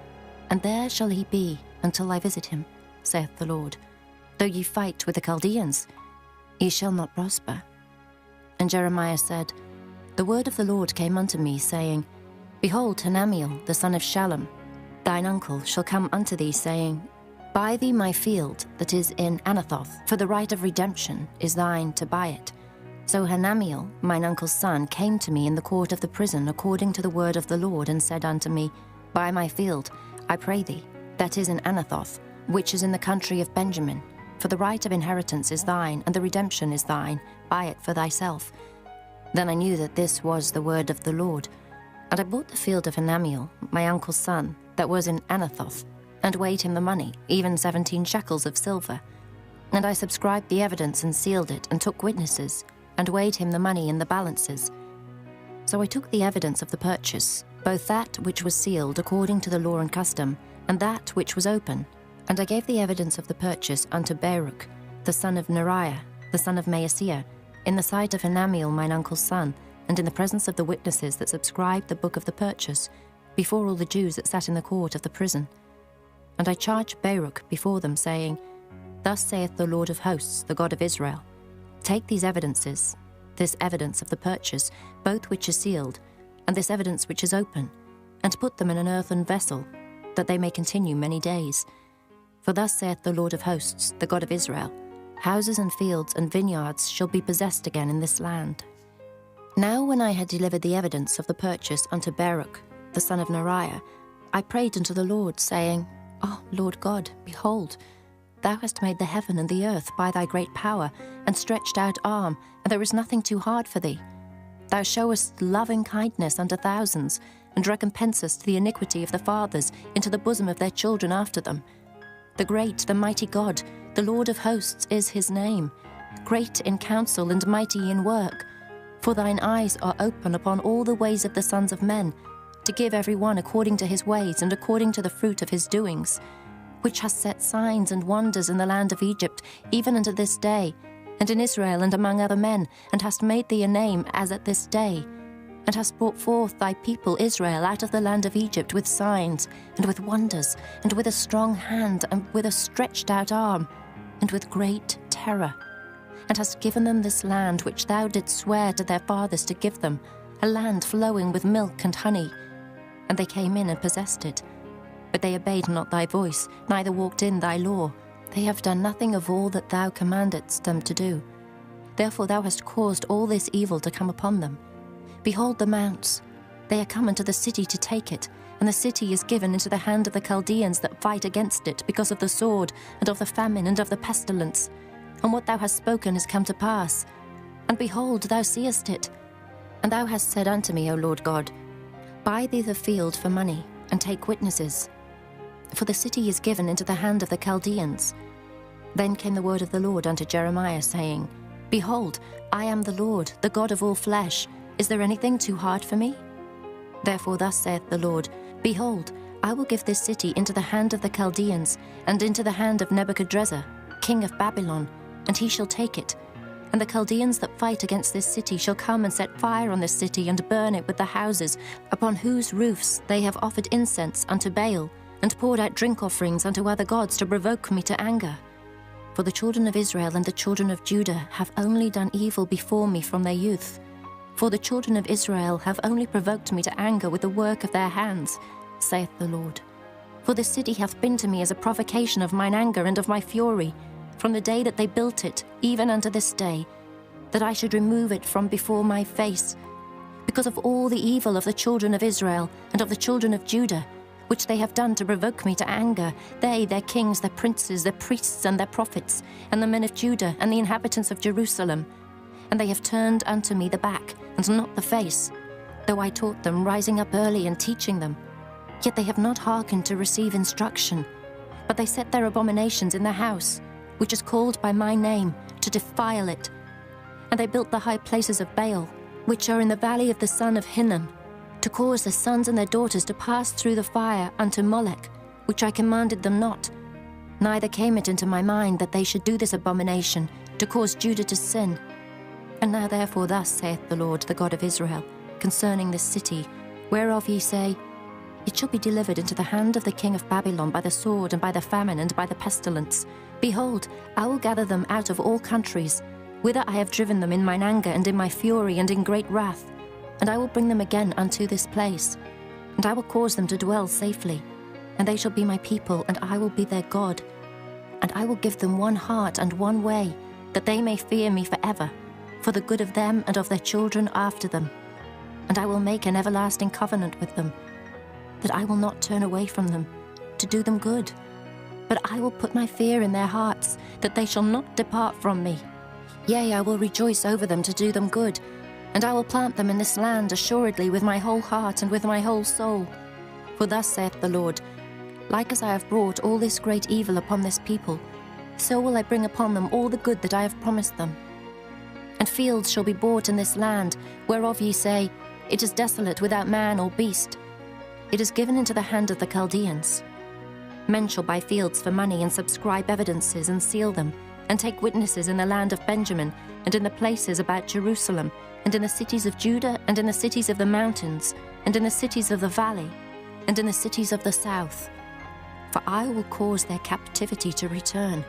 and there shall he be until I visit him, saith the Lord. Though ye fight with the Chaldeans, ye shall not prosper. And Jeremiah said, The word of the Lord came unto me, saying, Behold, Hanamiel, the son of Shallum, thine uncle, shall come unto thee, saying, Buy thee my field that is in Anathoth, for the right of redemption is thine to buy it. So Hanamiel, mine uncle's son, came to me in the court of the prison according to the word of the Lord, and said unto me, Buy my field, I pray thee, that is in Anathoth, which is in the country of Benjamin. For the right of inheritance is thine, and the redemption is thine. Buy it for thyself. Then I knew that this was the word of the Lord. And I bought the field of Hanamiel, my uncle's son, that was in Anathoth, and weighed him the money, even 17 shekels of silver. And I subscribed the evidence and sealed it, and took witnesses, and weighed him the money in the balances. So I took the evidence of the purchase, both that which was sealed according to the law and custom, and that which was open. And I gave the evidence of the purchase unto Baruch, the son of Neriah, the son of Maaseiah, in the sight of Hanamiel mine uncle's son, and in the presence of the witnesses that subscribed the book of the purchase, before all the Jews that sat in the court of the prison. And I charged Baruch before them, saying, Thus saith the Lord of hosts, the God of Israel, Take these evidences, this evidence of the purchase, both which is sealed, and this evidence which is open, and put them in an earthen vessel, that they may continue many days. For thus saith the Lord of hosts, the God of Israel, Houses and fields and vineyards shall be possessed again in this land. Now when I had delivered the evidence of the purchase unto Baruch, the son of Neriah, I prayed unto the Lord, saying, O Lord God, behold, thou hast made the heaven and the earth by thy great power, and stretched out arm, and there is nothing too hard for thee. Thou showest loving kindness unto thousands, and recompensest the iniquity of the fathers into the bosom of their children after them. The great, the mighty God, the Lord of hosts is his name, great in counsel and mighty in work. For thine eyes are open upon all the ways of the sons of men, to give every one according to his ways and according to the fruit of his doings, which hast set signs and wonders in the land of Egypt, even unto this day, and in Israel and among other men, and hast made thee a name as at this day, and hast brought forth thy people Israel out of the land of Egypt with signs, and with wonders, and with a strong hand, and with a stretched out arm, and with great terror, and hast given them this land which thou didst swear to their fathers to give them, a land flowing with milk and honey. And they came in and possessed it. But they obeyed not thy voice, neither walked in thy law. They have done nothing of all that thou commandedst them to do. Therefore thou hast caused all this evil to come upon them. Behold the mounts, they are come into the city to take it, and the city is given into the hand of the Chaldeans that fight against it, because of the sword, and of the famine, and of the pestilence. And what thou hast spoken is come to pass. And behold, thou seest it. And thou hast said unto me, O Lord God, Buy thee the field for money, and take witnesses. For the city is given into the hand of the Chaldeans. Then came the word of the Lord unto Jeremiah, saying, Behold, I am the Lord, the God of all flesh. Is there anything too hard for me? Therefore thus saith the Lord, Behold, I will give this city into the hand of the Chaldeans, and into the hand of Nebuchadrezzar, king of Babylon, and he shall take it. And the Chaldeans that fight against this city shall come and set fire on this city, and burn it with the houses, upon whose roofs they have offered incense unto Baal, and poured out drink offerings unto other gods to provoke me to anger. For the children of Israel and the children of Judah have only done evil before me from their youth. For the children of Israel have only provoked me to anger with the work of their hands, saith the Lord. For the city hath been to me as a provocation of mine anger and of my fury, from the day that they built it, even unto this day, that I should remove it from before my face, because of all the evil of the children of Israel and of the children of Judah, which they have done to provoke me to anger, they, their kings, their princes, their priests, and their prophets, and the men of Judah, and the inhabitants of Jerusalem. And they have turned unto me the back, and not the face, though I taught them, rising up early and teaching them. Yet they have not hearkened to receive instruction, but they set their abominations in the house, which is called by my name, to defile it. And they built the high places of Baal, which are in the valley of the son of Hinnom, to cause their sons and their daughters to pass through the fire unto Molech, which I commanded them not. Neither came it into my mind that they should do this abomination, to cause Judah to sin. And now therefore thus saith the Lord, the God of Israel, concerning this city, whereof ye say, It shall be delivered into the hand of the king of Babylon by the sword, and by the famine, and by the pestilence. Behold, I will gather them out of all countries, whither I have driven them in mine anger, and in my fury, and in great wrath. And I will bring them again unto this place, and I will cause them to dwell safely. And they shall be my people, and I will be their God. And I will give them one heart and one way, that they may fear me forever, for the good of them and of their children after them. And I will make an everlasting covenant with them, that I will not turn away from them, to do them good. But I will put my fear in their hearts, that they shall not depart from me. Yea, I will rejoice over them to do them good, and I will plant them in this land assuredly with my whole heart and with my whole soul. For thus saith the Lord, Like as I have brought all this great evil upon this people, so will I bring upon them all the good that I have promised them. And fields shall be bought in this land, whereof ye say, It is desolate without man or beast. It is given into the hand of the Chaldeans. Men shall buy fields for money, and subscribe evidences, and seal them, and take witnesses in the land of Benjamin, and in the places about Jerusalem, and in the cities of Judah, and in the cities of the mountains, and in the cities of the valley, and in the cities of the south. For I will cause their captivity to return,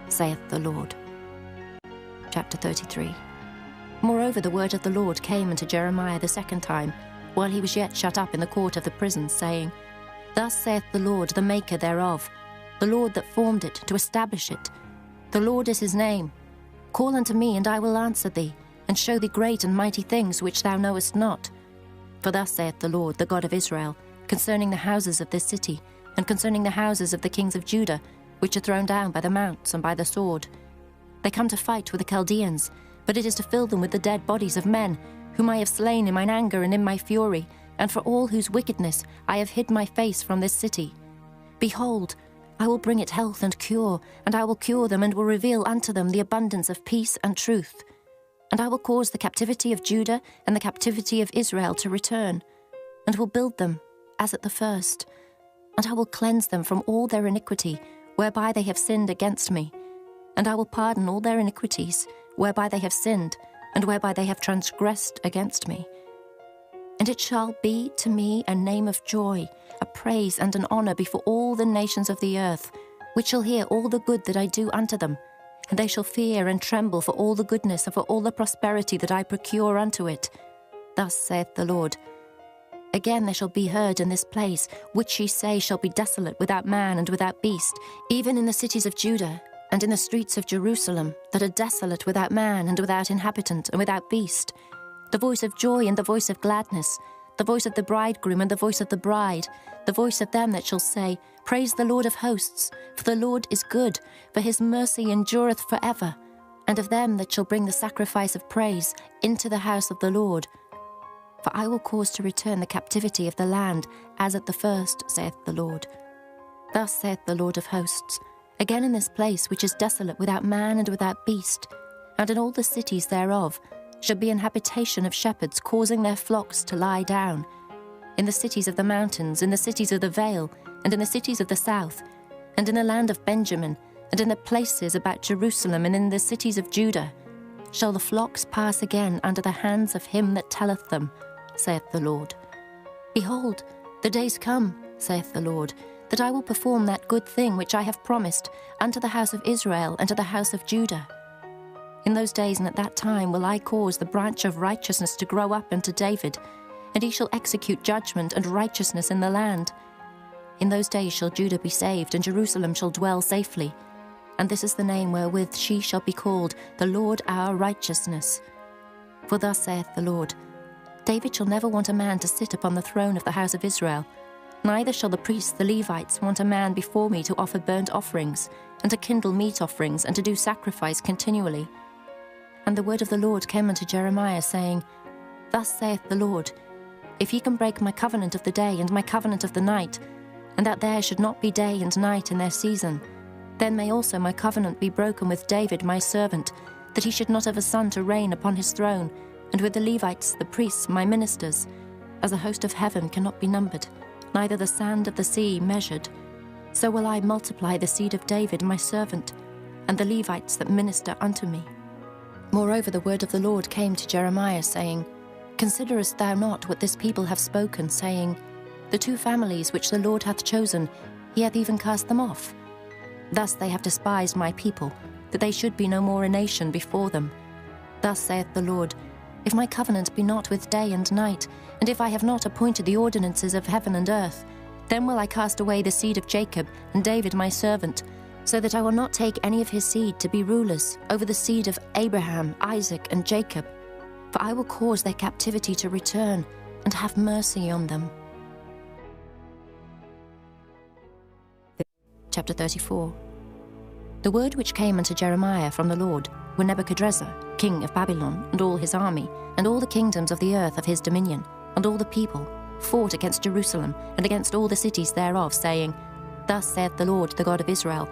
saith the Lord. Chapter 33. Moreover, the word of the Lord came unto Jeremiah the second time, while he was yet shut up in the court of the prison, saying, Thus saith the Lord, the maker thereof, the Lord that formed it, to establish it. The Lord is his name. Call unto me, and I will answer thee, and show thee great and mighty things which thou knowest not. For thus saith the Lord, the God of Israel, concerning the houses of this city, and concerning the houses of the kings of Judah, which are thrown down by the mounts and by the sword. They come to fight with the Chaldeans, but it is to fill them with the dead bodies of men, whom I have slain in mine anger and in my fury, and for all whose wickedness I have hid my face from this city. Behold, I will bring it health and cure, and I will cure them, and will reveal unto them the abundance of peace and truth. And I will cause the captivity of Judah and the captivity of Israel to return, and will build them as at the first. And I will cleanse them from all their iniquity, whereby they have sinned against me. And I will pardon all their iniquities, whereby they have sinned, and whereby they have transgressed against me. And it shall be to me a name of joy, a praise and an honour before all the nations of the earth, which shall hear all the good that I do unto them, and they shall fear and tremble for all the goodness and for all the prosperity that I procure unto it. Thus saith the Lord. Again there shall be heard in this place, which ye say shall be desolate without man and without beast, even in the cities of Judah, and in the streets of Jerusalem, that are desolate without man and without inhabitant and without beast, the voice of joy and the voice of gladness, the voice of the bridegroom and the voice of the bride, the voice of them that shall say, Praise the Lord of hosts, for the Lord is good, for his mercy endureth forever, and of them that shall bring the sacrifice of praise into the house of the Lord. For I will cause to return the captivity of the land, as at the first, saith the Lord. Thus saith the Lord of hosts, Again in this place which is desolate without man and without beast, and in all the cities thereof, shall be an habitation of shepherds causing their flocks to lie down. In the cities of the mountains, in the cities of the vale, and in the cities of the south, and in the land of Benjamin, and in the places about Jerusalem, and in the cities of Judah, shall the flocks pass again under the hands of him that telleth them, saith the Lord. Behold, the days come, saith the Lord, that I will perform that good thing which I have promised unto the house of Israel and to the house of Judah. In those days and at that time will I cause the branch of righteousness to grow up unto David, and he shall execute judgment and righteousness in the land. In those days shall Judah be saved, and Jerusalem shall dwell safely. And this is the name wherewith she shall be called, the Lord our righteousness. For thus saith the Lord, David shall never want a man to sit upon the throne of the house of Israel, Neither shall the priests, the Levites, want a man before me to offer burnt offerings, and to kindle meat offerings, and to do sacrifice continually. And the word of the Lord came unto Jeremiah, saying, Thus saith the Lord, If ye can break my covenant of the day and my covenant of the night, and that there should not be day and night in their season, then may also my covenant be broken with David my servant, that he should not have a son to reign upon his throne, and with the Levites, the priests, my ministers, as the host of heaven cannot be numbered, neither the sand of the sea measured. So will I multiply the seed of David my servant, and the Levites that minister unto me. Moreover, the word of the Lord came to Jeremiah, saying, Considerest thou not what this people have spoken, saying, The two families which the Lord hath chosen, he hath even cast them off. Thus they have despised my people, that they should be no more a nation before them. Thus saith the Lord, If my covenant be not with day and night, and if I have not appointed the ordinances of heaven and earth, then will I cast away the seed of Jacob and David my servant, so that I will not take any of his seed to be rulers over the seed of Abraham, Isaac, and Jacob. For I will cause their captivity to return, and have mercy on them. Chapter 34. The word which came unto Jeremiah from the Lord, when Nebuchadrezzar, king of Babylon, and all his army, and all the kingdoms of the earth of his dominion, and all the people, fought against Jerusalem, and against all the cities thereof, saying, Thus saith the Lord, the God of Israel,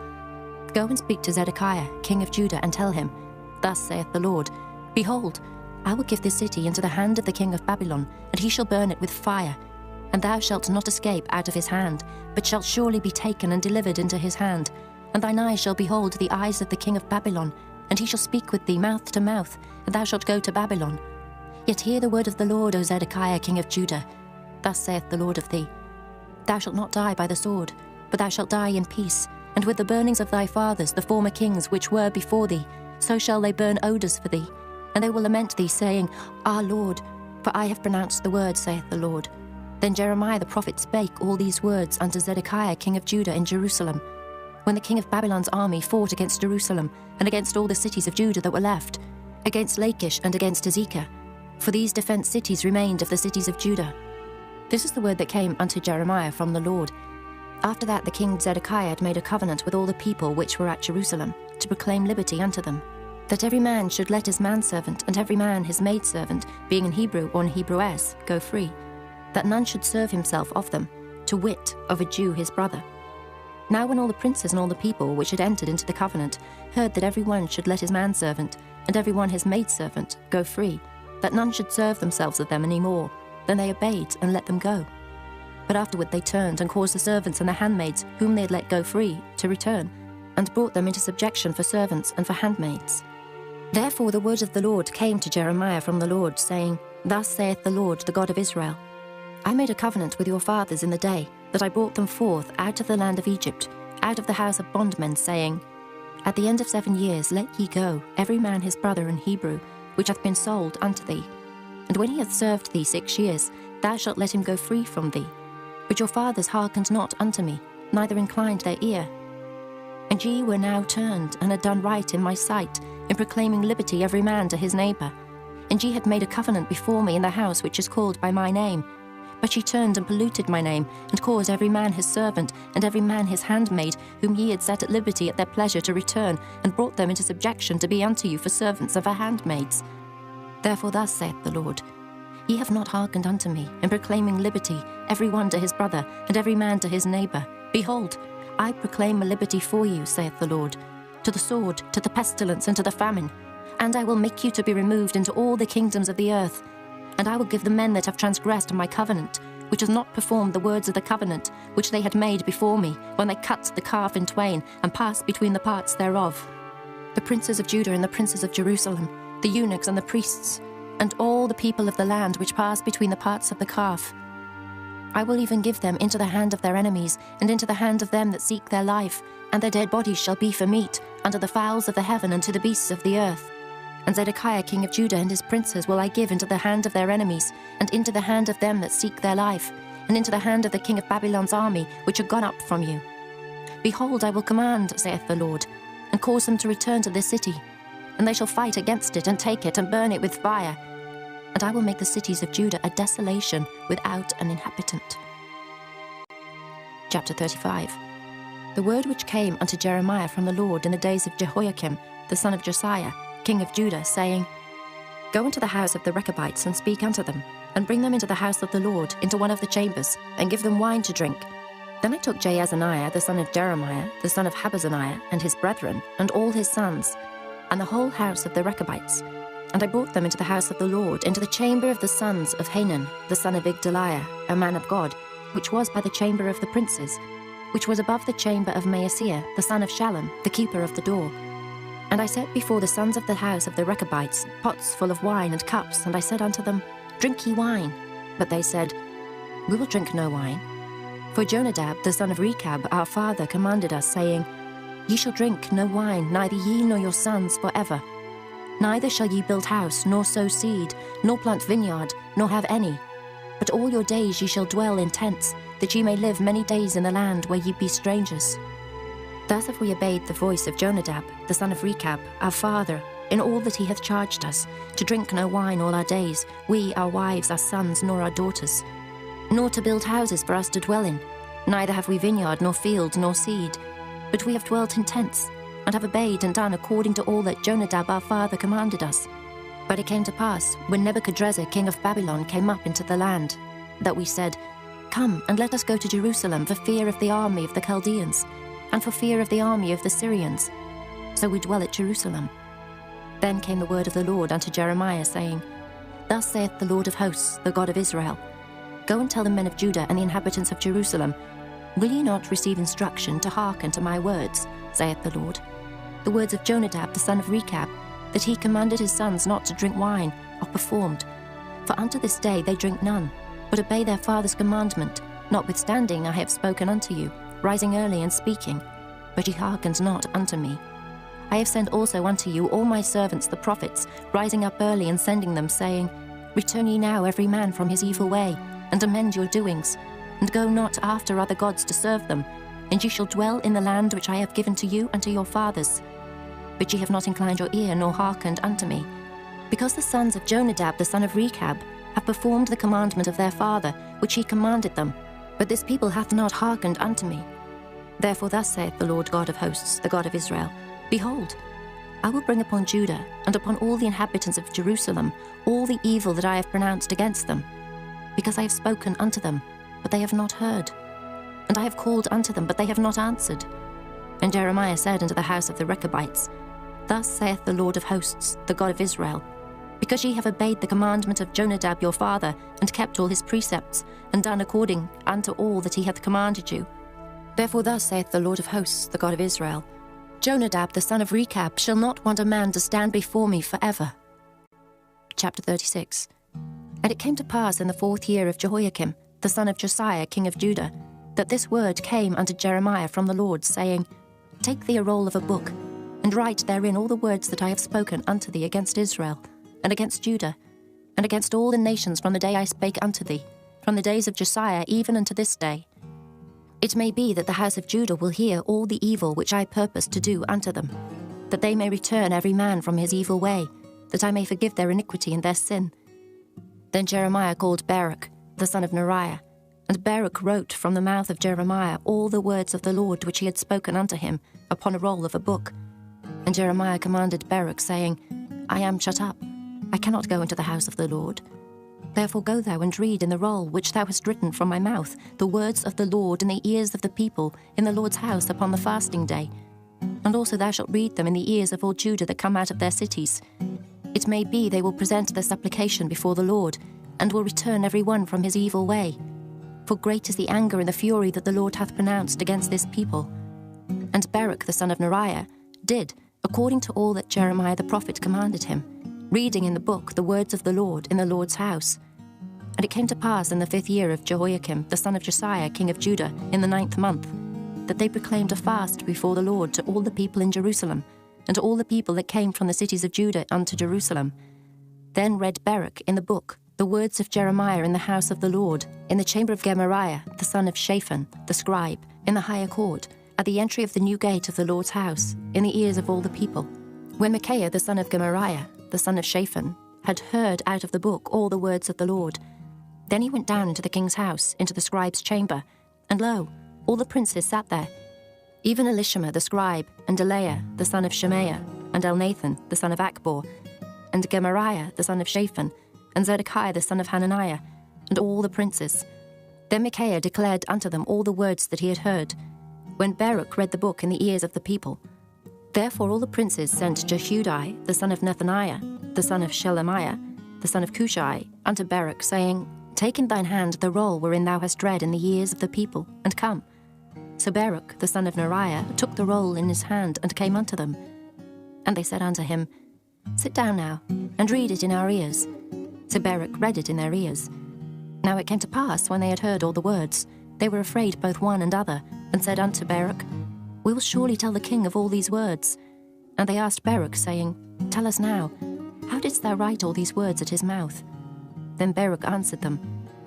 Go and speak to Zedekiah, king of Judah, and tell him, Thus saith the Lord, Behold, I will give this city into the hand of the king of Babylon, and he shall burn it with fire. And thou shalt not escape out of his hand, but shalt surely be taken and delivered into his hand. And thine eyes shall behold the eyes of the king of Babylon, and he shall speak with thee mouth to mouth, and thou shalt go to Babylon. Yet hear the word of the Lord, O Zedekiah, king of Judah. Thus saith the Lord of thee, Thou shalt not die by the sword, but thou shalt die in peace, and with the burnings of thy fathers, the former kings which were before thee, so shall they burn odours for thee. And they will lament thee, saying, Our Lord, for I have pronounced the word, saith the Lord. Then Jeremiah the prophet spake all these words unto Zedekiah king of Judah in Jerusalem, when the king of Babylon's army fought against Jerusalem, and against all the cities of Judah that were left, against Lachish and against Azekah. For these defenced cities remained of the cities of Judah. This is the word that came unto Jeremiah from the Lord. After that the king Zedekiah had made a covenant with all the people which were at Jerusalem, to proclaim liberty unto them, that every man should let his manservant and every man his maidservant, being an Hebrew or an Hebrewess, go free, that none should serve himself of them, to wit, of a Jew his brother. Now when all the princes and all the people which had entered into the covenant heard that every one should let his manservant and every one his maidservant go free, that none should serve themselves of them any more, then they obeyed and let them go. But afterward they turned and caused the servants and the handmaids whom they had let go free to return, and brought them into subjection for servants and for handmaids. Therefore the word of the Lord came to Jeremiah from the Lord, saying, Thus saith the Lord, the God of Israel, I made a covenant with your fathers in the day that I brought them forth out of the land of Egypt, out of the house of bondmen, saying, At the end of 7 years let ye go, every man his brother in Hebrew, which hath been sold unto thee. And when he hath served thee 6 years, thou shalt let him go free from thee. But your fathers hearkened not unto me, neither inclined their ear. And ye were now turned, and had done right in my sight, in proclaiming liberty every man to his neighbour. And ye had made a covenant before me in the house which is called by my name. But ye turned and polluted my name, and caused every man his servant, and every man his handmaid, whom ye had set at liberty at their pleasure to return, and brought them into subjection to be unto you for servants and for handmaids. Therefore thus saith the Lord, Ye have not hearkened unto me, in proclaiming liberty, every one to his brother, and every man to his neighbour. Behold, I proclaim a liberty for you, saith the Lord, to the sword, to the pestilence, and to the famine. And I will make you to be removed into all the kingdoms of the earth. And I will give the men that have transgressed my covenant, which has not performed the words of the covenant, which they had made before me, when they cut the calf in twain, and passed between the parts thereof, the princes of Judah and the princes of Jerusalem, the eunuchs and the priests, and all the people of the land which pass between the parts of the calf. I will even give them into the hand of their enemies, and into the hand of them that seek their life, and their dead bodies shall be for meat, unto the fowls of the heaven and to the beasts of the earth. And Zedekiah king of Judah and his princes will I give into the hand of their enemies, and into the hand of them that seek their life, and into the hand of the king of Babylon's army, which are gone up from you. Behold, I will command, saith the Lord, and cause them to return to this city, and they shall fight against it, and take it, and burn it with fire. And I will make the cities of Judah a desolation without an inhabitant. Chapter 35. The word which came unto Jeremiah from the Lord in the days of Jehoiakim, the son of Josiah, king of Judah, saying, Go into the house of the Rechabites, and speak unto them, and bring them into the house of the Lord, into one of the chambers, and give them wine to drink. Then I took Jaazaniah, the son of Jeremiah, the son of Habazaniah, and his brethren, and all his sons, and the whole house of the Rechabites, and I brought them into the house of the Lord, into the chamber of the sons of Hanan, the son of Igdaliah, a man of God, which was by the chamber of the princes, which was above the chamber of Maaseiah, the son of Shallum, the keeper of the door. And I set before the sons of the house of the Rechabites pots full of wine and cups, and I said unto them, Drink ye wine. But they said, We will drink no wine. For Jonadab, the son of Rechab, our father, commanded us, saying, Ye shall drink no wine, neither ye nor your sons for ever. Neither shall ye build house, nor sow seed, nor plant vineyard, nor have any. But all your days ye shall dwell in tents, that ye may live many days in the land where ye be strangers. Thus have we obeyed the voice of Jonadab, the son of Rechab, our father, in all that he hath charged us, to drink no wine all our days, we, our wives, our sons, nor our daughters, nor to build houses for us to dwell in. Neither have we vineyard, nor field, nor seed, but we have dwelt in tents, and have obeyed and done according to all that Jonadab our father commanded us. But it came to pass, when Nebuchadrezzar king of Babylon came up into the land, that we said, Come, and let us go to Jerusalem for fear of the army of the Chaldeans, and for fear of the army of the Syrians. So we dwell at Jerusalem. Then came the word of the Lord unto Jeremiah, saying, Thus saith the Lord of hosts, the God of Israel, Go and tell the men of Judah and the inhabitants of Jerusalem, Will ye not receive instruction to hearken to my words, saith the Lord? The words of Jonadab the son of Rechab, that he commanded his sons not to drink wine, are performed. For unto this day they drink none, but obey their father's commandment. Notwithstanding I have spoken unto you, rising early and speaking, but ye hearkened not unto me. I have sent also unto you all my servants the prophets, rising up early and sending them, saying, Return ye now every man from his evil way, and amend your doings, and go not after other gods to serve them, and ye shall dwell in the land which I have given to you and to your fathers. But ye have not inclined your ear, nor hearkened unto me, because the sons of Jonadab the son of Rechab have performed the commandment of their father, which he commanded them, but this people hath not hearkened unto me. Therefore thus saith the Lord God of hosts, the God of Israel, Behold, I will bring upon Judah and upon all the inhabitants of Jerusalem all the evil that I have pronounced against them, because I have spoken unto them, but they have not heard, and I have called unto them, but they have not answered. And Jeremiah said unto the house of the Rechabites, Thus saith the Lord of hosts, the God of Israel, Because ye have obeyed the commandment of Jonadab your father, and kept all his precepts, and done according unto all that he hath commanded you. Therefore thus saith the Lord of hosts, the God of Israel, Jonadab the son of Rechab shall not want a man to stand before me forever. Chapter 36. And it came to pass in the 4th year of Jehoiakim, the son of Josiah king of Judah, that this word came unto Jeremiah from the Lord, saying, Take thee a roll of a book, and write therein all the words that I have spoken unto thee against Israel, and against Judah, and against all the nations from the day I spake unto thee, from the days of Josiah even unto this day. It may be that the house of Judah will hear all the evil which I purpose to do unto them, that they may return every man from his evil way, that I may forgive their iniquity and their sin. Then Jeremiah called Baruch, the son of Neriah, and Baruch wrote from the mouth of Jeremiah all the words of the Lord which he had spoken unto him upon a roll of a book. And Jeremiah commanded Baruch, saying, I am shut up, I cannot go into the house of the Lord. Therefore go thou and read in the roll which thou hast written from my mouth the words of the Lord in the ears of the people in the Lord's house upon the fasting day. And also thou shalt read them in the ears of all Judah that come out of their cities. It may be they will present their supplication before the Lord, and will return every one from his evil way. For great is the anger and the fury that the Lord hath pronounced against this people. And Baruch the son of Neriah did according to all that Jeremiah the prophet commanded him, reading in the book the words of the Lord in the Lord's house. And it came to pass in the 5th year of Jehoiakim, the son of Josiah, king of Judah, in the 9th month, that they proclaimed a fast before the Lord to all the people in Jerusalem, and to all the people that came from the cities of Judah unto Jerusalem. Then read Baruch in the book the words of Jeremiah in the house of the Lord, in the chamber of Gemariah, the son of Shaphan, the scribe, in the higher court, at the entry of the new gate of the Lord's house, in the ears of all the people. When Micaiah the son of Gemariah, the son of Shaphan, had heard out of the book all the words of the Lord, then he went down into the king's house, into the scribe's chamber, and lo, all the princes sat there, even Elishama the scribe, and Delaiah the son of Shemaiah, and Elnathan the son of Akbor, and Gemariah the son of Shaphan, and Zedekiah the son of Hananiah, and all the princes. Then Micaiah declared unto them all the words that he had heard, when Baruch read the book in the ears of the people. Therefore all the princes sent Jehudi the son of Nethaniah, the son of Shelemiah, the son of Cushai, unto Baruch, saying, Take in thine hand the roll wherein thou hast read in the ears of the people, and come. So Baruch the son of Neriah took the roll in his hand, and came unto them. And they said unto him, Sit down now, and read it in our ears. So Baruch read it in their ears. Now it came to pass, when they had heard all the words, they were afraid both one and other, and said unto Baruch, We will surely tell the king of all these words. And they asked Baruch, saying, Tell us now, how didst thou write all these words at his mouth? Then Baruch answered them,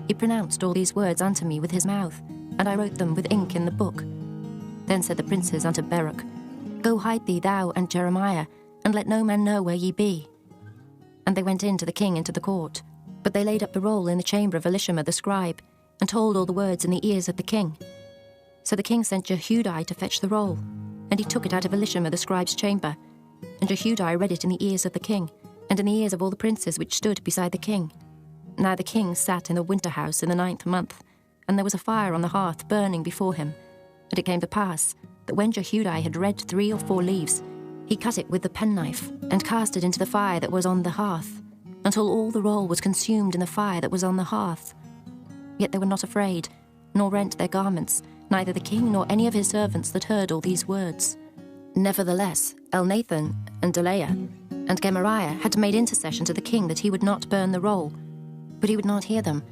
He pronounced all these words unto me with his mouth, and I wrote them with ink in the book. Then said the princes unto Baruch, Go hide thee thou and Jeremiah, and let no man know where ye be. And they went in to the king into the court. But they laid up the roll in the chamber of Elishama the scribe, and told all the words in the ears of the king. So the king sent Jehudi to fetch the roll, and he took it out of Elishama the scribe's chamber. And Jehudi read it in the ears of the king, and in the ears of all the princes which stood beside the king. Now the king sat in the winter house in the 9th month, and there was a fire on the hearth burning before him. And it came to pass, that when Jehudi had read 3 or 4 leaves, he cut it with the penknife, and cast it into the fire that was on the hearth, until all the roll was consumed in the fire that was on the hearth. Yet they were not afraid, nor rent their garments, neither the king nor any of his servants that heard all these words. Nevertheless, Elnathan and Delaiah and Gemariah had made intercession to the king that he would not burn the roll, but he would not hear them.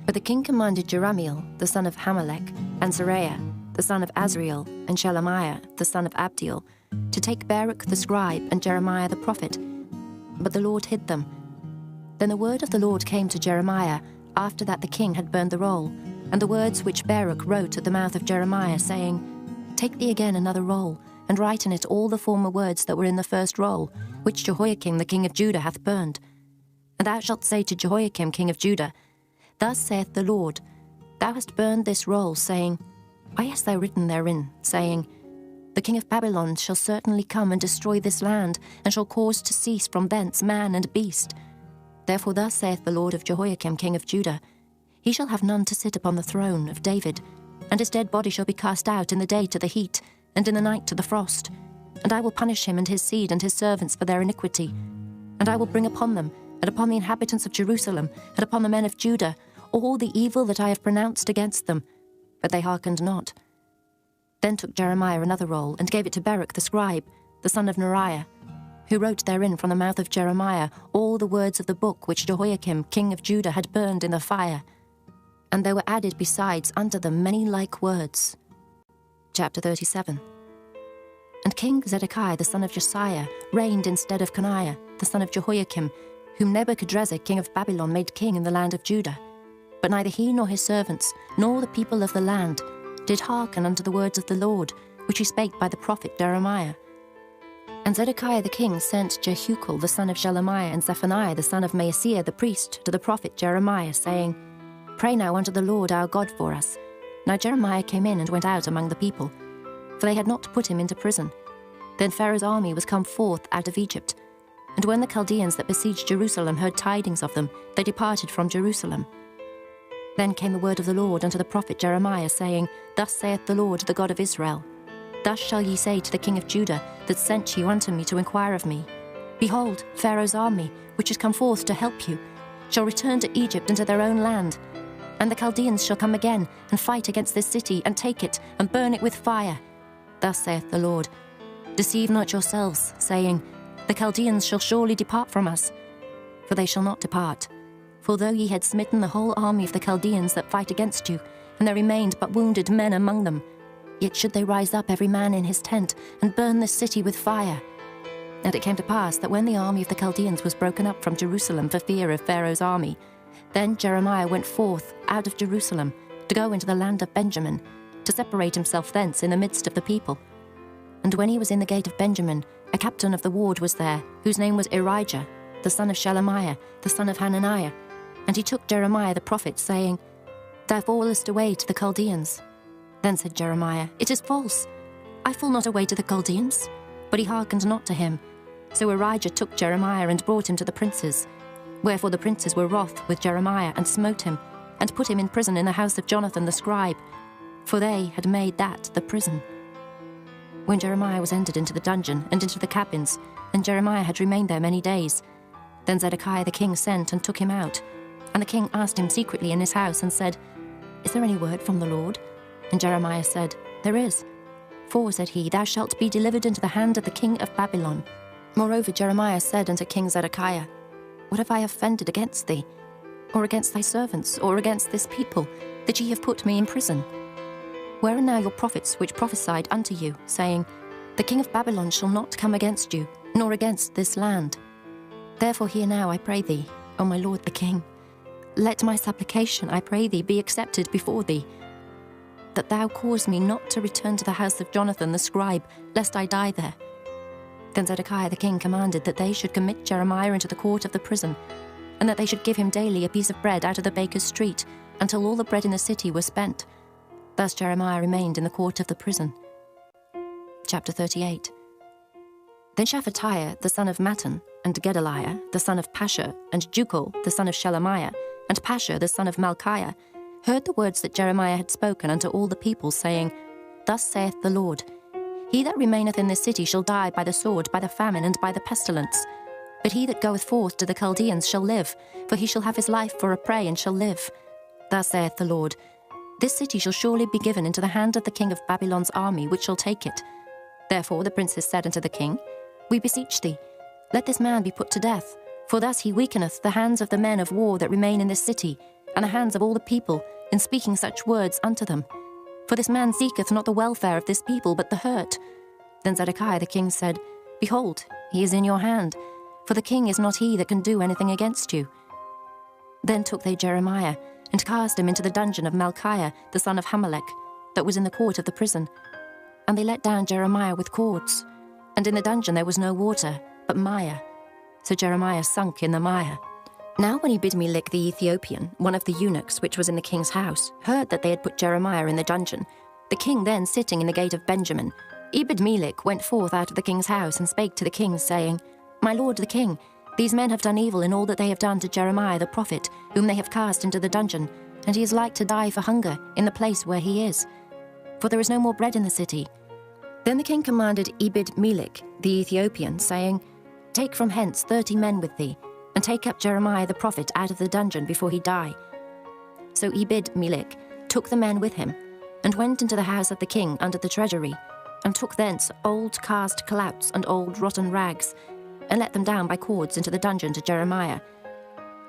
But the king commanded Jerahmeel, the son of Hamelech, and Seraiah, the son of Azriel, and Shelemiah, the son of Abdiel, to take Baruch the scribe and Jeremiah the prophet. But the Lord hid them. Then the word of the Lord came to Jeremiah, after that the king had burned the roll, and the words which Baruch wrote at the mouth of Jeremiah, saying, Take thee again another roll, and write in it all the former words that were in the first roll, which Jehoiakim the king of Judah hath burned. And thou shalt say to Jehoiakim king of Judah, Thus saith the Lord, Thou hast burned this roll, saying, Why hast thou written therein, saying, The king of Babylon shall certainly come and destroy this land, and shall cause to cease from thence man and beast. Therefore thus saith the Lord of Jehoiakim king of Judah, He shall have none to sit upon the throne of David, and his dead body shall be cast out in the day to the heat, and in the night to the frost. And I will punish him and his seed and his servants for their iniquity. And I will bring upon them, and upon the inhabitants of Jerusalem, and upon the men of Judah, all the evil that I have pronounced against them. But they hearkened not. Then took Jeremiah another roll, and gave it to Baruch the scribe, the son of Neriah, who wrote therein from the mouth of Jeremiah all the words of the book which Jehoiakim king of Judah had burned in the fire. And there were added besides unto them many like words. Chapter 37. And King Zedekiah the son of Josiah reigned instead of Coniah, the son of Jehoiakim, whom Nebuchadrezzar king of Babylon made king in the land of Judah. But neither he nor his servants, nor the people of the land, did hearken unto the words of the Lord, which he spake by the prophet Jeremiah. And Zedekiah the king sent Jehucal the son of Shelemiah and Zephaniah the son of Maaseiah the priest to the prophet Jeremiah, saying, Pray now unto the Lord our God for us. Now Jeremiah came in and went out among the people, for they had not put him into prison. Then Pharaoh's army was come forth out of Egypt. And when the Chaldeans that besieged Jerusalem heard tidings of them, they departed from Jerusalem. Then came the word of the Lord unto the prophet Jeremiah, saying, Thus saith the Lord, the God of Israel, Thus shall ye say to the king of Judah, that sent you unto me to inquire of me, Behold, Pharaoh's army, which is come forth to help you, shall return to Egypt and to their own land. And the Chaldeans shall come again, and fight against this city, and take it, and burn it with fire. Thus saith the Lord, Deceive not yourselves, saying, The Chaldeans shall surely depart from us. For they shall not depart. For though ye had smitten the whole army of the Chaldeans that fight against you, and there remained but wounded men among them, yet should they rise up every man in his tent, and burn this city with fire. And it came to pass that when the army of the Chaldeans was broken up from Jerusalem for fear of Pharaoh's army, then Jeremiah went forth out of Jerusalem to go into the land of Benjamin, to separate himself thence in the midst of the people. And when he was in the gate of Benjamin, a captain of the ward was there, whose name was Irijah, the son of Shelemiah, the son of Hananiah. And he took Jeremiah the prophet, saying, Thou fallest away to the Chaldeans. Then said Jeremiah, It is false. I fall not away to the Chaldeans. But he hearkened not to him. So Ahijah took Jeremiah and brought him to the princes. Wherefore the princes were wroth with Jeremiah, and smote him, and put him in prison in the house of Jonathan the scribe, for they had made that the prison. When Jeremiah was entered into the dungeon and into the cabins, and Jeremiah had remained there many days, then Zedekiah the king sent and took him out. And the king asked him secretly in his house, and said, Is there any word from the Lord? And Jeremiah said, There is. For, said he, thou shalt be delivered into the hand of the king of Babylon. Moreover Jeremiah said unto King Zedekiah, What have I offended against thee, or against thy servants, or against this people, that ye have put me in prison? Where are now your prophets which prophesied unto you, saying, The king of Babylon shall not come against you, nor against this land? Therefore hear now, I pray thee, O my lord the king. Let my supplication, I pray thee, be accepted before thee, that thou cause me not to return to the house of Jonathan the scribe, lest I die there. Then Zedekiah the king commanded that they should commit Jeremiah into the court of the prison, and that they should give him daily a piece of bread out of the baker's street, until all the bread in the city was spent. Thus Jeremiah remained in the court of the prison. Chapter 38. Then Shephatiah the son of Mattan, and Gedaliah the son of Pashur, and Jukal the son of Shelemiah, and Pashur the son of Malchiah, heard the words that Jeremiah had spoken unto all the people, saying, Thus saith the Lord, He that remaineth in this city shall die by the sword, by the famine, and by the pestilence. But he that goeth forth to the Chaldeans shall live, for he shall have his life for a prey, and shall live. Thus saith the Lord, This city shall surely be given into the hand of the king of Babylon's army, which shall take it. Therefore the princes said unto the king, We beseech thee, let this man be put to death, for thus he weakeneth the hands of the men of war that remain in this city, and the hands of all the people, in speaking such words unto them. For this man seeketh not the welfare of this people, but the hurt. Then Zedekiah the king said, Behold, he is in your hand, for the king is not he that can do anything against you. Then took they Jeremiah, and cast him into the dungeon of Malchiah the son of Hamelech, that was in the court of the prison. And they let down Jeremiah with cords, and in the dungeon there was no water, but mire. So Jeremiah sunk in the mire. Now when Ebed-melech the Ethiopian, one of the eunuchs which was in the king's house, heard that they had put Jeremiah in the dungeon, the king then sitting in the gate of Benjamin, Ebed-melech went forth out of the king's house and spake to the king, saying, My lord the king, these men have done evil in all that they have done to Jeremiah the prophet, whom they have cast into the dungeon, and he is like to die for hunger in the place where he is. For there is no more bread in the city. Then the king commanded Ebed-melech the Ethiopian, saying, Take from hence 30 men with thee, and take up Jeremiah the prophet out of the dungeon before he die. So Ebed-melech took the men with him, and went into the house of the king under the treasury, and took thence old cast clouts and old rotten rags, and let them down by cords into the dungeon to Jeremiah.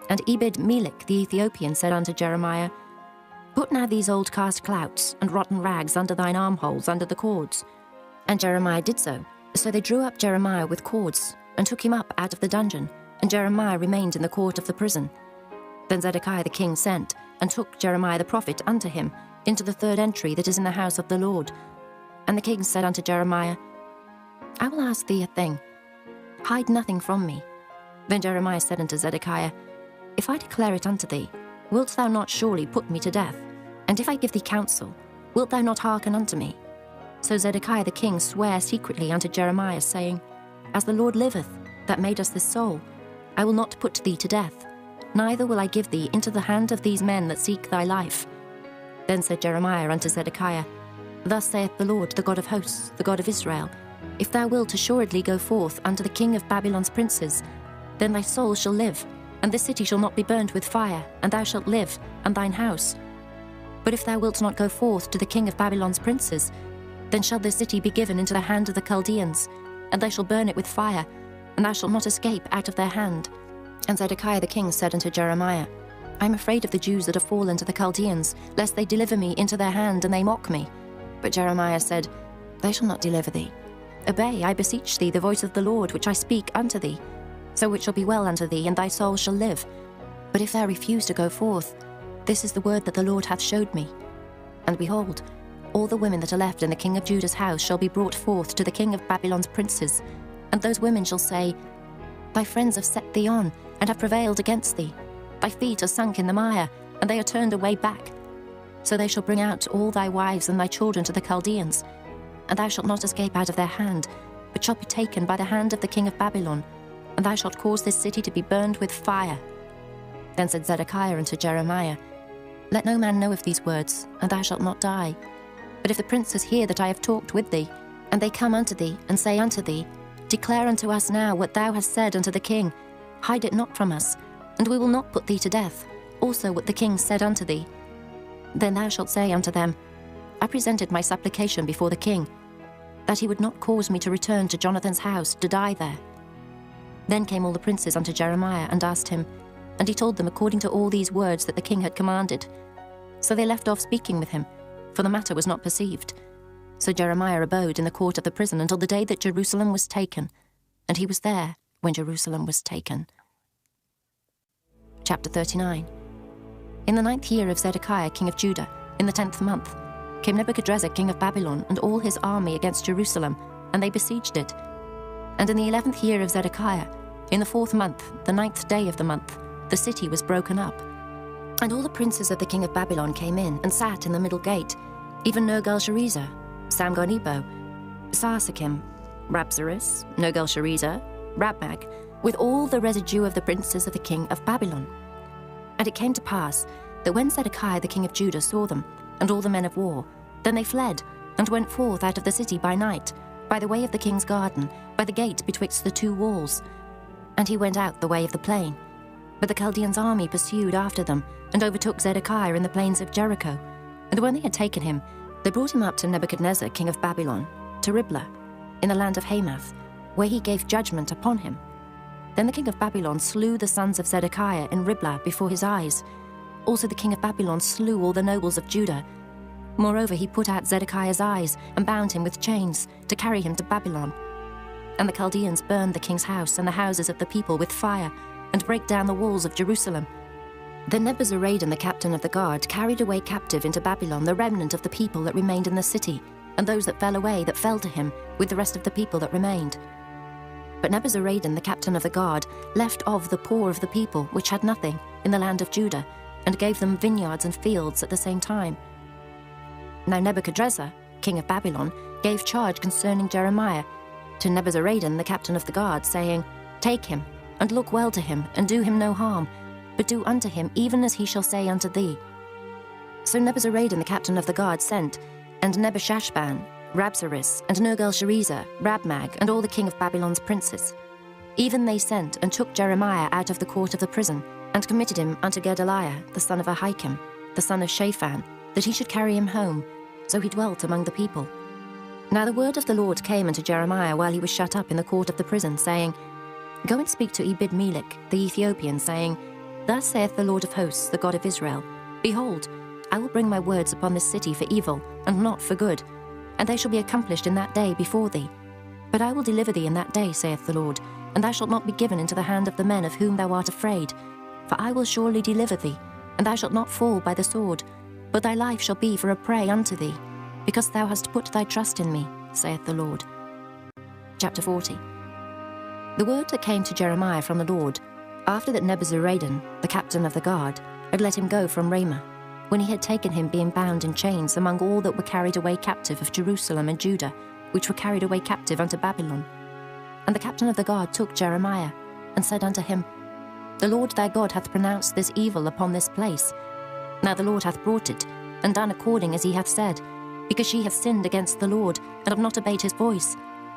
And Ebed-melech the Ethiopian said unto Jeremiah, Put now these old cast clouts and rotten rags under thine armholes under the cords. And Jeremiah did so. So they drew up Jeremiah with cords, and took him up out of the dungeon, and Jeremiah remained in the court of the prison. Then Zedekiah the king sent, and took Jeremiah the prophet unto him, into the third entry that is in the house of the Lord. And the king said unto Jeremiah, I will ask thee a thing. Hide nothing from me. Then Jeremiah said unto Zedekiah, If I declare it unto thee, wilt thou not surely put me to death? And if I give thee counsel, wilt thou not hearken unto me? So Zedekiah the king sware secretly unto Jeremiah, saying, As the Lord liveth, that made us this soul, I will not put thee to death, neither will I give thee into the hand of these men that seek thy life. Then said Jeremiah unto Zedekiah, Thus saith the Lord, the God of hosts, the God of Israel, If thou wilt assuredly go forth unto the king of Babylon's princes, then thy soul shall live, and this city shall not be burnt with fire, and thou shalt live, and thine house. But if thou wilt not go forth to the king of Babylon's princes, then shall this city be given into the hand of the Chaldeans, and they shall burn it with fire, and thou shalt not escape out of their hand. And Zedekiah the king said unto Jeremiah, I am afraid of the Jews that are fallen to the Chaldeans, lest they deliver me into their hand, and they mock me. But Jeremiah said, They shall not deliver thee. Obey, I beseech thee, the voice of the Lord, which I speak unto thee. So it shall be well unto thee, and thy soul shall live. But if thou refuse to go forth, this is the word that the Lord hath showed me. And behold, all the women that are left in the king of Judah's house shall be brought forth to the king of Babylon's princes, and those women shall say, Thy friends have set thee on, and have prevailed against thee. Thy feet are sunk in the mire, and they are turned away back. So they shall bring out all thy wives and thy children to the Chaldeans, and thou shalt not escape out of their hand, but shalt be taken by the hand of the king of Babylon, and thou shalt cause this city to be burned with fire. Then said Zedekiah unto Jeremiah, Let no man know of these words, and thou shalt not die. But if the princes hear that I have talked with thee, and they come unto thee, and say unto thee, Declare unto us now what thou hast said unto the king, hide it not from us, and we will not put thee to death, also what the king said unto thee. Then thou shalt say unto them, I presented my supplication before the king, that he would not cause me to return to Jonathan's house to die there. Then came all the princes unto Jeremiah and asked him, and he told them according to all these words that the king had commanded. So they left off speaking with him, for the matter was not perceived. So Jeremiah abode in the court of the prison until the day that Jerusalem was taken, and he was there when Jerusalem was taken. Chapter 39. In the 9th year of Zedekiah king of Judah, in the 10th month, came Nebuchadrezzar king of Babylon and all his army against Jerusalem, and they besieged it. And in the 11th year of Zedekiah, in the 4th month, the 9th day of the month, the city was broken up. And all the princes of the king of Babylon came in and sat in the middle gate, even Nergal-Sharezer, Samgar-Nebo, Sarsakim, Rabsaris, Nergal-Sharezer, Rabmag, with all the residue of the princes of the king of Babylon. And it came to pass that when Zedekiah the king of Judah saw them, and all the men of war, then they fled, and went forth out of the city by night, by the way of the king's garden, by the gate betwixt the two walls. And he went out the way of the plain. But the Chaldeans' army pursued after them, and overtook Zedekiah in the plains of Jericho. And when they had taken him, they brought him up to Nebuchadnezzar king of Babylon, to Riblah, in the land of Hamath, where he gave judgment upon him. Then the king of Babylon slew the sons of Zedekiah in Riblah before his eyes. Also the king of Babylon slew all the nobles of Judah. Moreover, he put out Zedekiah's eyes and bound him with chains to carry him to Babylon. And the Chaldeans burned the king's house and the houses of the people with fire, and brake down the walls of Jerusalem. Then Nebuzaradan the captain of the guard carried away captive into Babylon the remnant of the people that remained in the city, and those that fell away that fell to him with the rest of the people that remained. But Nebuzaradan the captain of the guard left of the poor of the people which had nothing in the land of Judah, and gave them vineyards and fields at the same time. Now Nebuchadrezzar, king of Babylon, gave charge concerning Jeremiah to Nebuzaradan the captain of the guard, saying, Take him, and look well to him, and do him no harm, but do unto him even as he shall say unto thee. So Nebuzaradan the captain of the guard sent, and Nebushashban, Rabsaris, and Nergal-Sharezer, Rabmag, and all the king of Babylon's princes. Even they sent and took Jeremiah out of the court of the prison, and committed him unto Gedaliah the son of Ahikam, the son of Shaphan, that he should carry him home. So he dwelt among the people. Now the word of the Lord came unto Jeremiah while he was shut up in the court of the prison, saying, Go and speak to Ebed-Melech the Ethiopian, saying, Thus saith the Lord of hosts, the God of Israel, Behold, I will bring my words upon this city for evil, and not for good, and they shall be accomplished in that day before thee. But I will deliver thee in that day, saith the Lord, and thou shalt not be given into the hand of the men of whom thou art afraid. For I will surely deliver thee, and thou shalt not fall by the sword, but thy life shall be for a prey unto thee, because thou hast put thy trust in me, saith the Lord. Chapter 40. The word that came to Jeremiah from the Lord, after that Nebuzaradan, the captain of the guard, had let him go from Ramah, when he had taken him being bound in chains among all that were carried away captive of Jerusalem and Judah, which were carried away captive unto Babylon. And the captain of the guard took Jeremiah, and said unto him, The Lord thy God hath pronounced this evil upon this place. Now the Lord hath brought it, and done according as he hath said, because she hath sinned against the Lord, and have not obeyed his voice.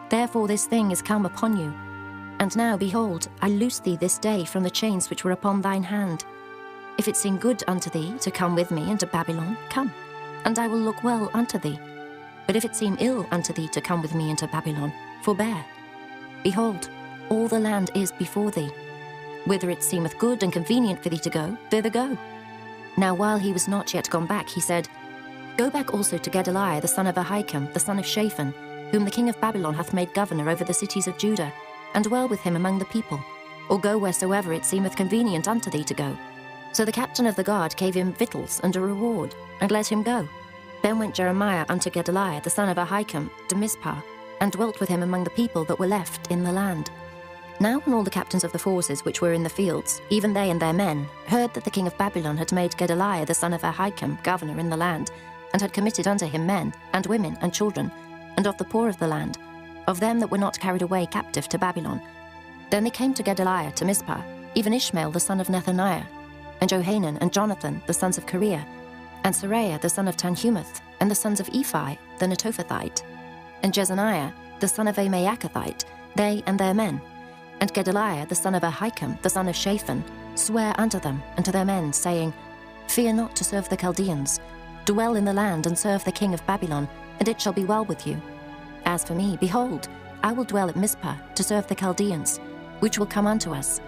Therefore this thing is come upon you. And now, behold, I loose thee this day from the chains which were upon thine hand. If it seem good unto thee to come with me into Babylon, come, and I will look well unto thee. But if it seem ill unto thee to come with me into Babylon, forbear. Behold, all the land is before thee. Whither it seemeth good and convenient for thee to go, thither go. Now while he was not yet gone back, he said, Go back also to Gedaliah the son of Ahikam, the son of Shaphan, whom the king of Babylon hath made governor over the cities of Judah, and dwell with him among the people, or go wheresoever it seemeth convenient unto thee to go. So the captain of the guard gave him victuals and a reward, and let him go. Then went Jeremiah unto Gedaliah the son of Ahikam to Mizpah, and dwelt with him among the people that were left in the land. Now when all the captains of the forces which were in the fields, even they and their men, heard that the king of Babylon had made Gedaliah the son of Ahikam governor in the land, and had committed unto him men, and women, and children, and of the poor of the land, of them that were not carried away captive to Babylon, then they came to Gedaliah to Mizpah, even Ishmael the son of Nethaniah, and Johanan and Jonathan the sons of Kareah, and Seraiah the son of Tanhumeth, and the sons of Ephi the Netophathite, and Jezaniah the son of a Maachathite, they and their men. And Gedaliah the son of Ahikam the son of Shaphan sware unto them and to their men, saying, Fear not to serve the Chaldeans. Dwell in the land and serve the king of Babylon, and it shall be well with you. As for me, behold, I will dwell at Mizpah to serve the Chaldeans, which will come unto us.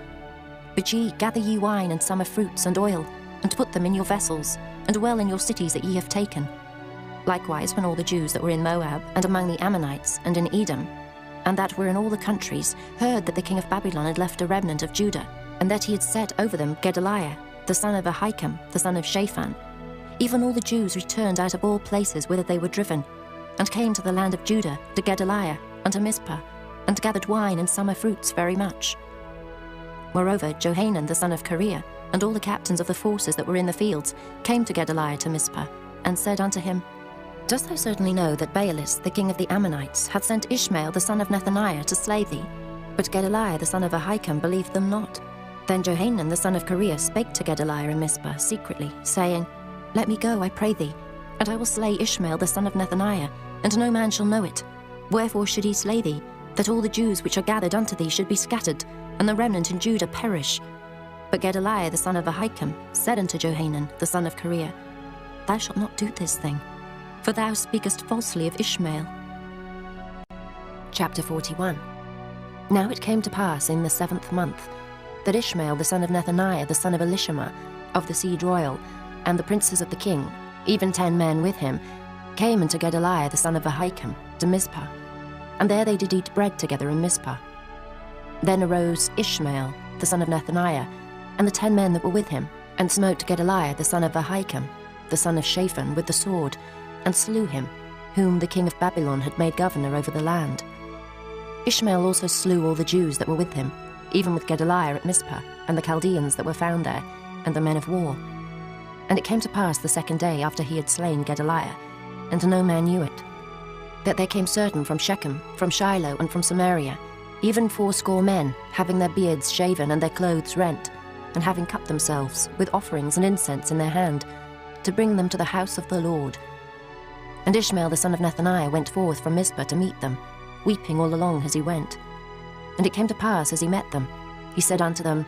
But ye gather ye wine and summer fruits and oil, and put them in your vessels, and dwell in your cities that ye have taken. Likewise when all the Jews that were in Moab, and among the Ammonites, and in Edom, and that were in all the countries, heard that the king of Babylon had left a remnant of Judah, and that he had set over them Gedaliah, the son of Ahikam, the son of Shaphan, even all the Jews returned out of all places whither they were driven, and came to the land of Judah, to Gedaliah, unto Mizpah, and gathered wine and summer fruits very much. Moreover, Johanan the son of Kareah, and all the captains of the forces that were in the fields, came to Gedaliah to Mizpah, and said unto him, Dost thou certainly know that Baalis, the king of the Ammonites, hath sent Ishmael the son of Nethaniah to slay thee? But Gedaliah the son of Ahikam believed them not. Then Johanan the son of Kareah spake to Gedaliah in Mizpah secretly, saying, Let me go, I pray thee, and I will slay Ishmael the son of Nethaniah, and no man shall know it. Wherefore should he slay thee, that all the Jews which are gathered unto thee should be scattered, and the remnant in Judah perish? But Gedaliah the son of Ahikam said unto Johanan the son of Kareah, Thou shalt not do this thing, for thou speakest falsely of Ishmael. Chapter 41. Now it came to pass in the 7th month, that Ishmael the son of Nethaniah the son of Elishama, of the seed royal, and the princes of the king, even 10 men with him, came unto Gedaliah the son of Ahikam to Mizpah, and there they did eat bread together in Mizpah. Then arose Ishmael the son of Nethaniah, and the 10 men that were with him, and smote Gedaliah the son of Ahikam, the son of Shaphan, with the sword, and slew him, whom the king of Babylon had made governor over the land. Ishmael also slew all the Jews that were with him, even with Gedaliah at Mizpah, and the Chaldeans that were found there, and the men of war. And it came to pass the 2nd day after he had slain Gedaliah, and no man knew it, that there came certain from Shechem, from Shiloh, and from Samaria, even 80 men, having their beards shaven and their clothes rent, and having cut themselves, with offerings and incense in their hand, to bring them to the house of the Lord. And Ishmael the son of Nethaniah went forth from Mizpah to meet them, weeping all along as he went. And it came to pass as he met them, he said unto them,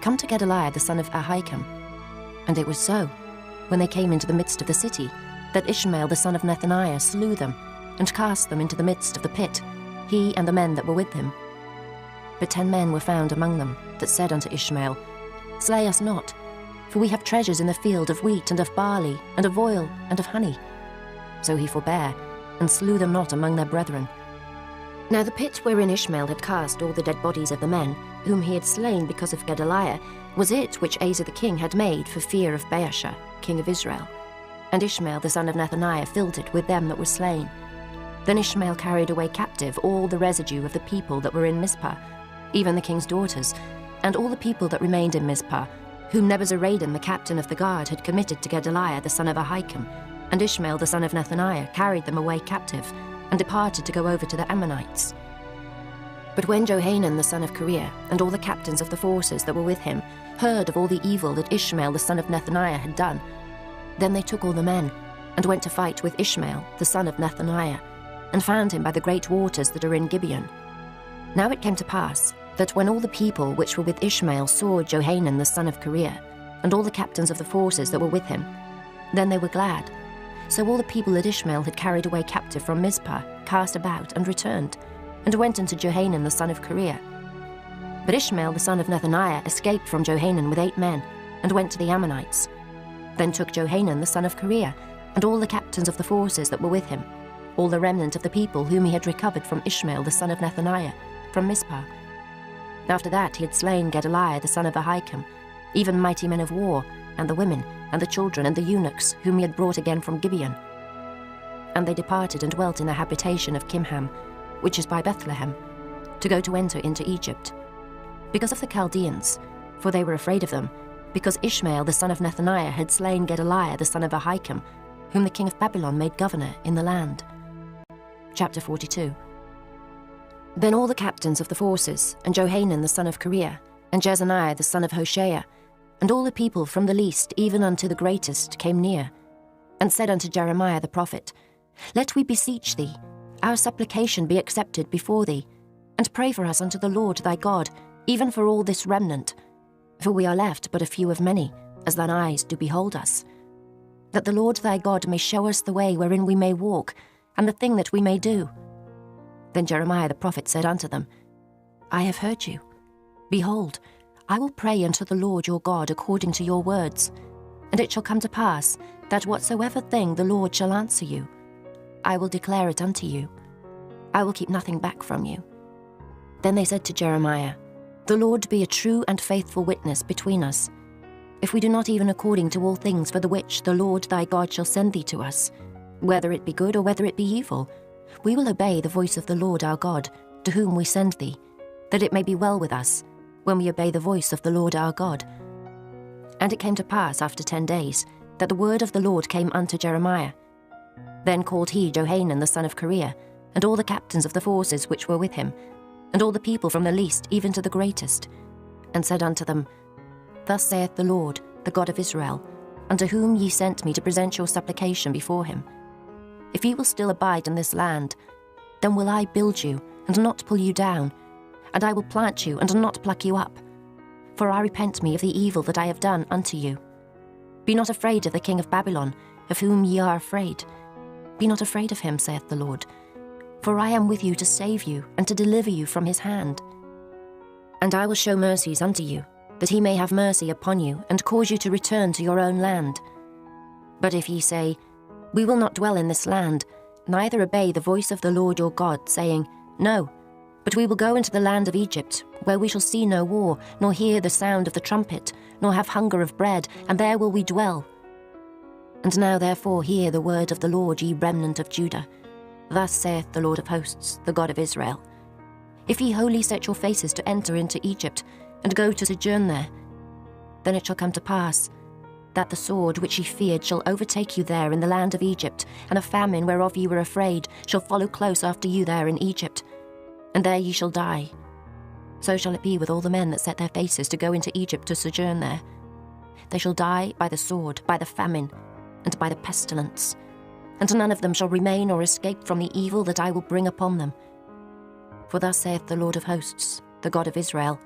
Come to Gedaliah the son of Ahikam. And it was so, when they came into the midst of the city, that Ishmael the son of Nethaniah slew them, and cast them into the midst of the pit, he and the men that were with him. But 10 men were found among them, that said unto Ishmael, Slay us not, for we have treasures in the field of wheat and of barley, and of oil, and of honey. So he forbare, and slew them not among their brethren. Now the pit wherein Ishmael had cast all the dead bodies of the men, whom he had slain because of Gedaliah, was it which Asa the king had made for fear of Baasha, king of Israel. And Ishmael the son of Nethaniah filled it with them that were slain. Then Ishmael carried away captive all the residue of the people that were in Mizpah, even the king's daughters, and all the people that remained in Mizpah, whom Nebuzaradan the captain of the guard had committed to Gedaliah the son of Ahikam. And Ishmael the son of Nethaniah carried them away captive, and departed to go over to the Ammonites. But when Johanan the son of Kareah, and all the captains of the forces that were with him, heard of all the evil that Ishmael the son of Nethaniah had done, then they took all the men, and went to fight with Ishmael the son of Nethaniah, and found him by the great waters that are in Gibeon. Now it came to pass, that when all the people which were with Ishmael saw Johanan the son of Kareah, and all the captains of the forces that were with him, then they were glad. So all the people that Ishmael had carried away captive from Mizpah cast about and returned, and went unto Johanan the son of Kareah. But Ishmael the son of Nethaniah escaped from Johanan with 8 men, and went to the Ammonites. Then took Johanan the son of Kareah, and all the captains of the forces that were with him, all the remnant of the people whom he had recovered from Ishmael the son of Nethaniah, from Mizpah. After that he had slain Gedaliah the son of Ahikam, even mighty men of war, and the women, and the children, and the eunuchs, whom he had brought again from Gibeon. And they departed and dwelt in the habitation of Kimham, which is by Bethlehem, to go to enter into Egypt, because of the Chaldeans, for they were afraid of them, because Ishmael the son of Nethaniah had slain Gedaliah the son of Ahikam, whom the king of Babylon made governor in the land. Chapter 42. Then all the captains of the forces, and Johanan the son of Kareah, and Jezaniah the son of Hoshea, and all the people from the least even unto the greatest came near, and said unto Jeremiah the prophet, Let we beseech thee, our supplication be accepted before thee, and pray for us unto the Lord thy God, even for all this remnant. For we are left but a few of many, as thine eyes do behold us. That the Lord thy God may show us the way wherein we may walk, and the thing that we may do. Then Jeremiah the prophet said unto them, I have heard you. Behold, I will pray unto the Lord your God according to your words, and it shall come to pass that whatsoever thing the Lord shall answer you, I will declare it unto you. I will keep nothing back from you. Then they said to Jeremiah, The Lord be a true and faithful witness between us, if we do not even according to all things for the which the Lord thy God shall send thee to us, whether it be good or whether it be evil, we will obey the voice of the Lord our God, to whom we send thee, that it may be well with us, when we obey the voice of the Lord our God. And it came to pass after 10 days, that the word of the Lord came unto Jeremiah. Then called he Johanan the son of Kareah, and all the captains of the forces which were with him, and all the people from the least even to the greatest, and said unto them, Thus saith the Lord, the God of Israel, unto whom ye sent me to present your supplication before him. If ye will still abide in this land, then will I build you, and not pull you down, and I will plant you, and not pluck you up. For I repent me of the evil that I have done unto you. Be not afraid of the king of Babylon, of whom ye are afraid. Be not afraid of him, saith the Lord. For I am with you to save you, and to deliver you from his hand. And I will show mercies unto you, that he may have mercy upon you, and cause you to return to your own land. But if ye say, We will not dwell in this land, neither obey the voice of the Lord your God, saying, No, but we will go into the land of Egypt, where we shall see no war, nor hear the sound of the trumpet, nor have hunger of bread, and there will we dwell. And now therefore hear the word of the Lord, ye remnant of Judah. Thus saith the Lord of hosts, the God of Israel, If ye wholly set your faces to enter into Egypt, and go to sojourn there, then it shall come to pass, that the sword which ye feared shall overtake you there in the land of Egypt, and a famine whereof ye were afraid shall follow close after you there in Egypt, and there ye shall die. So shall it be with all the men that set their faces to go into Egypt to sojourn there. They shall die by the sword, by the famine, and by the pestilence, and none of them shall remain or escape from the evil that I will bring upon them. For thus saith the Lord of hosts, the God of Israel,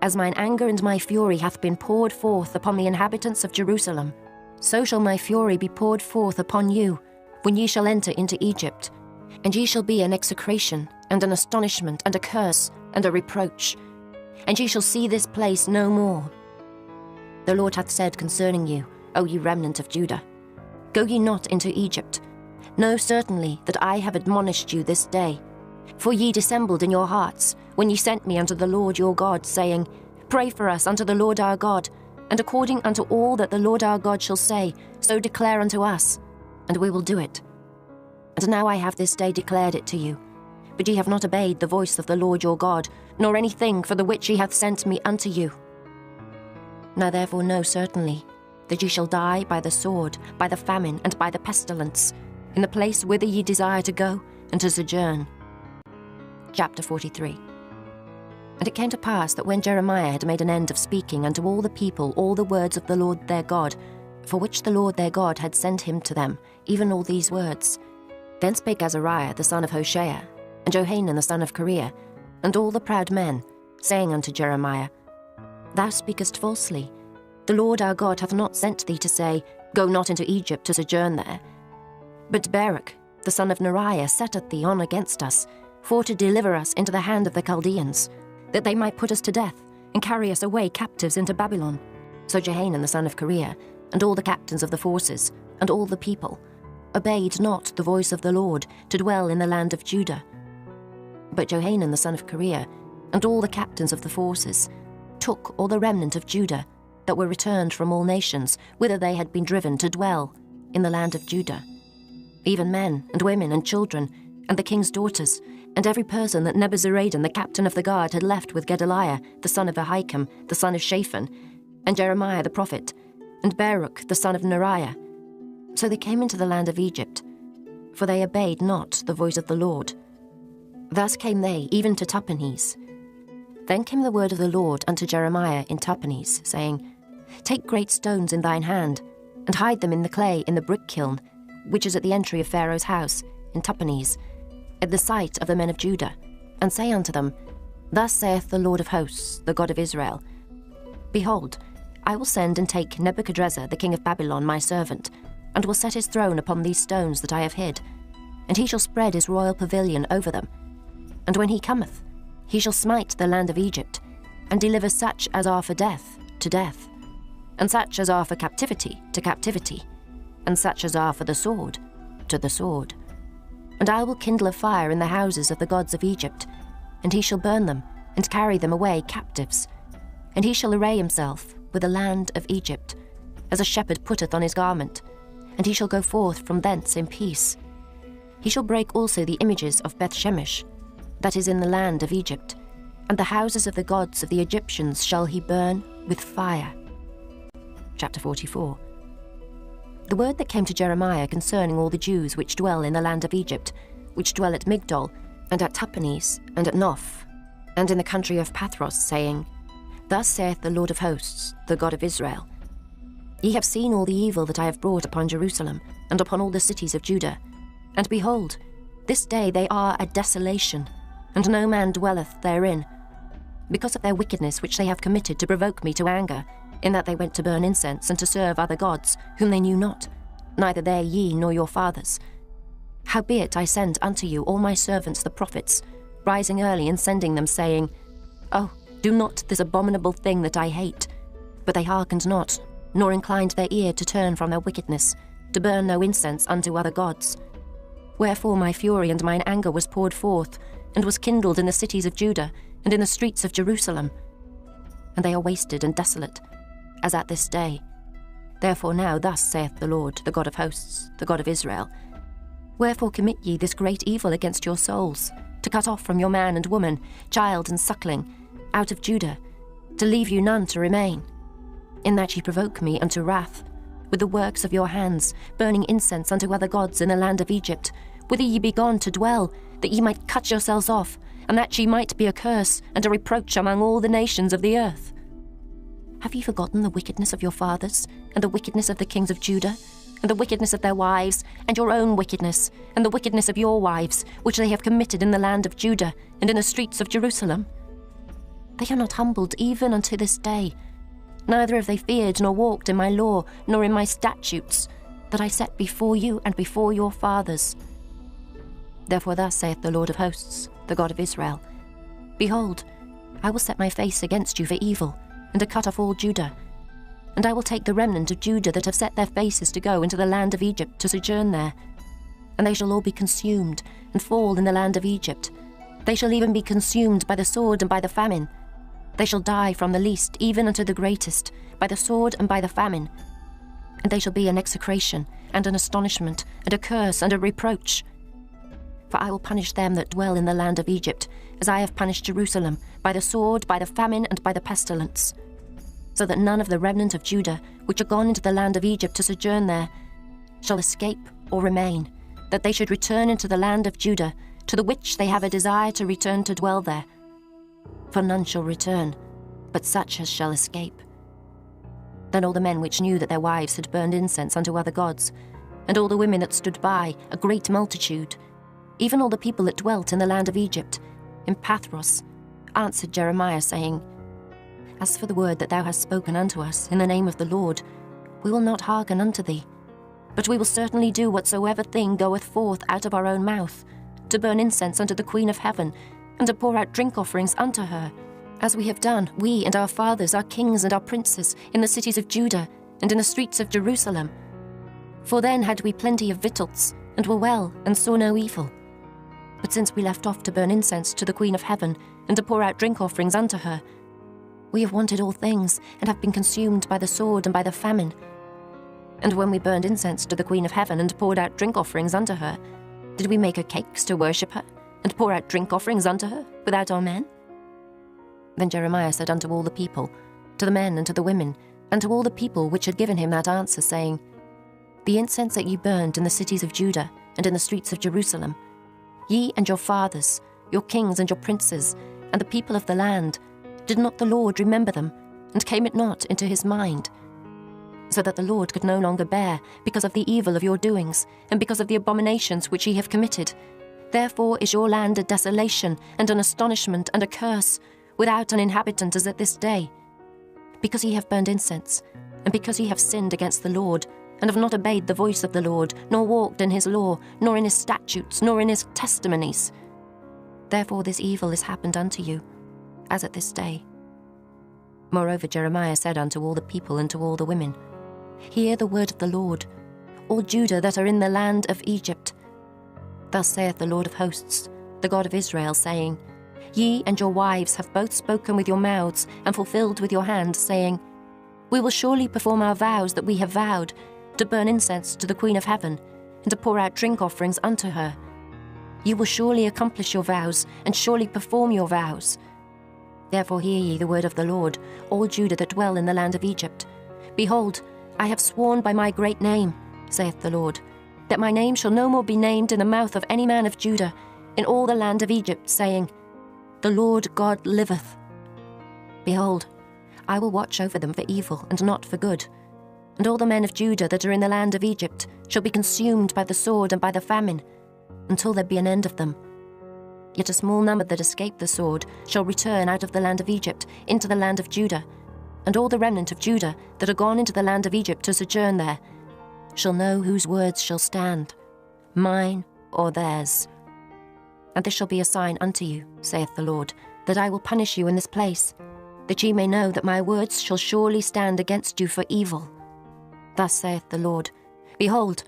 As mine anger and my fury hath been poured forth upon the inhabitants of Jerusalem, so shall my fury be poured forth upon you, when ye shall enter into Egypt, and ye shall be an execration, and an astonishment, and a curse, and a reproach, and ye shall see this place no more. The Lord hath said concerning you, O ye remnant of Judah, Go ye not into Egypt. Know certainly that I have admonished you this day. For ye dissembled in your hearts, when ye sent me unto the Lord your God, saying, Pray for us unto the Lord our God, and according unto all that the Lord our God shall say, so declare unto us, and we will do it. And now I have this day declared it to you. But ye have not obeyed the voice of the Lord your God, nor anything for the which he hath sent me unto you. Now therefore know certainly that ye shall die by the sword, by the famine, and by the pestilence, in the place whither ye desire to go, and to sojourn. Chapter 43. And it came to pass that when Jeremiah had made an end of speaking unto all the people all the words of the Lord their God, for which the Lord their God had sent him to them, even all these words, then spake Azariah the son of Hoshea, and Johanan the son of Kareah, and all the proud men, saying unto Jeremiah, Thou speakest falsely. The Lord our God hath not sent thee to say, Go not into Egypt to sojourn there. But Baruch, the son of Neriah, setteth thee on against us, for to deliver us into the hand of the Chaldeans, that they might put us to death, and carry us away captives into Babylon. So Johanan the son of Kareah, and all the captains of the forces, and all the people, obeyed not the voice of the Lord, to dwell in the land of Judah. But Johanan the son of Kareah, and all the captains of the forces, took all the remnant of Judah, that were returned from all nations, whither they had been driven to dwell, in the land of Judah, even men and women and children, and the king's daughters, and every person that Nebuzaradan the captain of the guard had left with Gedaliah the son of Ahikam the son of Shaphan, and Jeremiah the prophet, and Baruch the son of Neriah. So they came into the land of Egypt, for they obeyed not the voice of the Lord. Thus came they even to Tahpanhes. Then came the word of the Lord unto Jeremiah in Tahpanhes, saying, Take great stones in thine hand, and hide them in the clay in the brick kiln, which is at the entry of Pharaoh's house, in Tahpanhes, at the sight of the men of Judah, and say unto them, Thus saith the Lord of hosts, the God of Israel, Behold, I will send and take Nebuchadrezzar the king of Babylon my servant, and will set his throne upon these stones that I have hid, and he shall spread his royal pavilion over them. And when he cometh, he shall smite the land of Egypt, and deliver such as are for death to death, and such as are for captivity to captivity, and such as are for the sword to the sword. And I will kindle a fire in the houses of the gods of Egypt, and he shall burn them, and carry them away captives. And he shall array himself with the land of Egypt, as a shepherd putteth on his garment, and he shall go forth from thence in peace. He shall break also the images of Bethshemesh, that is in the land of Egypt, and the houses of the gods of the Egyptians shall he burn with fire. Chapter 44. The word that came to Jeremiah concerning all the Jews which dwell in the land of Egypt, which dwell at Migdol, and at Tahpanhes, and at Noph, and in the country of Pathros, saying, Thus saith the Lord of hosts, the God of Israel, Ye have seen all the evil that I have brought upon Jerusalem, and upon all the cities of Judah. And behold, this day they are a desolation, and no man dwelleth therein, because of their wickedness which they have committed to provoke me to anger, in that they went to burn incense and to serve other gods, whom they knew not, neither they ye nor your fathers. Howbeit I send unto you all my servants the prophets, rising early and sending them, saying, Oh, do not this abominable thing that I hate. But they hearkened not, nor inclined their ear to turn from their wickedness, to burn no incense unto other gods. Wherefore my fury and mine anger was poured forth, and was kindled in the cities of Judah, and in the streets of Jerusalem. And they are wasted and desolate, as at this day. Therefore now thus saith the Lord, the God of hosts, the God of Israel, Wherefore commit ye this great evil against your souls, to cut off from your man and woman, child and suckling, out of Judah, to leave you none to remain? In that ye provoke me unto wrath, with the works of your hands, burning incense unto other gods in the land of Egypt, whither ye be gone to dwell, that ye might cut yourselves off, and that ye might be a curse and a reproach among all the nations of the earth. Have ye forgotten the wickedness of your fathers, and the wickedness of the kings of Judah, and the wickedness of their wives, and your own wickedness, and the wickedness of your wives, which they have committed in the land of Judah, and in the streets of Jerusalem? They are not humbled even unto this day, neither have they feared nor walked in my law, nor in my statutes, that I set before you and before your fathers. Therefore thus saith the Lord of hosts, the God of Israel, Behold, I will set my face against you for evil, and to cut off all Judah. And I will take the remnant of Judah that have set their faces to go into the land of Egypt to sojourn there. And they shall all be consumed, and fall in the land of Egypt. They shall even be consumed by the sword and by the famine. They shall die from the least even unto the greatest, by the sword and by the famine. And they shall be an execration, and an astonishment, and a curse, and a reproach. For I will punish them that dwell in the land of Egypt, as I have punished Jerusalem, by the sword, by the famine, and by the pestilence. So that none of the remnant of Judah, which are gone into the land of Egypt to sojourn there, shall escape or remain, that they should return into the land of Judah, to the which they have a desire to return to dwell there. For none shall return, but such as shall escape. Then all the men which knew that their wives had burned incense unto other gods, and all the women that stood by, a great multitude, even all the people that dwelt in the land of Egypt, in Pathros, answered Jeremiah, saying, As for the word that thou hast spoken unto us in the name of the Lord, we will not hearken unto thee, but we will certainly do whatsoever thing goeth forth out of our own mouth, to burn incense unto the Queen of heaven, and to pour out drink offerings unto her, as we have done, we and our fathers, our kings and our princes, in the cities of Judah, and in the streets of Jerusalem. For then had we plenty of victuals, and were well, and saw no evil. But since we left off to burn incense to the Queen of heaven, and to pour out drink offerings unto her, we have wanted all things, and have been consumed by the sword and by the famine. And when we burned incense to the Queen of heaven, and poured out drink offerings unto her, did we make her cakes to worship her, and pour out drink offerings unto her without our men? Then Jeremiah said unto all the people, to the men and to the women, and to all the people which had given him that answer, saying, The incense that ye burned in the cities of Judah and in the streets of Jerusalem, ye and your fathers, your kings and your princes, and the people of the land, did not the Lord remember them, and came it not into his mind? So that the Lord could no longer bear, because of the evil of your doings, and because of the abominations which ye have committed. Therefore is your land a desolation, and an astonishment, and a curse, without an inhabitant as at this day. Because ye have burned incense, and because ye have sinned against the Lord, and have not obeyed the voice of the Lord, nor walked in his law, nor in his statutes, nor in his testimonies. Therefore this evil is happened unto you, as at this day. Moreover Jeremiah said unto all the people and to all the women, Hear the word of the Lord, all Judah that are in the land of Egypt. Thus saith the Lord of hosts, the God of Israel, saying, Ye and your wives have both spoken with your mouths, and fulfilled with your hand, saying, We will surely perform our vows that we have vowed, to burn incense to the Queen of Heaven, and to pour out drink offerings unto her. You will surely accomplish your vows, and surely perform your vows. Therefore hear ye the word of the Lord, all Judah that dwell in the land of Egypt. Behold, I have sworn by my great name, saith the Lord, that my name shall no more be named in the mouth of any man of Judah, in all the land of Egypt, saying, The Lord God liveth. Behold, I will watch over them for evil, and not for good. And all the men of Judah that are in the land of Egypt shall be consumed by the sword and by the famine, until there be an end of them. Yet a small number that escape the sword shall return out of the land of Egypt into the land of Judah, and all the remnant of Judah that are gone into the land of Egypt to sojourn there shall know whose words shall stand, mine or theirs. And this shall be a sign unto you, saith the Lord, that I will punish you in this place, that ye may know that my words shall surely stand against you for evil. Thus saith the Lord, Behold,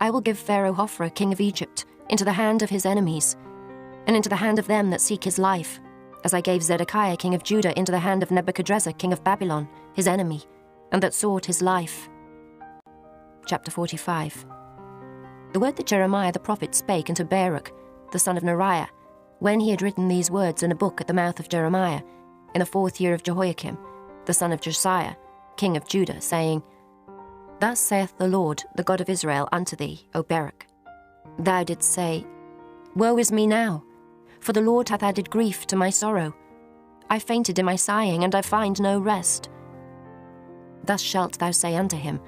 I will give Pharaoh Hophra, king of Egypt, into the hand of his enemies, and into the hand of them that seek his life, as I gave Zedekiah, king of Judah, into the hand of Nebuchadrezzar, king of Babylon, his enemy, and that sought his life. Chapter 45. The word that Jeremiah the prophet spake unto Baruch, the son of Neriah, when he had written these words in a book at the mouth of Jeremiah, in the 4th year of Jehoiakim, the son of Josiah, king of Judah, saying, Thus saith the Lord, the God of Israel, unto thee, O Baruch. Thou didst say, Woe is me now, for the Lord hath added grief to my sorrow. I fainted in my sighing, and I find no rest. Thus shalt thou say unto him,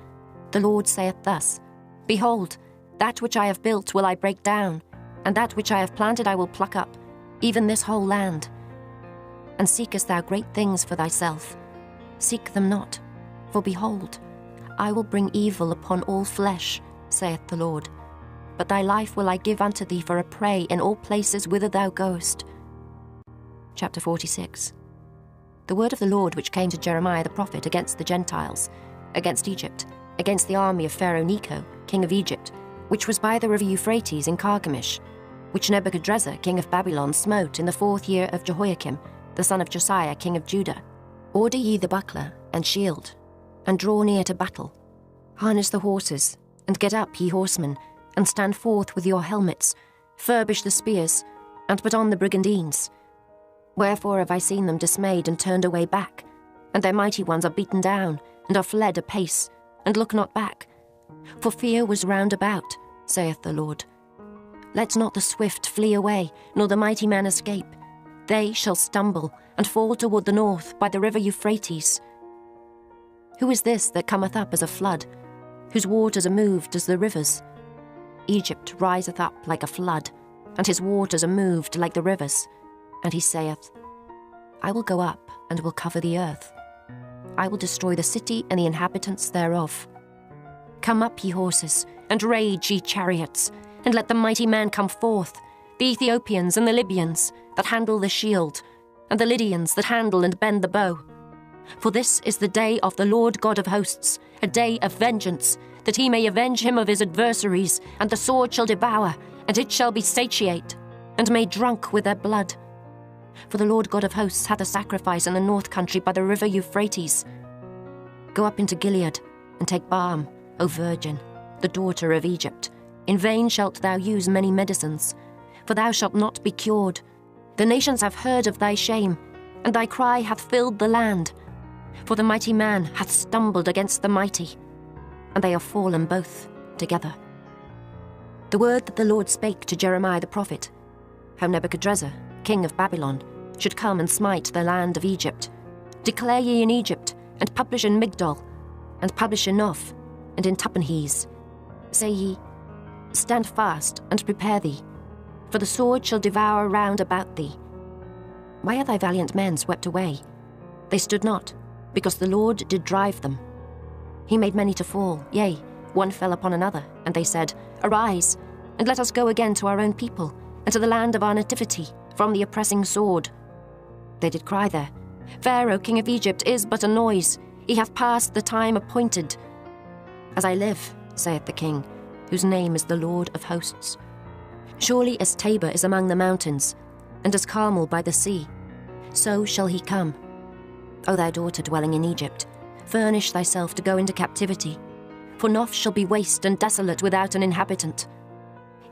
The Lord saith thus, Behold, that which I have built will I break down, and that which I have planted I will pluck up, even this whole land. And seekest thou great things for thyself? Seek them not, for behold, I will bring evil upon all flesh, saith the Lord. But thy life will I give unto thee for a prey in all places whither thou goest. Chapter 46. The word of the Lord which came to Jeremiah the prophet against the Gentiles, against Egypt, against the army of Pharaoh Necho, king of Egypt, which was by the river Euphrates in Carchemish, which Nebuchadrezzar, king of Babylon, smote in the 4th year of Jehoiakim, the son of Josiah, king of Judah. Order ye the buckler and shield, and draw near to battle. Harness the horses, and get up, ye horsemen, and stand forth with your helmets, furbish the spears, and put on the brigandines. Wherefore have I seen them dismayed and turned away back, and their mighty ones are beaten down, and are fled apace, and look not back. For fear was round about, saith the Lord. Let not the swift flee away, nor the mighty man escape. They shall stumble, and fall toward the north by the river Euphrates. Who is this that cometh up as a flood, whose waters are moved as the rivers? Egypt riseth up like a flood, and his waters are moved like the rivers. And he saith, I will go up, and will cover the earth. I will destroy the city and the inhabitants thereof. Come up, ye horses, and rage, ye chariots, and let the mighty man come forth, the Ethiopians and the Libyans, that handle the shield, and the Lydians that handle and bend the bow. For this is the day of the Lord God of hosts, a day of vengeance, that he may avenge him of his adversaries, and the sword shall devour, and it shall be satiate, and made drunk with their blood. For the Lord God of hosts hath a sacrifice in the north country by the river Euphrates. Go up into Gilead, and take balm, O virgin, the daughter of Egypt. In vain shalt thou use many medicines, for thou shalt not be cured. The nations have heard of thy shame, and thy cry hath filled the land. For the mighty man hath stumbled against the mighty, and they are fallen both together. The word that the Lord spake to Jeremiah the prophet, how Nebuchadrezzar, king of Babylon, should come and smite the land of Egypt. Declare ye in Egypt, and publish in Migdol, and publish in Noph, and in Tahpanhes. Say ye, stand fast and prepare thee, for the sword shall devour round about thee. Why are thy valiant men swept away? They stood not, because the Lord did drive them. He made many to fall, yea, one fell upon another, and they said, Arise, and let us go again to our own people, and to the land of our nativity, from the oppressing sword. They did cry there, Pharaoh, king of Egypt, is but a noise. He hath passed the time appointed. As I live, saith the king, whose name is the Lord of hosts. Surely as Tabor is among the mountains, and as Carmel by the sea, so shall he come. O thou daughter dwelling in Egypt, furnish thyself to go into captivity, for Noph shall be waste and desolate without an inhabitant.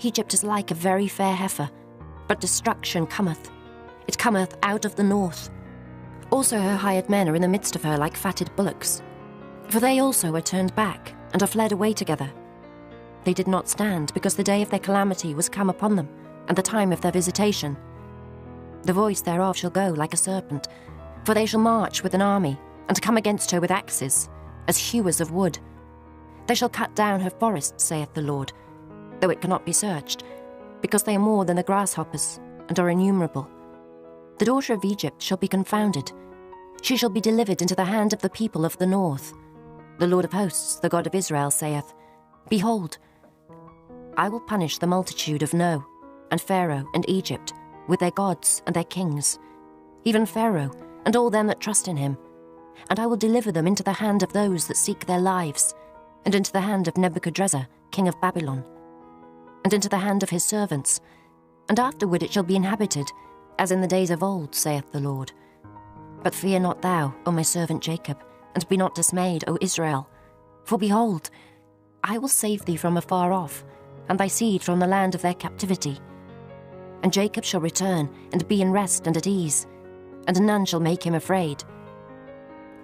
Egypt is like a very fair heifer, but destruction cometh. It cometh out of the north. Also her hired men are in the midst of her like fatted bullocks. For they also are turned back, and are fled away together. They did not stand, because the day of their calamity was come upon them, and the time of their visitation. The voice thereof shall go like a serpent, for they shall march with an army, and come against her with axes, as hewers of wood. They shall cut down her forests, saith the Lord, though it cannot be searched, because they are more than the grasshoppers, and are innumerable. The daughter of Egypt shall be confounded. She shall be delivered into the hand of the people of the north. The Lord of hosts, the God of Israel, saith, Behold, I will punish the multitude of No, and Pharaoh, and Egypt, with their gods and their kings, even Pharaoh, and all them that trust in him. And I will deliver them into the hand of those that seek their lives, and into the hand of Nebuchadrezzar, king of Babylon, and into the hand of his servants. And afterward it shall be inhabited, as in the days of old, saith the Lord. But fear not thou, O my servant Jacob, and be not dismayed, O Israel. For behold, I will save thee from afar off, and thy seed from the land of their captivity. And Jacob shall return, and be in rest and at ease, and none shall make him afraid.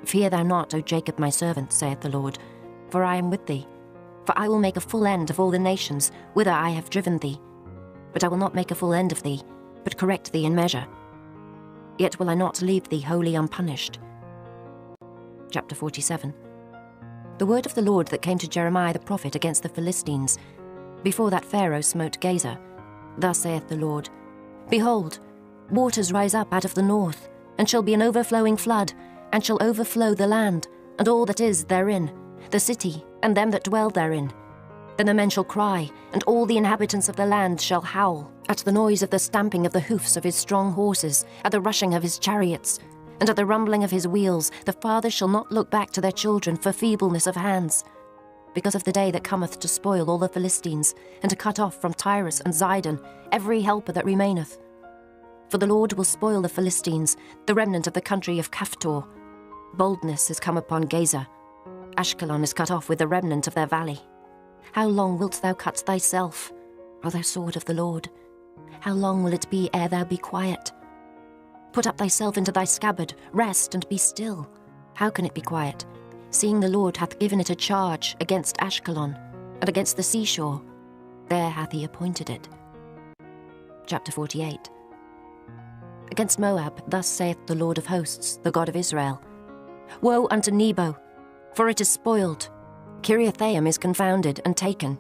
Fear thou not, O Jacob my servant, saith the Lord, for I am with thee. For I will make a full end of all the nations whither I have driven thee. But I will not make a full end of thee, but correct thee in measure. Yet will I not leave thee wholly unpunished. Chapter 47. The word of the Lord that came to Jeremiah the prophet against the Philistines, before that Pharaoh smote Gaza. Thus saith the Lord, Behold, waters rise up out of the north, and shall be an overflowing flood, and shall overflow the land, and all that is therein, the city, and them that dwell therein. Then the men shall cry, and all the inhabitants of the land shall howl, at the noise of the stamping of the hoofs of his strong horses, at the rushing of his chariots, and at the rumbling of his wheels. The fathers shall not look back to their children for feebleness of hands, because of the day that cometh to spoil all the Philistines, and to cut off from Tyrus and Zidon every helper that remaineth. For the Lord will spoil the Philistines, the remnant of the country of Caphtor. Boldness is come upon Gaza. Ashkelon is cut off with the remnant of their valley. How long wilt thou cut thyself, O thou sword of the Lord? How long will it be ere thou be quiet? Put up thyself into thy scabbard, rest and be still. How can it be quiet, seeing the Lord hath given it a charge against Ashkelon, and against the seashore? There hath he appointed it. Chapter 48. Against Moab, thus saith the Lord of hosts, the God of Israel, Woe unto Nebo, for it is spoiled. Kiriathaim is confounded and taken.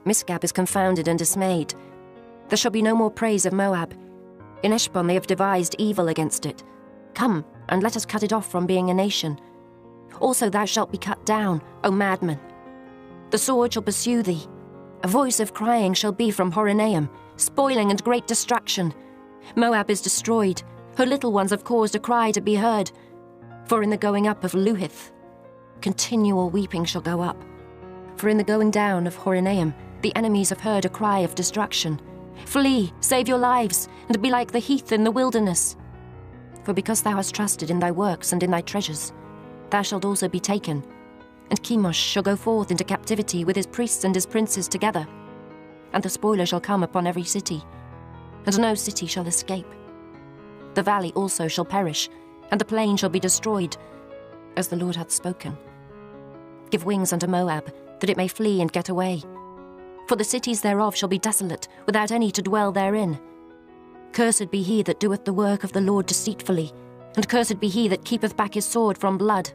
Misgab is confounded and dismayed. There shall be no more praise of Moab. In Heshbon they have devised evil against it. Come, and let us cut it off from being a nation. Also thou shalt be cut down, O madman. The sword shall pursue thee. A voice of crying shall be from Horonaim, spoiling and great destruction. Moab is destroyed. Her little ones have caused a cry to be heard. For in the going up of Luhith, continual weeping shall go up. For in the going down of Horonaim, the enemies have heard a cry of destruction. Flee, save your lives, and be like the heath in the wilderness. For because thou hast trusted in thy works and in thy treasures, thou shalt also be taken. And Chemosh shall go forth into captivity with his priests and his princes together. And the spoiler shall come upon every city. and no city shall escape. The valley also shall perish, and the plain shall be destroyed, as the Lord hath spoken. Give wings unto Moab, that it may flee and get away. For the cities thereof shall be desolate, without any to dwell therein. Cursed be he that doeth the work of the Lord deceitfully, and cursed be he that keepeth back his sword from blood.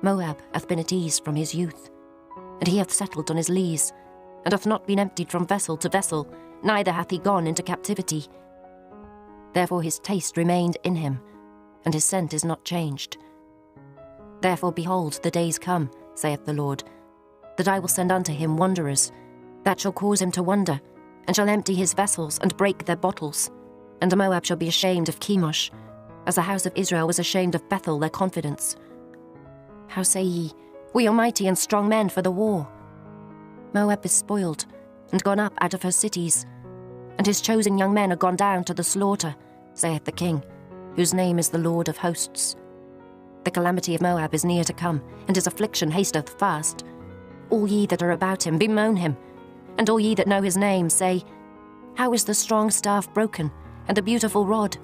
Moab hath been at ease from his youth, and he hath settled on his lees, and hath not been emptied from vessel to vessel, neither hath he gone into captivity. Therefore his taste remained in him, and his scent is not changed. Therefore, behold, the days come, saith the Lord, that I will send unto him wanderers, that shall cause him to wander, and shall empty his vessels, and break their bottles. And Moab shall be ashamed of Chemosh, as the house of Israel was ashamed of Bethel, their confidence. How say ye, we are mighty and strong men for the war? Moab is spoiled, and gone up out of her cities, and his chosen young men are gone down to the slaughter, saith the King, whose name is the Lord of hosts. The calamity of Moab is near to come, and his affliction hasteth fast. All ye that are about him, bemoan him, and all ye that know his name, say, How is the strong staff broken, and the beautiful rod?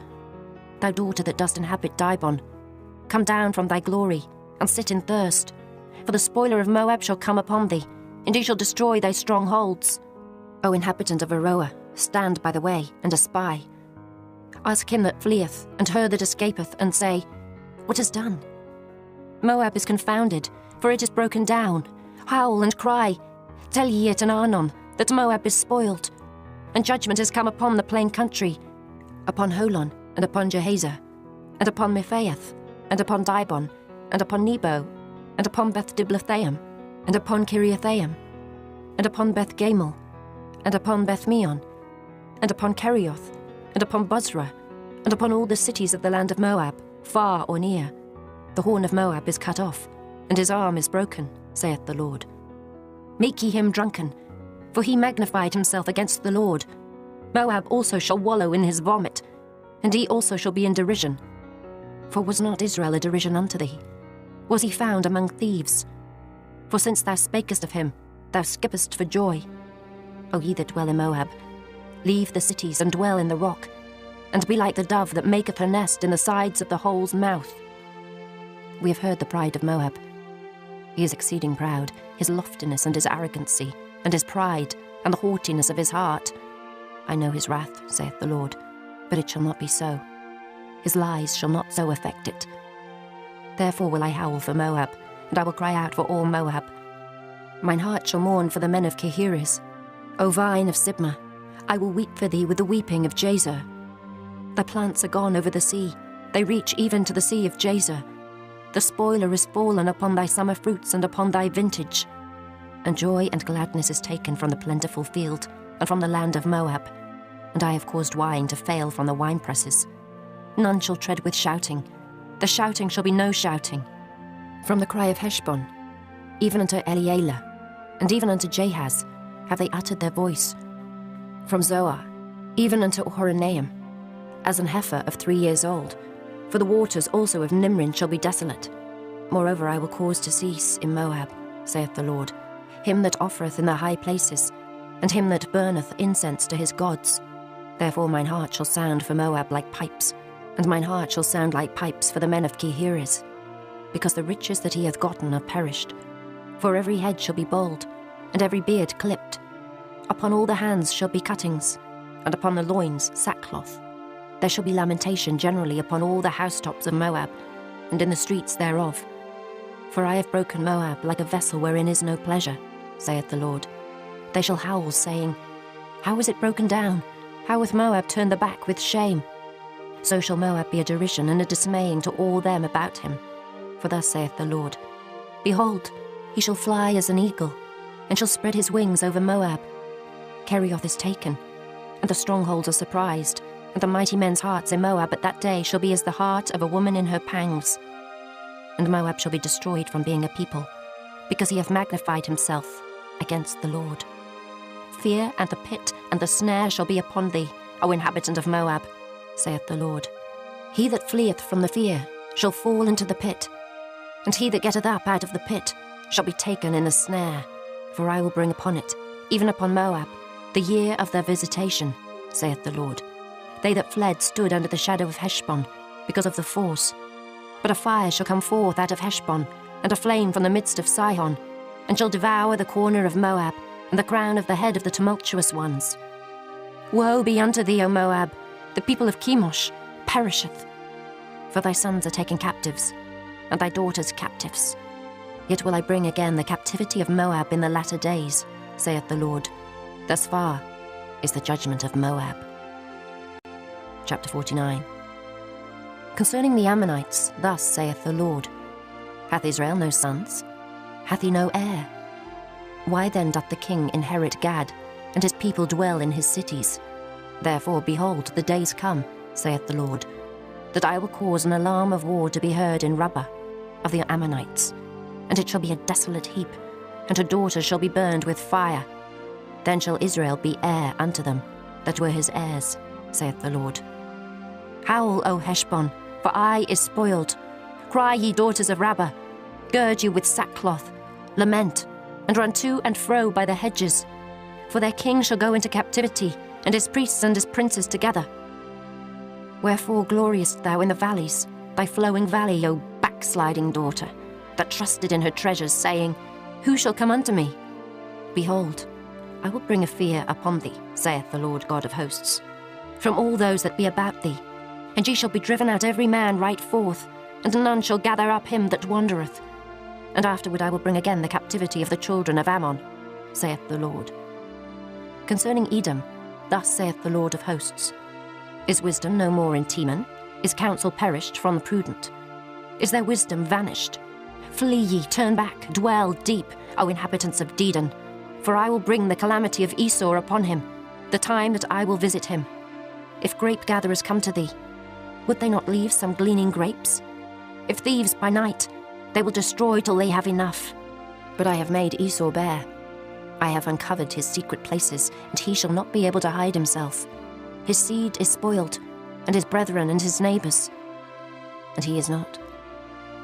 Thou daughter that dost inhabit Dibon, come down from thy glory, and sit in thirst. For the spoiler of Moab shall come upon thee, and he shall destroy thy strongholds. O inhabitant of Aroer, stand by the way, and espy. Ask him that fleeth, and her that escapeth, and say, What is done? Moab is confounded, for it is broken down. Howl and cry, tell ye it in Arnon, that Moab is spoiled. And judgment is come upon the plain country, upon Holon, and upon Jehazer, and upon Mephaeth, and upon Dibon, and upon Nebo, and upon Beth-Diblathaim, and upon Kiriathaim, and upon Beth-Gamel, and upon Beth-Meon, and upon Kerioth, and upon Bozrah, and upon all the cities of the land of Moab, far or near. The horn of Moab is cut off, and his arm is broken, saith the Lord. Make ye him drunken, for he magnified himself against the Lord. Moab also shall wallow in his vomit, and he also shall be in derision. For was not Israel a derision unto thee? Was he found among thieves? For since thou spakest of him, thou skippest for joy. O ye that dwell in Moab, leave the cities and dwell in the rock, and be like the dove that maketh her nest in the sides of the hole's mouth. We have heard the pride of Moab. He is exceeding proud, his loftiness and his arrogancy, and his pride, and the haughtiness of his heart. I know his wrath, saith the Lord, but it shall not be so. His lies shall not so affect it. Therefore will I howl for Moab, and I will cry out for all Moab. Mine heart shall mourn for the men of Kehires. O vine of Sibmah, I will weep for thee with the weeping of Jazer. Thy plants are gone over the sea, they reach even to the sea of Jazer. The spoiler is fallen upon thy summer fruits and upon thy vintage. And joy and gladness is taken from the plentiful field, and from the land of Moab. And I have caused wine to fail from the winepresses. None shall tread with shouting. The shouting shall be no shouting. From the cry of Heshbon, even unto Elealeh, and even unto Jahaz, have they uttered their voice. From Zoar, even unto Horonaim, as an heifer of 3 years old. For the waters also of Nimrin shall be desolate. Moreover, I will cause to cease in Moab, saith the Lord, him that offereth in the high places, and him that burneth incense to his gods. Therefore mine heart shall sound for Moab like pipes, and mine heart shall sound like pipes for the men of Kehires, because the riches that he hath gotten are perished. For every head shall be bald, and every beard clipped. Upon all the hands shall be cuttings, and upon the loins sackcloth. There shall be lamentation generally upon all the housetops of Moab, and in the streets thereof. For I have broken Moab like a vessel wherein is no pleasure, saith the Lord. They shall howl, saying, How is it broken down? How hath Moab turned the back with shame? So shall Moab be a derision and a dismaying to all them about him. For thus saith the Lord, Behold, he shall fly as an eagle, and shall spread his wings over Moab. Kerioth is taken, and the strongholds are surprised, and the mighty men's hearts in Moab at that day shall be as the heart of a woman in her pangs. And Moab shall be destroyed from being a people, because he hath magnified himself against the Lord. Fear and the pit and the snare shall be upon thee, O inhabitant of Moab, saith the Lord. He that fleeth from the fear shall fall into the pit, and he that getteth up out of the pit shall be taken in the snare. For I will bring upon it, even upon Moab, the year of their visitation, saith the Lord. they that fled stood under the shadow of Heshbon, because of the force. But a fire shall come forth out of Heshbon, and a flame from the midst of Sihon, and shall devour the corner of Moab, and the crown of the head of the tumultuous ones. Woe be unto thee, O Moab! The people of Chemosh perisheth. For thy sons are taken captives, and thy daughters captives. Yet will I bring again the captivity of Moab in the latter days, saith the Lord. Thus far is the judgment of Moab. Chapter 49. Concerning the Ammonites, thus saith the Lord, Hath Israel no sons? Hath he no heir? Why then doth the king inherit Gad, and his people dwell in his cities? Therefore, behold, the days come, saith the Lord, that I will cause an alarm of war to be heard in Rabbah of the Ammonites, and it shall be a desolate heap, and her daughters shall be burned with fire. Then shall Israel be heir unto them, that were his heirs, saith the Lord. Howl, O Heshbon, for Ai is spoiled. Cry, ye daughters of Rabbah, gird you with sackcloth, lament, and run to and fro by the hedges. For their king shall go into captivity, and his priests and his princes together. Wherefore gloriest thou in the valleys, thy flowing valley, O backsliding daughter, that trusted in her treasures, saying, Who shall come unto me? Behold, I will bring a fear upon thee, saith the Lord God of hosts, from all those that be about thee, and ye shall be driven out every man right forth, and none shall gather up him that wandereth. And afterward I will bring again the captivity of the children of Ammon, saith the Lord. Concerning Edom, thus saith the Lord of hosts, Is wisdom no more in Teman? Is counsel perished from the prudent? Is their wisdom vanished? Flee ye, turn back, dwell deep, O inhabitants of Dedan, for I will bring the calamity of Esau upon him, the time that I will visit him. If grape-gatherers come to thee, would they not leave some gleaning grapes? If thieves by night, they will destroy till they have enough. But I have made Esau bare. I have uncovered his secret places, and he shall not be able to hide himself. His seed is spoiled, and his brethren and his neighbours, and he is not.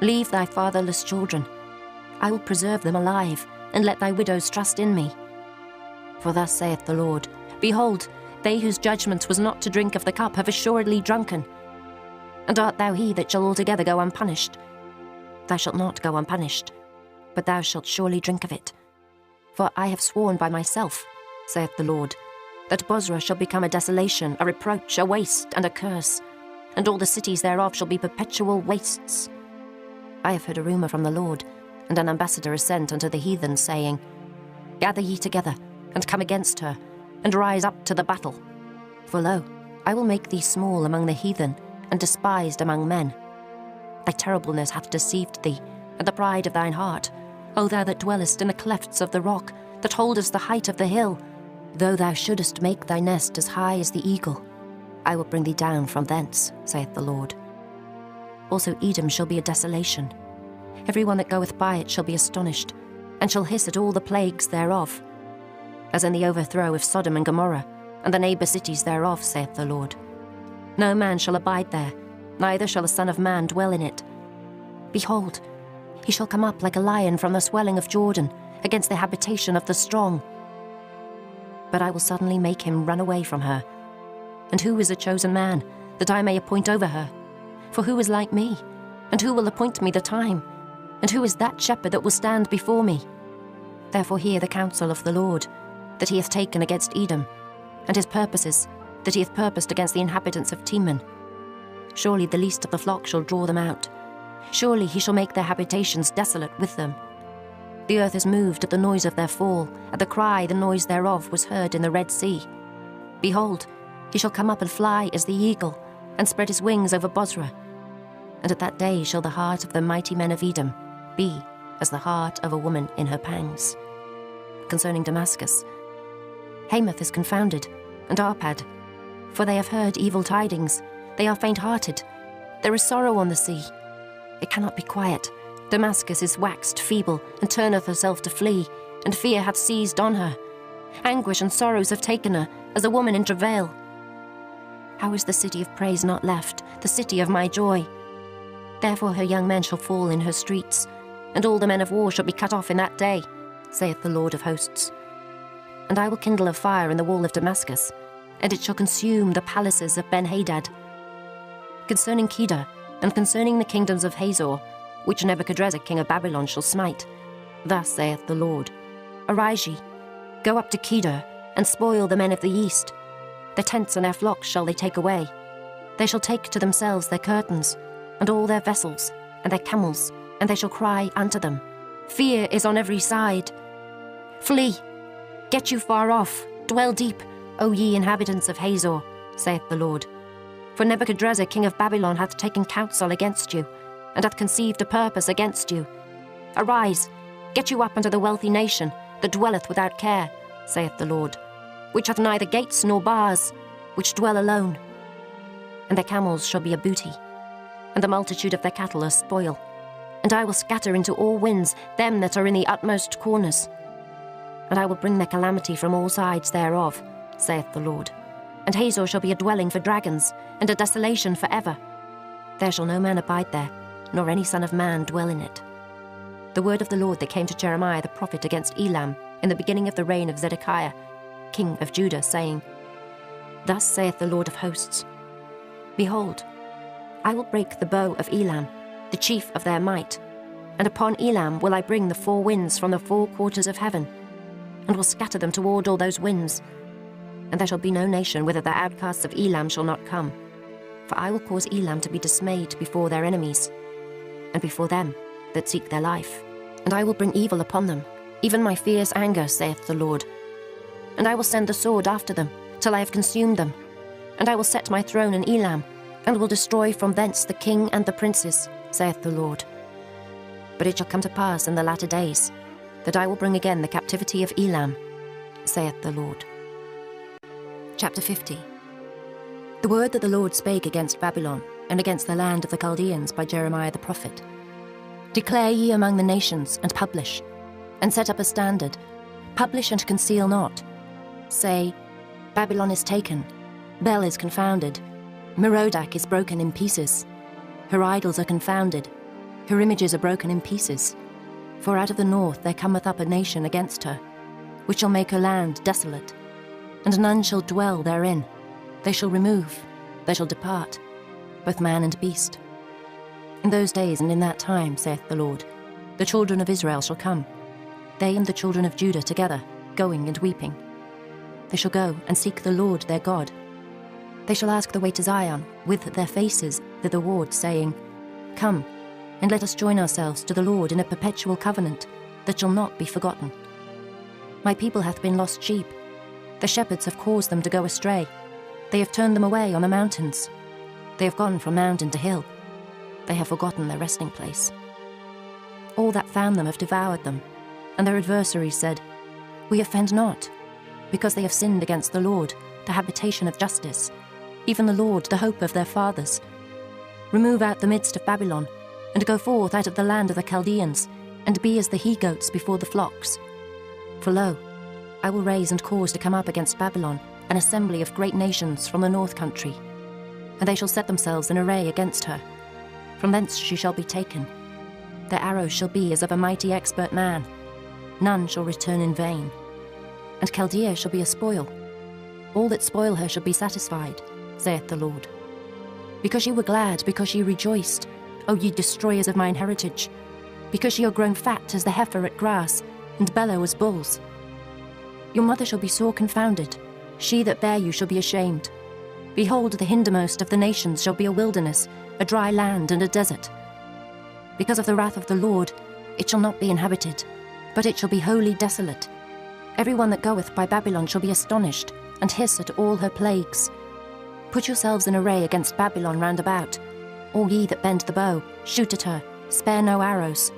Leave thy fatherless children. I will preserve them alive, and let thy widows trust in me. For thus saith the Lord, Behold, they whose judgment was not to drink of the cup have assuredly drunken. And art thou he that shall altogether go unpunished? Thou shalt not go unpunished, but thou shalt surely drink of it. For I have sworn by myself, saith the Lord, that Bozrah shall become a desolation, a reproach, a waste, and a curse, and all the cities thereof shall be perpetual wastes. I have heard a rumour from the Lord, and an ambassador is sent unto the heathen, saying, Gather ye together, and come against her, and rise up to the battle. For lo, I will make thee small among the heathen, and despised among men. Thy terribleness hath deceived thee, and the pride of thine heart, O thou that dwellest in the clefts of the rock, that holdest the height of the hill. Though thou shouldest make thy nest as high as the eagle, I will bring thee down from thence, saith the Lord. Also Edom shall be a desolation. Every one that goeth by it shall be astonished, and shall hiss at all the plagues thereof, as in the overthrow of Sodom and Gomorrah, and the neighbour cities thereof, saith the Lord. No man shall abide there, neither shall a son of man dwell in it. Behold, he shall come up like a lion from the swelling of Jordan, against the habitation of the strong. But I will suddenly make him run away from her. And who is a chosen man, that I may appoint over her? For who is like me? And who will appoint me the time? And who is that shepherd that will stand before me? Therefore hear the counsel of the Lord, that he hath taken against Edom, and his purposes, that he hath purposed against the inhabitants of Teman. Surely the least of the flock shall draw them out. Surely he shall make their habitations desolate with them. The earth is moved at the noise of their fall, at the cry the noise thereof was heard in the Red Sea. Behold, he shall come up and fly as the eagle, and spread his wings over Bozrah. And at that day shall the heart of the mighty men of Edom be as the heart of a woman in her pangs. Concerning Damascus, Hamath is confounded, and Arpad, for they have heard evil tidings. They are faint-hearted. There is sorrow on the sea. It cannot be quiet. Damascus is waxed feeble, and turneth herself to flee, and fear hath seized on her. Anguish and sorrows have taken her, as a woman in travail. How is the city of praise not left, the city of my joy? Therefore her young men shall fall in her streets, and all the men of war shall be cut off in that day, saith the Lord of hosts. And I will kindle a fire in the wall of Damascus, and it shall consume the palaces of Ben-Hadad. Concerning Kedar, and concerning the kingdoms of Hazor, which Nebuchadrezzar king of Babylon shall smite, thus saith the Lord, Arise ye, go up to Kedar, and spoil the men of the east. Their tents and their flocks shall they take away. They shall take to themselves their curtains, and all their vessels, and their camels, and they shall cry unto them, Fear is on every side. Flee, get you far off, dwell deep, O ye inhabitants of Hazor, saith the Lord. For Nebuchadrezzar king of Babylon hath taken counsel against you, and hath conceived a purpose against you. Arise, get you up unto the wealthy nation, that dwelleth without care, saith the Lord, which hath neither gates nor bars, which dwell alone. And their camels shall be a booty, and the multitude of their cattle a spoil. And I will scatter into all winds them that are in the utmost corners. And I will bring their calamity from all sides thereof, saith the Lord. And Hazor shall be a dwelling for dragons, and a desolation for ever. There shall no man abide there, nor any son of man dwell in it. The word of the Lord that came to Jeremiah the prophet against Elam in the beginning of the reign of Zedekiah, king of Judah, saying, Thus saith the Lord of hosts, Behold, I will break the bow of Elam, the chief of their might, and upon Elam will I bring the four winds from the four quarters of heaven, and will scatter them toward all those winds. And there shall be no nation whither the outcasts of Elam shall not come. For I will cause Elam to be dismayed before their enemies, and before them that seek their life. And I will bring evil upon them, even my fierce anger, saith the Lord. And I will send the sword after them, till I have consumed them. And I will set my throne in Elam, and will destroy from thence the king and the princes, saith the Lord. But it shall come to pass in the latter days, that I will bring again the captivity of Elam, saith the Lord. Chapter 50. The word that the Lord spake against Babylon, and against the land of the Chaldeans by Jeremiah the prophet. Declare ye among the nations, and publish, and set up a standard. Publish and conceal not. Say, Babylon is taken, Bel is confounded, Merodach is broken in pieces. Her idols are confounded, her images are broken in pieces. For out of the north there cometh up a nation against her, which shall make her land desolate, and none shall dwell therein. They shall remove, they shall depart, both man and beast. In those days and in that time, saith the Lord, the children of Israel shall come, they and the children of Judah together, going and weeping. They shall go and seek the Lord their God. They shall ask the way to Zion, with their faces thitherward, saying, Come, and let us join ourselves to the Lord in a perpetual covenant, that shall not be forgotten. My people hath been lost sheep. The shepherds have caused them to go astray. They have turned them away on the mountains. They have gone from mountain to hill. They have forgotten their resting place. All that found them have devoured them, and their adversaries said, We offend not, because they have sinned against the Lord, the habitation of justice, even the Lord, the hope of their fathers. Remove out the midst of Babylon, and go forth out of the land of the Chaldeans, and be as the he-goats before the flocks. For lo, I will raise and cause to come up against Babylon an assembly of great nations from the north country, and they shall set themselves in array against her. From thence she shall be taken. Their arrows shall be as of a mighty expert man. None shall return in vain. And Chaldea shall be a spoil. All that spoil her shall be satisfied, saith the Lord. Because ye were glad, because ye rejoiced, O ye destroyers of mine heritage, because ye are grown fat as the heifer at grass, and bellow as bulls. Your mother shall be sore confounded, she that bare you shall be ashamed. Behold, the hindermost of the nations shall be a wilderness, a dry land and a desert. Because of the wrath of the Lord, it shall not be inhabited, but it shall be wholly desolate. Every one that goeth by Babylon shall be astonished, and hiss at all her plagues. Put yourselves in array against Babylon round about. All ye that bend the bow, shoot at her, spare no arrows.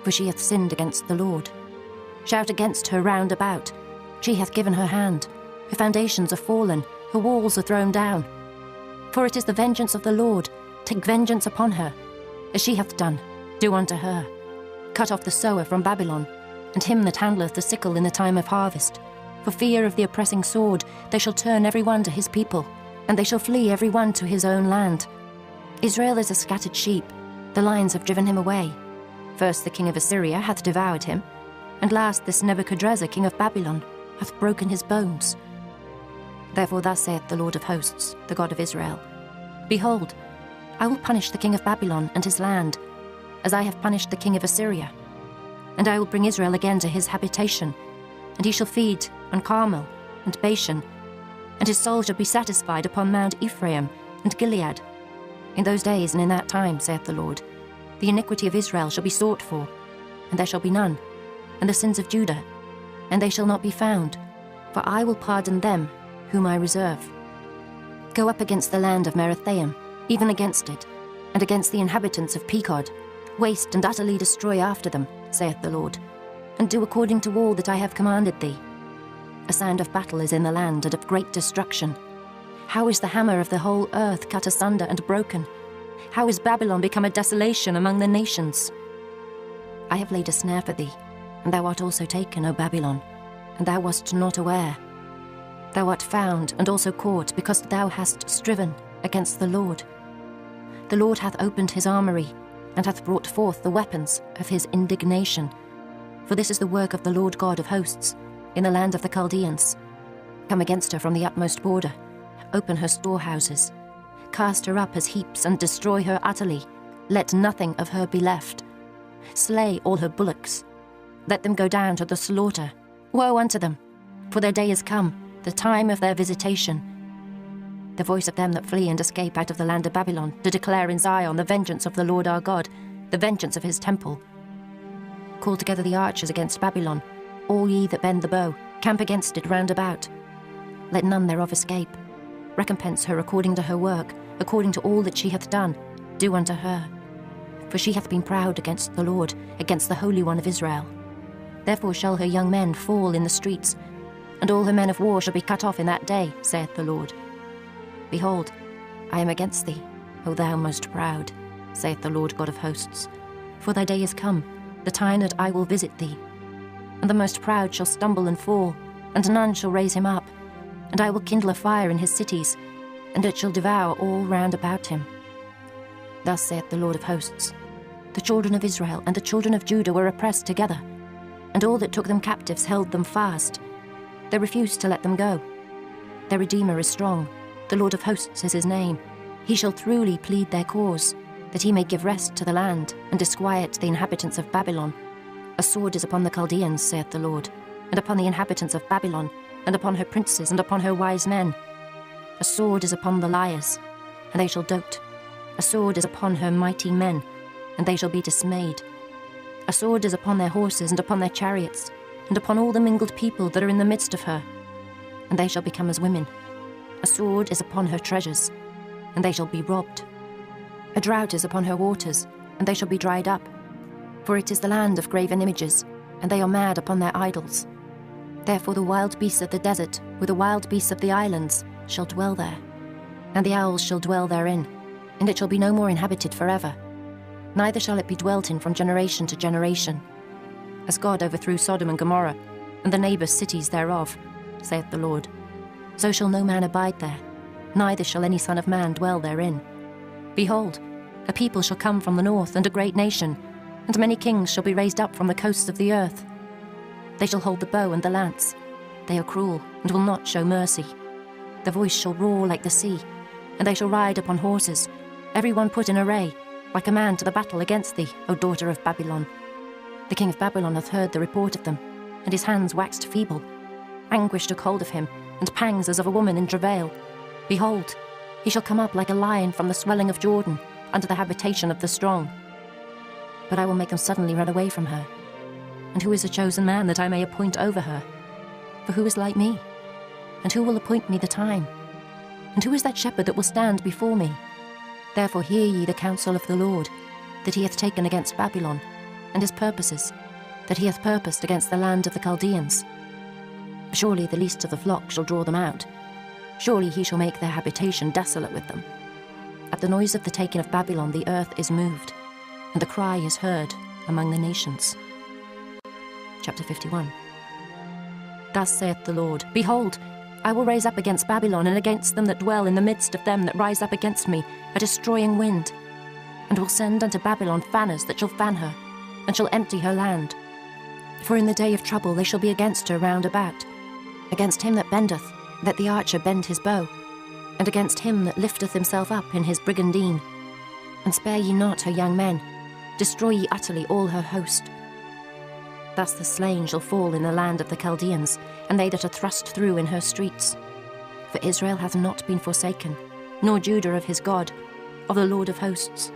For she hath sinned against the Lord. Shout against her round about. She hath given her hand. Her foundations are fallen, her walls are thrown down. For it is the vengeance of the Lord. Take vengeance upon her. As she hath done, do unto her. Cut off the sower from Babylon, and him that handleth the sickle in the time of harvest. For fear of the oppressing sword, they shall turn every one to his people, and they shall flee every one to his own land. Israel is a scattered sheep, the lions have driven him away. First the king of Assyria hath devoured him, and last this Nebuchadrezzar king of Babylon hath broken his bones. Therefore thus saith the Lord of hosts, the God of Israel, Behold, I will punish the king of Babylon and his land, as I have punished the king of Assyria. And I will bring Israel again to his habitation, and he shall feed on Carmel and Bashan, and his soul shall be satisfied upon Mount Ephraim and Gilead. In those days and in that time, saith the Lord, the iniquity of Israel shall be sought for, and there shall be none, and the sins of Judah, and they shall not be found, for I will pardon them whom I reserve. Go up against the land of Merathaim, even against it, and against the inhabitants of Pekod, waste and utterly destroy after them, saith the Lord, and do according to all that I have commanded thee. A sound of battle is in the land, and of great destruction. How is the hammer of the whole earth cut asunder and broken? How is Babylon become a desolation among the nations? I have laid a snare for thee, and thou art also taken, O Babylon, and thou wast not aware. Thou art found and also caught, because thou hast striven against the Lord. The Lord hath opened his armory, and hath brought forth the weapons of his indignation. For this is the work of the Lord God of hosts, in the land of the Chaldeans. Come against her from the utmost border, open her storehouses, cast her up as heaps, and destroy her utterly. Let nothing of her be left. Slay all her bullocks. Let them go down to the slaughter. Woe unto them, for their day is come, the time of their visitation. The voice of them that flee and escape out of the land of Babylon, to declare in Zion the vengeance of the Lord our God, the vengeance of his temple. Call together the archers against Babylon, all ye that bend the bow, camp against it round about. Let none thereof escape. Recompense her according to her work, according to all that she hath done, do unto her. For she hath been proud against the Lord, against the Holy One of Israel. Therefore shall her young men fall in the streets, and all her men of war shall be cut off in that day, saith the Lord. Behold, I am against thee, O thou most proud, saith the Lord God of hosts. For thy day is come, the time that I will visit thee. And the most proud shall stumble and fall, and none shall raise him up. And I will kindle a fire in his cities, and it shall devour all round about him. Thus saith the Lord of hosts, the children of Israel and the children of Judah were oppressed together, and all that took them captives held them fast. They refused to let them go. Their Redeemer is strong, the Lord of hosts is his name. He shall truly plead their cause, that he may give rest to the land, and disquiet the inhabitants of Babylon. A sword is upon the Chaldeans, saith the Lord, and upon the inhabitants of Babylon, and upon her princes, and upon her wise men. A sword is upon the liars, and they shall dote. A sword is upon her mighty men, and they shall be dismayed. A sword is upon their horses, and upon their chariots, and upon all the mingled people that are in the midst of her, and they shall become as women. A sword is upon her treasures, and they shall be robbed. A drought is upon her waters, and they shall be dried up. For it is the land of graven images, and they are mad upon their idols. Therefore the wild beasts of the desert, with the wild beasts of the islands, shall dwell there, and the owls shall dwell therein, and it shall be no more inhabited forever. Neither shall it be dwelt in from generation to generation. As God overthrew Sodom and Gomorrah, and the neighbour cities thereof, saith the Lord, so shall no man abide there, neither shall any son of man dwell therein. Behold, a people shall come from the north, and a great nation, and many kings shall be raised up from the coasts of the earth. They shall hold the bow and the lance. They are cruel, and will not show mercy. Their voice shall roar like the sea, and they shall ride upon horses, every one put in array, like a man to the battle against thee, O daughter of Babylon. The king of Babylon hath heard the report of them, and his hands waxed feeble. Anguish took hold of him, and pangs as of a woman in travail. Behold, he shall come up like a lion from the swelling of Jordan, unto the habitation of the strong. But I will make them suddenly run away from her. And who is a chosen man that I may appoint over her? For who is like me? And who will appoint me the time? And who is that shepherd that will stand before me? Therefore hear ye the counsel of the Lord, that he hath taken against Babylon, and his purposes, that he hath purposed against the land of the Chaldeans. Surely the least of the flock shall draw them out. Surely he shall make their habitation desolate with them. At the noise of the taking of Babylon the earth is moved, and the cry is heard among the nations. Chapter 51. Thus saith the Lord, Behold, I will raise up against Babylon, and against them that dwell in the midst of them that rise up against me, a destroying wind, and will send unto Babylon fanners that shall fan her, and shall empty her land. For in the day of trouble they shall be against her round about, against him that bendeth, Let the archer bend his bow, and against him that lifteth himself up in his brigandine. And spare ye not her young men, destroy ye utterly all her host. Thus the slain shall fall in the land of the Chaldeans, and they that are thrust through in her streets. For Israel hath not been forsaken, nor Judah of his God, of the Lord of hosts,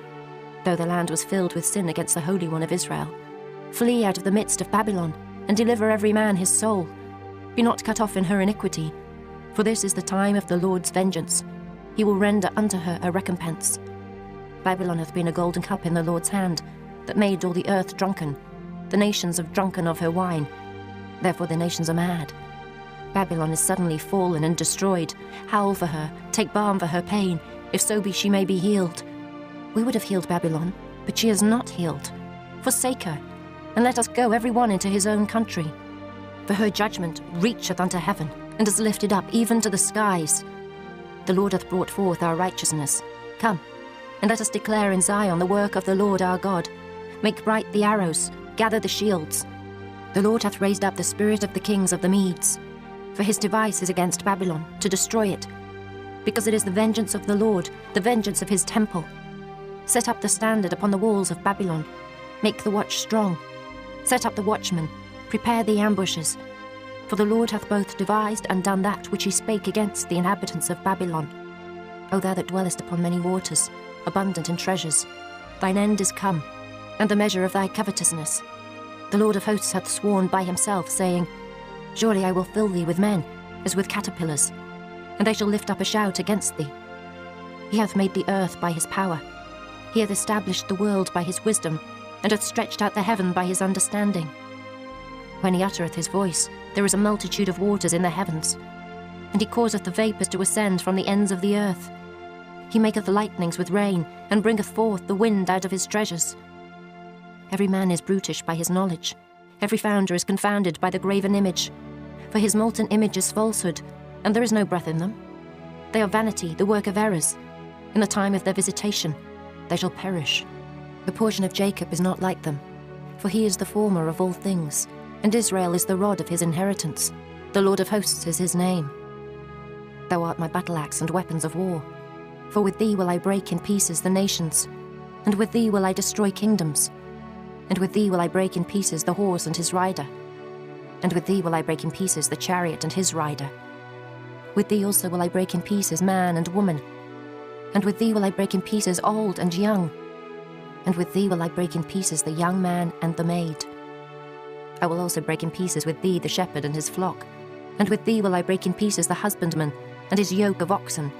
though the land was filled with sin against the Holy One of Israel. Flee out of the midst of Babylon, and deliver every man his soul. Be not cut off in her iniquity, for this is the time of the Lord's vengeance. He will render unto her a recompense. Babylon hath been a golden cup in the Lord's hand, that made all the earth drunken. The nations have drunken of her wine, therefore the nations are mad. Babylon is suddenly fallen and destroyed. Howl for her, take balm for her pain, if so be she may be healed. We would have healed Babylon, but she is not healed. Forsake her, and let us go every one into his own country. For her judgment reacheth unto heaven, and is lifted up even to the skies. The Lord hath brought forth our righteousness. Come, and let us declare in Zion the work of the Lord our God. Make bright the arrows, gather the shields. The Lord hath raised up the spirit of the kings of the Medes. For his device is against Babylon, to destroy it. Because it is the vengeance of the Lord, the vengeance of his temple. Set up the standard upon the walls of Babylon. Make the watch strong. Set up the watchmen. Prepare the ambushes. For the Lord hath both devised and done that which he spake against the inhabitants of Babylon. O thou that dwellest upon many waters, abundant in treasures, thine end is come, and the measure of thy covetousness. The Lord of hosts hath sworn by himself, saying, Surely I will fill thee with men, as with caterpillars, and they shall lift up a shout against thee. He hath made the earth by his power. He hath established the world by his wisdom, and hath stretched out the heaven by his understanding. When he uttereth his voice, there is a multitude of waters in the heavens, and he causeth the vapours to ascend from the ends of the earth. He maketh lightnings with rain, and bringeth forth the wind out of his treasures. Every man is brutish by his knowledge. Every founder is confounded by the graven image. For his molten image is falsehood, and there is no breath in them. They are vanity, the work of errors. In the time of their visitation, they shall perish. The portion of Jacob is not like them, for he is the former of all things, and Israel is the rod of his inheritance. The Lord of hosts is his name. Thou art my battle axe and weapons of war. For with thee will I break in pieces the nations, and with thee will I destroy kingdoms. And with thee will I break in pieces the horse and his rider. And with thee will I break in pieces the chariot and his rider. With thee also will I break in pieces man and woman. And with thee will I break in pieces old and young. And with thee will I break in pieces the young man and the maid. I will also break in pieces with thee the shepherd and his flock. And with thee will I break in pieces the husbandman and his yoke of oxen.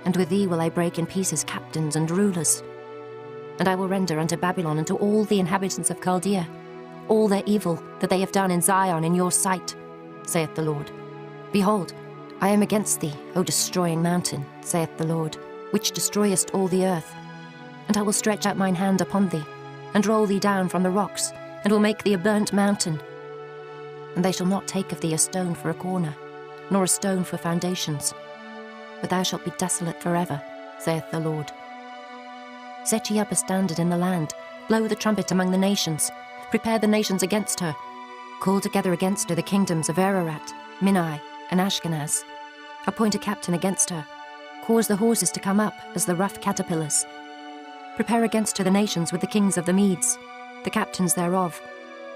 And with thee will I break in pieces captains and rulers. And I will render unto Babylon and to all the inhabitants of Chaldea all their evil that they have done in Zion in your sight, saith the Lord. Behold, I am against thee, O destroying mountain, saith the Lord, which destroyest all the earth. And I will stretch out mine hand upon thee, and roll thee down from the rocks, and will make thee a burnt mountain. And they shall not take of thee a stone for a corner, nor a stone for foundations. But thou shalt be desolate forever, saith the Lord. Set ye up a standard in the land, blow the trumpet among the nations, prepare the nations against her. Call together against her the kingdoms of Ararat, Minai, and Ashkenaz. Appoint a captain against her. Cause the horses to come up as the rough caterpillars. Prepare against her the nations with the kings of the Medes, the captains thereof,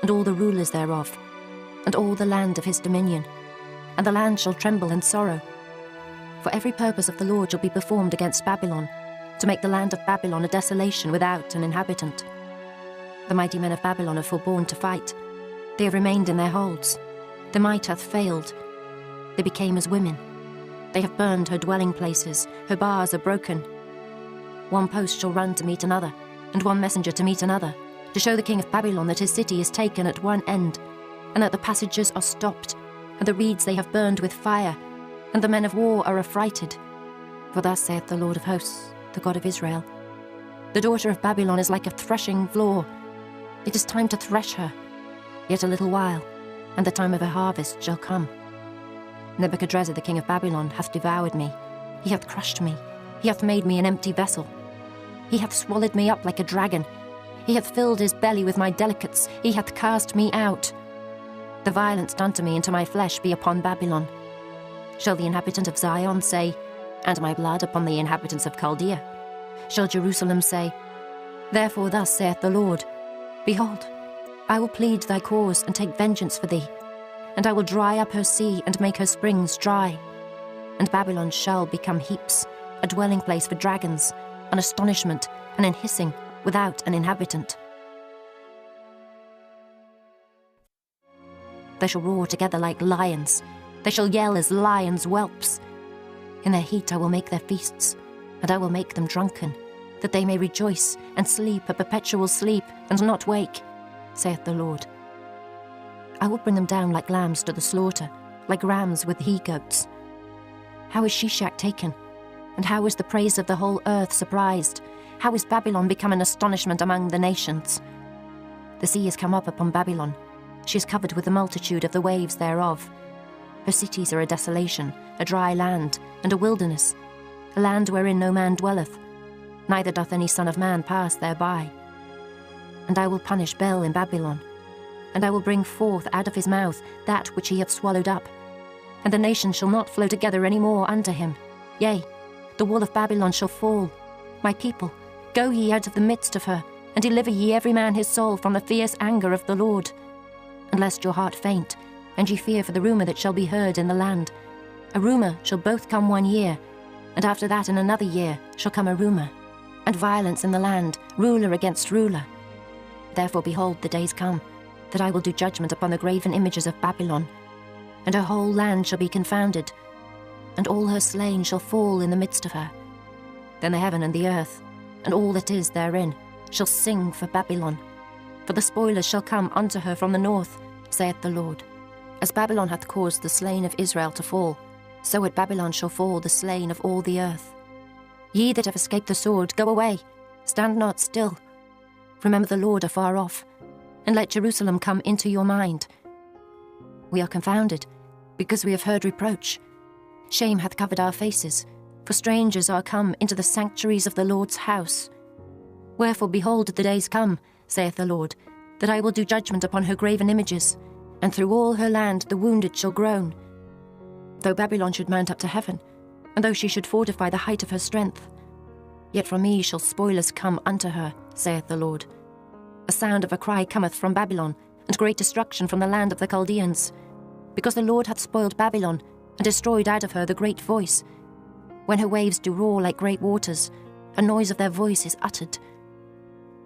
and all the rulers thereof, and all the land of his dominion. And the land shall tremble in sorrow. For every purpose of the Lord shall be performed against Babylon, to make the land of Babylon a desolation without an inhabitant. The mighty men of Babylon have forborne to fight. They have remained in their holds. The might hath failed. They became as women. They have burned her dwelling places. Her bars are broken. One post shall run to meet another, and one messenger to meet another, to show the king of Babylon that his city is taken at one end, and that the passages are stopped, and the reeds they have burned with fire, and the men of war are affrighted. For thus saith the Lord of hosts, the God of Israel, the daughter of Babylon is like a threshing floor. It is time to thresh her. Yet a little while, and the time of her harvest shall come. Nebuchadrezzar the king of Babylon hath devoured me. He hath crushed me. He hath made me an empty vessel. He hath swallowed me up like a dragon. He hath filled his belly with my delicates. He hath cast me out. The violence done to me and to my flesh be upon Babylon. Shall the inhabitant of Zion say, "And my blood upon the inhabitants of Chaldea"? Shall Jerusalem say, "Therefore thus saith the Lord, Behold, I will plead thy cause and take vengeance for thee, and I will dry up her sea and make her springs dry. And Babylon shall become heaps, a dwelling place for dragons, an astonishment, and an hissing, without an inhabitant. They shall roar together like lions, they shall yell as lions' whelps. In their heat I will make their feasts, and I will make them drunken, that they may rejoice and sleep a perpetual sleep, and not wake, saith the Lord. I will bring them down like lambs to the slaughter, like rams with he-goats. How is Shishak taken? And how is the praise of the whole earth surprised? How is Babylon become an astonishment among the nations? The sea is come up upon Babylon. She is covered with the multitude of the waves thereof. Her cities are a desolation, a dry land, and a wilderness, a land wherein no man dwelleth, neither doth any son of man pass thereby. And I will punish Bel in Babylon, and I will bring forth out of his mouth that which he hath swallowed up. And the nations shall not flow together any more unto him. Yea, the wall of Babylon shall fall. My people, go ye out of the midst of her, and deliver ye every man his soul from the fierce anger of the Lord. And lest your heart faint, and ye fear for the rumour that shall be heard in the land. A rumour shall both come 1 year, and after that in another year shall come a rumour, and violence in the land, ruler against ruler. Therefore behold, the days come, that I will do judgment upon the graven images of Babylon, and her whole land shall be confounded, and all her slain shall fall in the midst of her. Then the heaven and the earth, and all that is therein, shall sing for Babylon. For the spoilers shall come unto her from the north, saith the Lord. As Babylon hath caused the slain of Israel to fall, so at Babylon shall fall the slain of all the earth. Ye that have escaped the sword, go away, stand not still. Remember the Lord afar off, and let Jerusalem come into your mind. We are confounded, because we have heard reproach. Shame hath covered our faces, for strangers are come into the sanctuaries of the Lord's house. Wherefore, behold, the days come, saith the Lord, that I will do judgment upon her graven images, and through all her land the wounded shall groan. Though Babylon should mount up to heaven, and though she should fortify the height of her strength, yet from me shall spoilers come unto her, saith the Lord. A sound of a cry cometh from Babylon, and great destruction from the land of the Chaldeans, because the Lord hath spoiled Babylon, and destroyed out of her the great voice. When her waves do roar like great waters, a noise of their voice is uttered.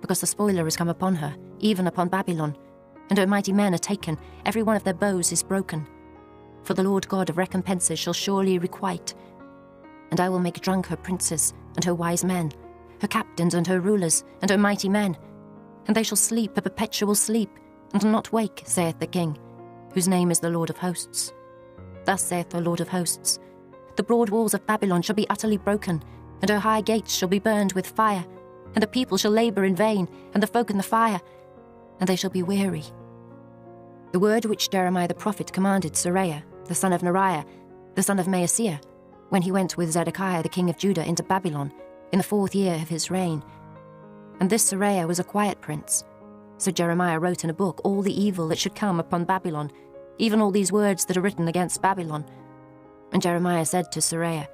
Because the spoiler is come upon her, even upon Babylon, and her mighty men are taken, every one of their bows is broken. For the Lord God of recompenses shall surely requite. And I will make drunk her princes, and her wise men, her captains and her rulers, and her mighty men, and they shall sleep a perpetual sleep, and not wake, saith the King, whose name is the Lord of hosts. Thus saith the Lord of hosts, the broad walls of Babylon shall be utterly broken, and her high gates shall be burned with fire, and the people shall labour in vain, and the folk in the fire, and they shall be weary. The word which Jeremiah the prophet commanded Seraiah, the son of Neriah, the son of Maaseiah, when he went with Zedekiah the king of Judah into Babylon, in the 4th year of his reign. And this Seraiah was a quiet prince. So Jeremiah wrote in a book all the evil that should come upon Babylon, even all these words that are written against Babylon. And Jeremiah said to Seraiah,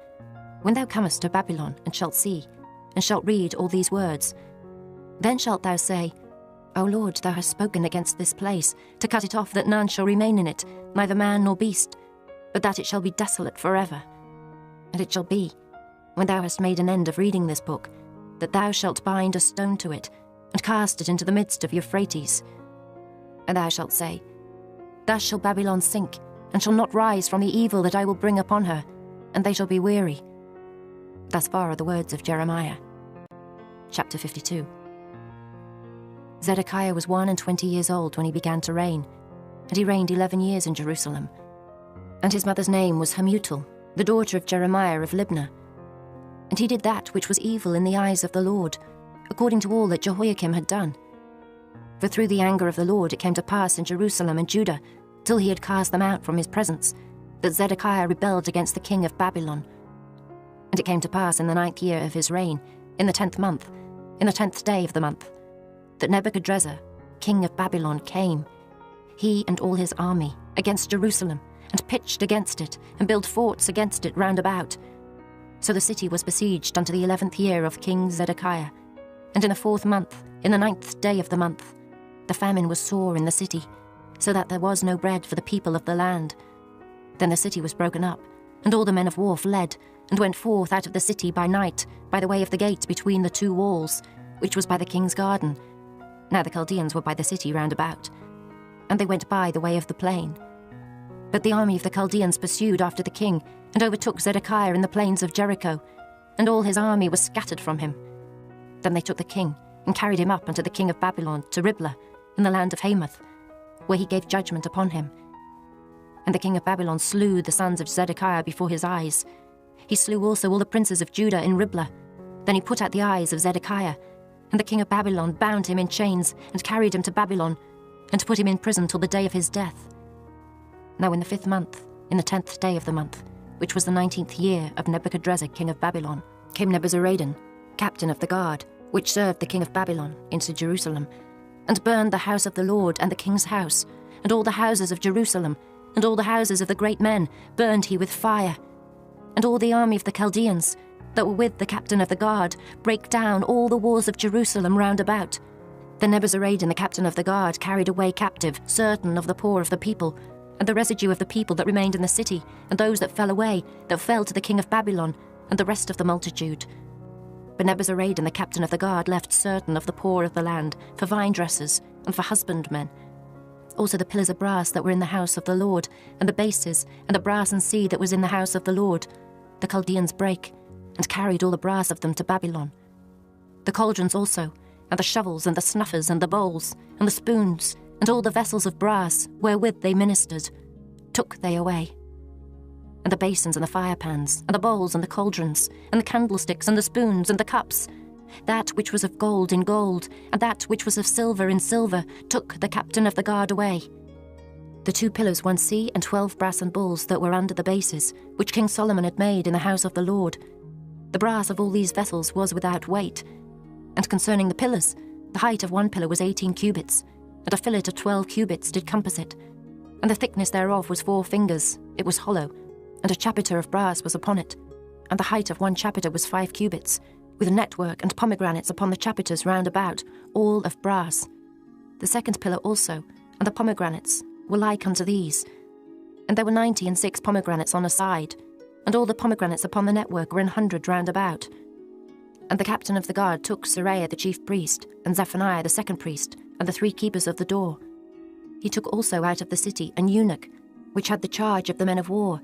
When thou comest to Babylon, and shalt see, and shalt read all these words, then shalt thou say, O Lord, thou hast spoken against this place, to cut it off that none shall remain in it, neither man nor beast, but that it shall be desolate forever. And it shall be, when thou hast made an end of reading this book, that thou shalt bind a stone to it, and cast it into the midst of Euphrates. And thou shalt say, Thus shall Babylon sink, and shall not rise from the evil that I will bring upon her, and they shall be weary. Thus far are the words of Jeremiah. Chapter 52. Zedekiah was 21 years old when he began to reign, and he reigned 11 years in Jerusalem. And his mother's name was Hamutal, the daughter of Jeremiah of Libnah. And he did that which was evil in the eyes of the Lord, according to all that Jehoiakim had done. For through the anger of the Lord it came to pass in Jerusalem and Judah, till he had cast them out from his presence, that Zedekiah rebelled against the king of Babylon. And it came to pass in the 9th year of his reign, in the 10th month, in the 10th day of the month, that Nebuchadrezzar, king of Babylon, came, he and all his army, against Jerusalem, and pitched against it, and built forts against it round about. So the city was besieged unto the 11th year of King Zedekiah. And in the 4th month, in the 9th day of the month, the famine was sore in the city, so that there was no bread for the people of the land. Then the city was broken up, and all the men of war fled, and went forth out of the city by night, by the way of the gate between the 2 walls, which was by the king's garden. Now the Chaldeans were by the city round about, and they went by the way of the plain. But the army of the Chaldeans pursued after the king, and overtook Zedekiah in the plains of Jericho, and all his army was scattered from him. Then they took the king, and carried him up unto the king of Babylon to Riblah, in the land of Hamath, where he gave judgment upon him. And the king of Babylon slew the sons of Zedekiah before his eyes. He slew also all the princes of Judah in Riblah. Then he put out the eyes of Zedekiah, and the king of Babylon bound him in chains, and carried him to Babylon, and put him in prison till the day of his death. Now in the 5th month, in the 10th day of the month, which was the 19th year of Nebuchadrezzar king of Babylon, came Nebuzaradan, captain of the guard, which served the king of Babylon, into Jerusalem, and burned the house of the Lord and the king's house, and all the houses of Jerusalem, and all the houses of the great men burned he with fire. And all the army of the Chaldeans, that were with the captain of the guard, brake down all the walls of Jerusalem round about. Then Nebuzaradan the captain of the guard carried away captive certain of the poor of the people, and the residue of the people that remained in the city, and those that fell away, that fell to the king of Babylon, and the rest of the multitude. But Nebuzaradan the captain of the guard left certain of the poor of the land for vine dressers and for husbandmen. Also the pillars of brass that were in the house of the Lord, and the bases, and the brass and sea that was in the house of the Lord, the Chaldeans brake, and carried all the brass of them to Babylon. The cauldrons also, and the shovels, and the snuffers, and the bowls, and the spoons, and all the vessels of brass wherewith they ministered, took they away. And the basins, and the firepans, and the bowls, and the cauldrons, and the candlesticks, and the spoons, and the cups, that which was of gold in gold, and that which was of silver in silver, took the captain of the guard away. The 2 pillars, 1 sea, and 12 brassen bulls that were under the bases, which King Solomon had made in the house of the Lord. The brass of all these vessels was without weight. And concerning the pillars, the height of 1 pillar was 18 cubits, and a fillet of 12 cubits did compass it. And the thickness thereof was 4 fingers, it was hollow, and a chapiter of brass was upon it. And the height of 1 chapiter was 5 cubits, with network and pomegranates upon the chapiters round about, all of brass. The 2nd pillar also, and the pomegranates, were like unto these. And there were 96 pomegranates on a side, and all the pomegranates upon the network were 100 round about. And the captain of the guard took Seraiah the chief priest, and Zephaniah the 2nd priest, and the 3 keepers of the door. He took also out of the city an eunuch, which had the charge of the men of war,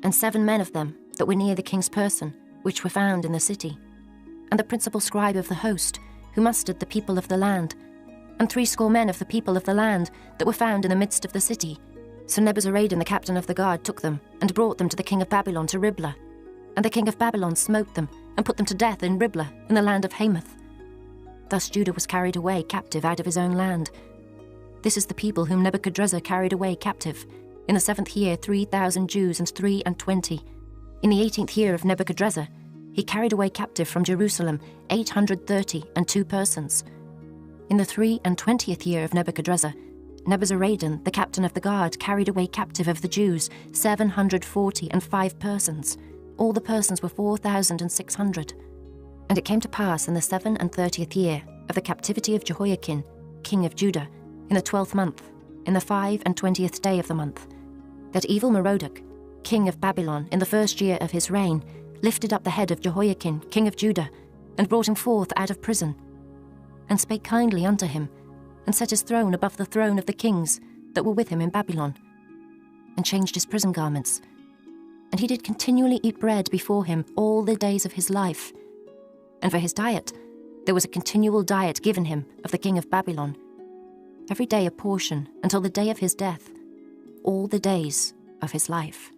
and 7 men of them that were near the king's person, which were found in the city, and the principal scribe of the host, who mustered the people of the land, and 70 men of the people of the land that were found in the midst of the city. So Nebuzaradan the captain of the guard took them, and brought them to the king of Babylon to Riblah. And the king of Babylon smote them, and put them to death in Riblah, in the land of Hamath. Thus Judah was carried away captive out of his own land. This is the people whom Nebuchadrezzar carried away captive. In the 7th year 3,000 Jews and 23. In the 18th year of Nebuchadrezzar, he carried away captive from Jerusalem 832 persons. In the 23 year of Nebuchadrezzar, Nebuzaradan, the captain of the guard, carried away captive of the Jews 745 persons. All the persons were 4,600. And it came to pass in the 37th year of the captivity of Jehoiakim, king of Judah, in the 12th month, in the 25th day of the month, that evil Merodach, king of Babylon, in the 1st year of his reign, lifted up the head of Jehoiakim, king of Judah, and brought him forth out of prison, and spake kindly unto him, and set his throne above the throne of the kings that were with him in Babylon, and changed his prison garments. And he did continually eat bread before him all the days of his life. And for his diet, there was a continual diet given him of the king of Babylon, every day a portion until the day of his death, all the days of his life.